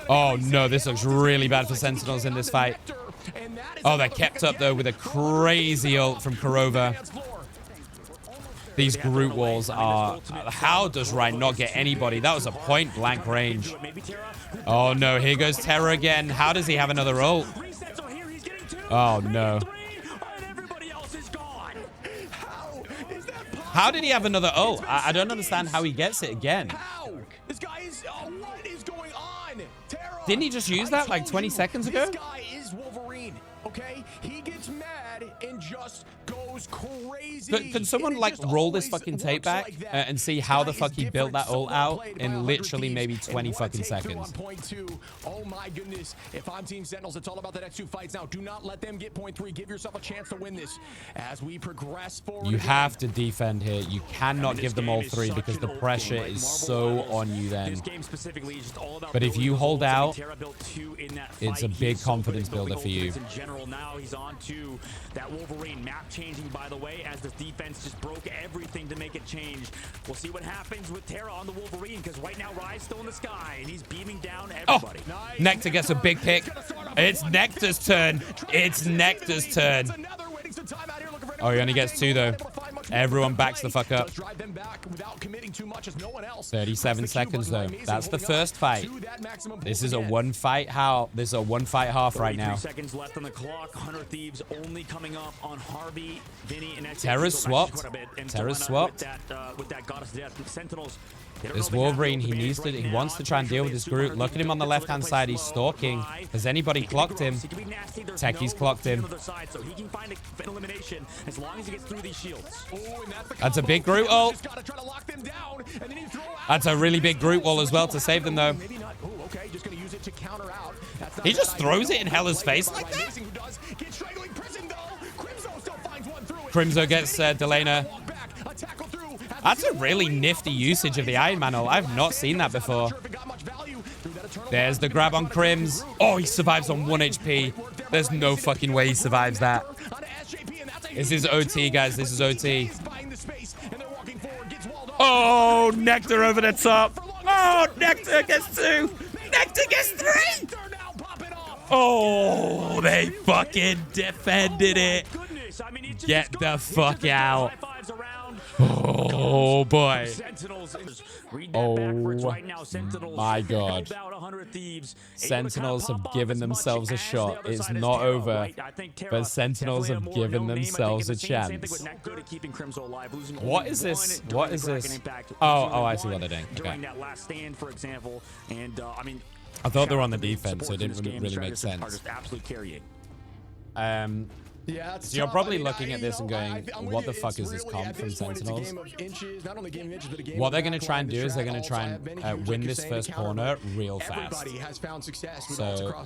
Oh, no, this looks really bad for Sentinels in this fight. Oh, they're kept up, though, with a crazy ult from Kurova. These group walls are... How does Ryan not get anybody? That was a point-blank range. Oh, no. Here goes Terra again. How does he have another ult? Oh, no. How did he have another ult? I don't understand how he gets it again. This guy is... what is going on? Terra, didn't he just use that like 20 seconds ago? This guy is Wolverine, okay? He gets mad and just goes crazy. Can someone like roll this fucking tape back and see how the fuck he built that ult out in literally maybe 20 fucking seconds? Oh my goodness. If I'm Team Sentinels, it's all about the next two fights now. Do not let them get point 3. Give yourself a chance to win this as we progress forward. You have to defend here. You cannot give them all 3 because the pressure is so on you then. But if you hold out, it's a big confidence builder for you. In general, now he's on to that Wolverine map changing, by the way, as the defense just broke everything to make it change. We'll see what happens with Terra on the Wolverine, because right now Rye's still in the sky and he's beaming down everybody. Oh, Nectar gets a big pick. It's Nectar's turn. It's Nectar's turn. Oh, he only gets 2 though. Everyone backs the fuck up. 37 seconds though. That's the first fight. This is a one fight half. This is a one fight half right now. 33 seconds left on the clock. 100 Thieves only coming up on Harvey, Vinny, and Terra's swapped. Terra's swapped. With that Goddess Death. Sentinels. This Wolverine, he wants to try and deal with this group. Look at him on the left-hand side. He's stalking. Has anybody clocked him? Techie's clocked him. So he can find an elimination as long as he gets through these shields. That's a big group ult. That's a really big group wall as well to save them, though. He just throws it in Hella's face like that. Crimzo gets Delena. That's a really nifty usage of the Iron Man ult. I've not seen that before. There's the grab on Crims. Oh, he survives on 1 HP. There's no fucking way he survives that. This is OT, guys. This is OT. Oh, Nectar over the top. Oh, Nectar gets 2. Nectar gets 3. Oh, they fucking defended it. Get the fuck out. Oh boy. Oh my god. Sentinels have given themselves a shot. It's not over, but Sentinels have given themselves a chance. What is this? What is this? Oh, I see what they're doing. Okay. I thought they were on the defense, so it didn't really make sense. Yeah, so you're probably looking at this and going, what the fuck is this comp from Sentinels? What they're going to try and do is they're going to try and win this first corner real fast. So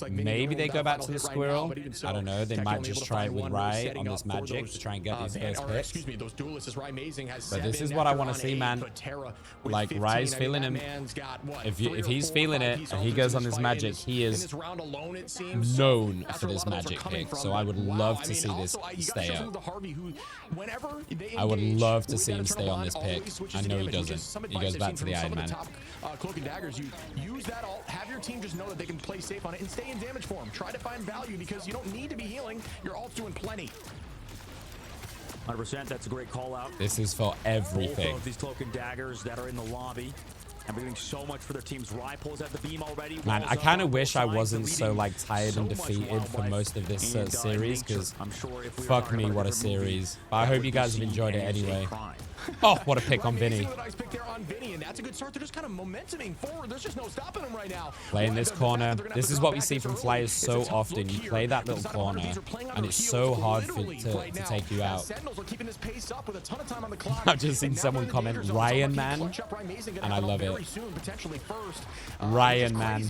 maybe they go back to the squirrel. I don't know. They might just try it with Rye on this magic to try and get these first picks. But this is what I want to see, man. Like, Rye's feeling him. If he's feeling it and he goes on this magic, he is known for this magic pick. So I would love to see this stay up. I would love to see him stay on this pick. I know he doesn't. He goes back to the Iron Man. Cloak and daggers, you use that ult, have your team just know that they can play safe on it and stay in damage form. Try to find value because you don't need to be healing. Your ult's doing plenty. 100%. That's a great call out. This is for everything. Both of these cloak and daggers that are in the lobby. And we're doing so much for their teams. Rye pulls out the beam already. Man, Walls I up kind on of both wish I sides, wasn't so deleting like tired so and much defeated for wildlife. most of this And, series, nature, because I'm sure if we were fuck talking me, about a what a different movie, series. But I that hope would you be guys have seen enjoyed it as a anyway. crime. Oh, what a pick on Amazing Vinny. with a nice pick there on Vinny, and that's a good start. They're just kind of momentuming forward. There's just no stopping them right now. Play in this corner. This is what we see from Flyers so often. You play that little corner, and it's so hard to take you out. Sentinels are keeping this pace up with a ton of time on the clock. I've just seen someone comment, Ryan Man, and I love it. Ryan Man.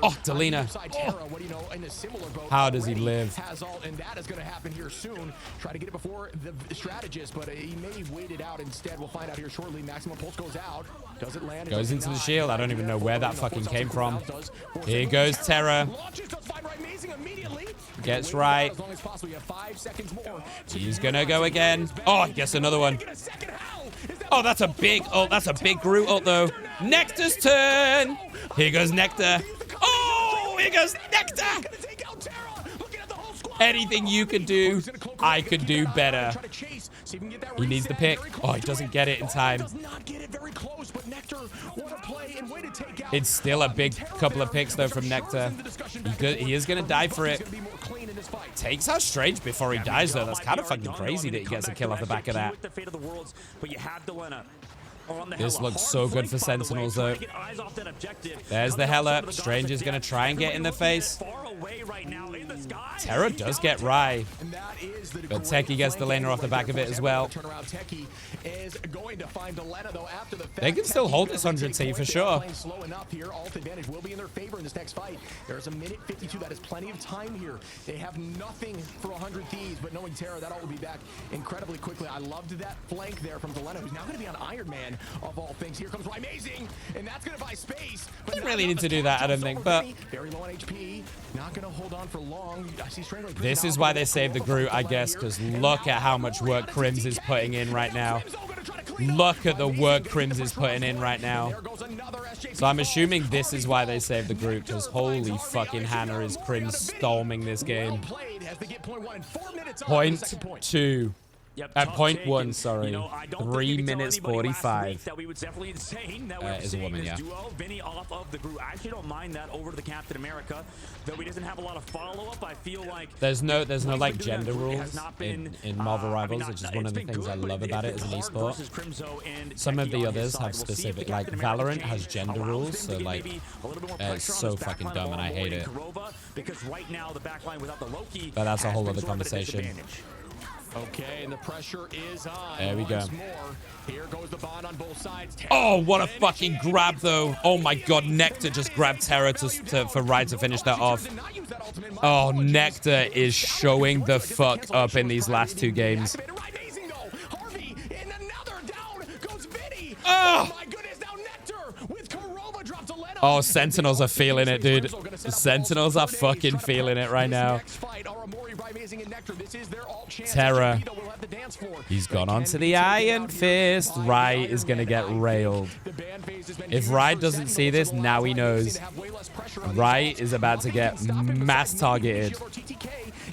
Oh, Delina. Oh. How does he live? And that is going to happen here soon. Try to get it before the strategist, but he may wait it out instead. We'll find out here shortly. Maximum pulse goes out. Does it land? Goes into the shield. I don't even know where that fucking came from. Here goes Terra. Gets right. He's gonna go again. Oh, he gets another one. Oh, that's a big ult. That's a big Groot ult, though. Nectar's turn. Here goes Nectar. Oh, here goes Nectar. Anything you could do, I could do better. He needs the pick. Oh, he doesn't get it in time. It's still a big couple of picks, though, from Nectar. He is going to die for it. Takes out Strange before he dies, though. That's kind of fucking crazy that he gets a kill off the back of that. This looks so good for Sentinels, though. There's the Hela. Strange is going to try and get in the face. Terra does get Rye, but Techie gets the laner off the back of it as well. They can still hold this 100T for sure. There's a minute 52. That is plenty of time here. They have nothing for 100 Thieves, but knowing Terra, that all will be back incredibly quickly. I loved that flank there from Delena, who's now going to be on Iron Man of all things. Here comes Amazing, and that's going to buy space. But Didn't really need to do that, I don't think, but very low on HP. Not going to hold on for long. I see this is why they saved the Groot, I guess, because look at how much work Crims is putting in right now. Look at the work Crims is putting in right now. So I'm assuming this is why they saved the Groot, because holy fucking Hannah is Crims storming this game. Point 2. Yep, At point 1, taken. sorry. You know, I don't 3 think we could tell minutes anybody last 45. week that we would definitely insane that we're Is a seeing woman, this yeah. duo. Vinny off of the group. I actually don't mind that over to the Captain America, though he doesn't have a lot of follow-up. I feel like there's no like gender rules in Marvel Rivals, which is one of the things I love about it as an esport. Some of the others have specific, like Valorant has gender rules, so like it's so fucking dumb and I hate it. But that's a whole other conversation. Okay, and the pressure is on. There we go. Here goes the bond on both sides. Oh, what a fucking grab, though. Oh, my God. Nectar just grabbed Terra for Rye to finish that off. Oh, Nectar is showing the fuck up in these last 2 games. Oh! Oh, Sentinels are feeling it, dude. Sentinels are fucking feeling it right now. Terra. He's gone onto the Iron Fist. Rye is going to get railed. If Rye doesn't see this, now he knows. Rye is about to get mass targeted.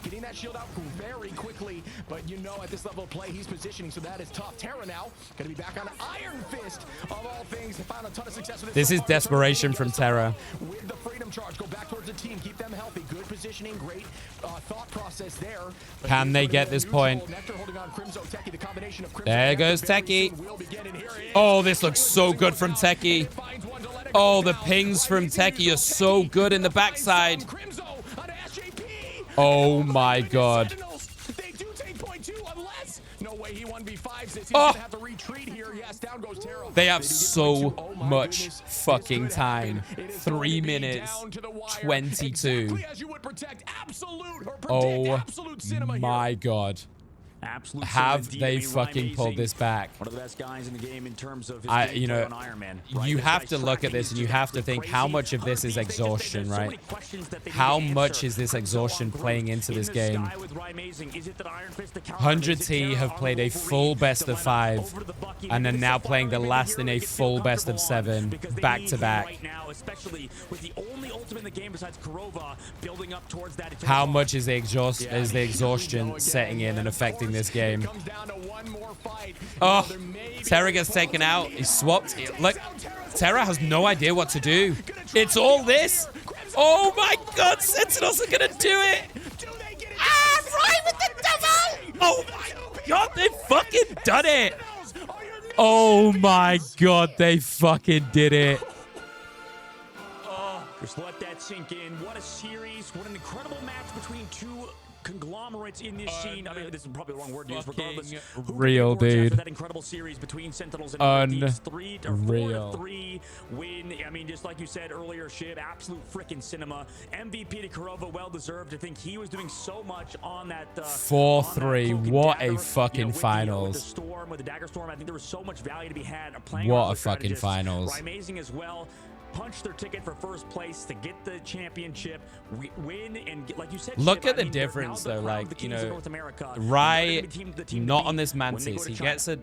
Getting that shield out very quickly, but you know at this level of play he's positioning, so that is tough. Terra now gonna be back on Iron Fist of all things. Found a ton of success with this is desperation from Terra. With the freedom charge, go back towards the team, keep them healthy. Good positioning, great thought process there. Can they get this point? There goes Techie. Oh, this looks so good from Techie. Oh, the pings from Techie are so good in the backside. Oh my God. Oh. They have so much fucking time. 3 minutes 22. Oh my God. Absolute have they fucking pulled this back? One of the best guys in the game in terms of his you know, Iron Man, you have to look at this and you have to think how much of this is exhaustion, right? How much is this exhaustion playing into this game? 100T have played a full best of 5 and are now playing the last in a full best of 7 back to back. How much is the exhaustion setting in and affecting losing this game. It comes down to one more fight. Oh, There may be Terra gets taken out. He swapped. Look, Terra has no idea what to do. It's all this. Oh my God, Sentinels are gonna do it. Ah, right with the double. Oh my God, they fucking done it. Oh my God, they fucking did it. Just let that sink in. What a series. What an incredible match between two conglomerates in this scene. I mean, this is probably the wrong word to use, regardless. Real, dude. That incredible series between Sentinels and these 4-3 win. I mean, just like you said earlier, Shiv, absolute freaking cinema. MVP to Kurova, well deserved. I think he was doing so much on that 4-3. What a fucking finals. With the storm, with the dagger storm, I think there was so much value to be had. Playing What a fucking finals. Amazing as well. Punch their ticket for first place to get the championship, win, and get, like you said, look Chip, at the difference though, like, you know, Rai not on this Mantis. He gets a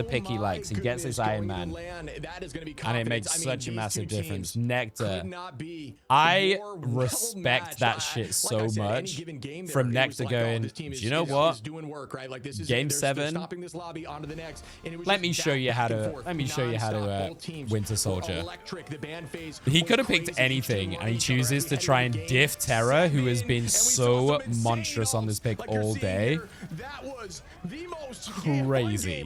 pick he likes. He gets his Iron Man, and it makes such a massive difference. Nectar, I respect that shit so much. From Nectar going, do you know what? Game 7. Let me show you how to Winter Soldier. He could have picked anything, and he chooses to try and diff Terra, who has been so monstrous on this pick all day. Crazy.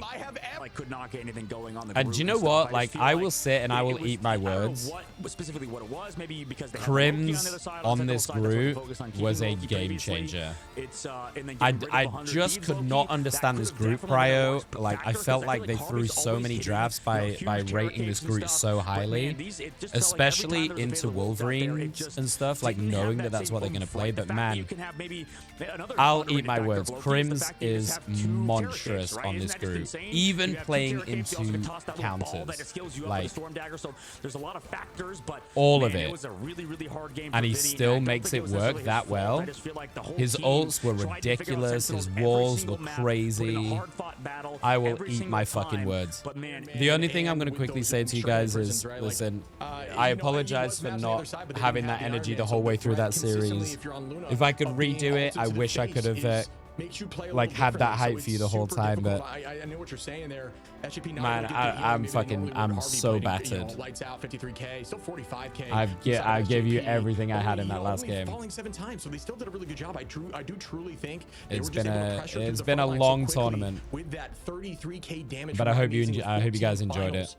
I could not get anything going on the And do you know what? Like, I will sit and I will eat my words. Specifically what it was, maybe because Crims on this group was a game changer. I just could not understand this group prio. Like, I felt like they threw so many drafts by rating this group so highly, especially into Wolverine and stuff, like knowing that that's what they're going to play. But man, I'll eat my words. Crims is monstrous on this group, even playing into counters, like all of it, and he still makes it work that well. His ults were ridiculous, his walls were crazy. I will eat my fucking words. The only thing I'm going to quickly say to you guys is, listen, I apologize for not having that energy the whole way through that series. If I could redo it, I wish I could have like had that hype for you the whole time, but I know what you're saying there. man, I'm so battered. I gave you everything I had in that last game. Falling 7 times, so they still did a really good job. I do truly think it's been a long tournament, with that 33k damage. but I hope you guys enjoyed it.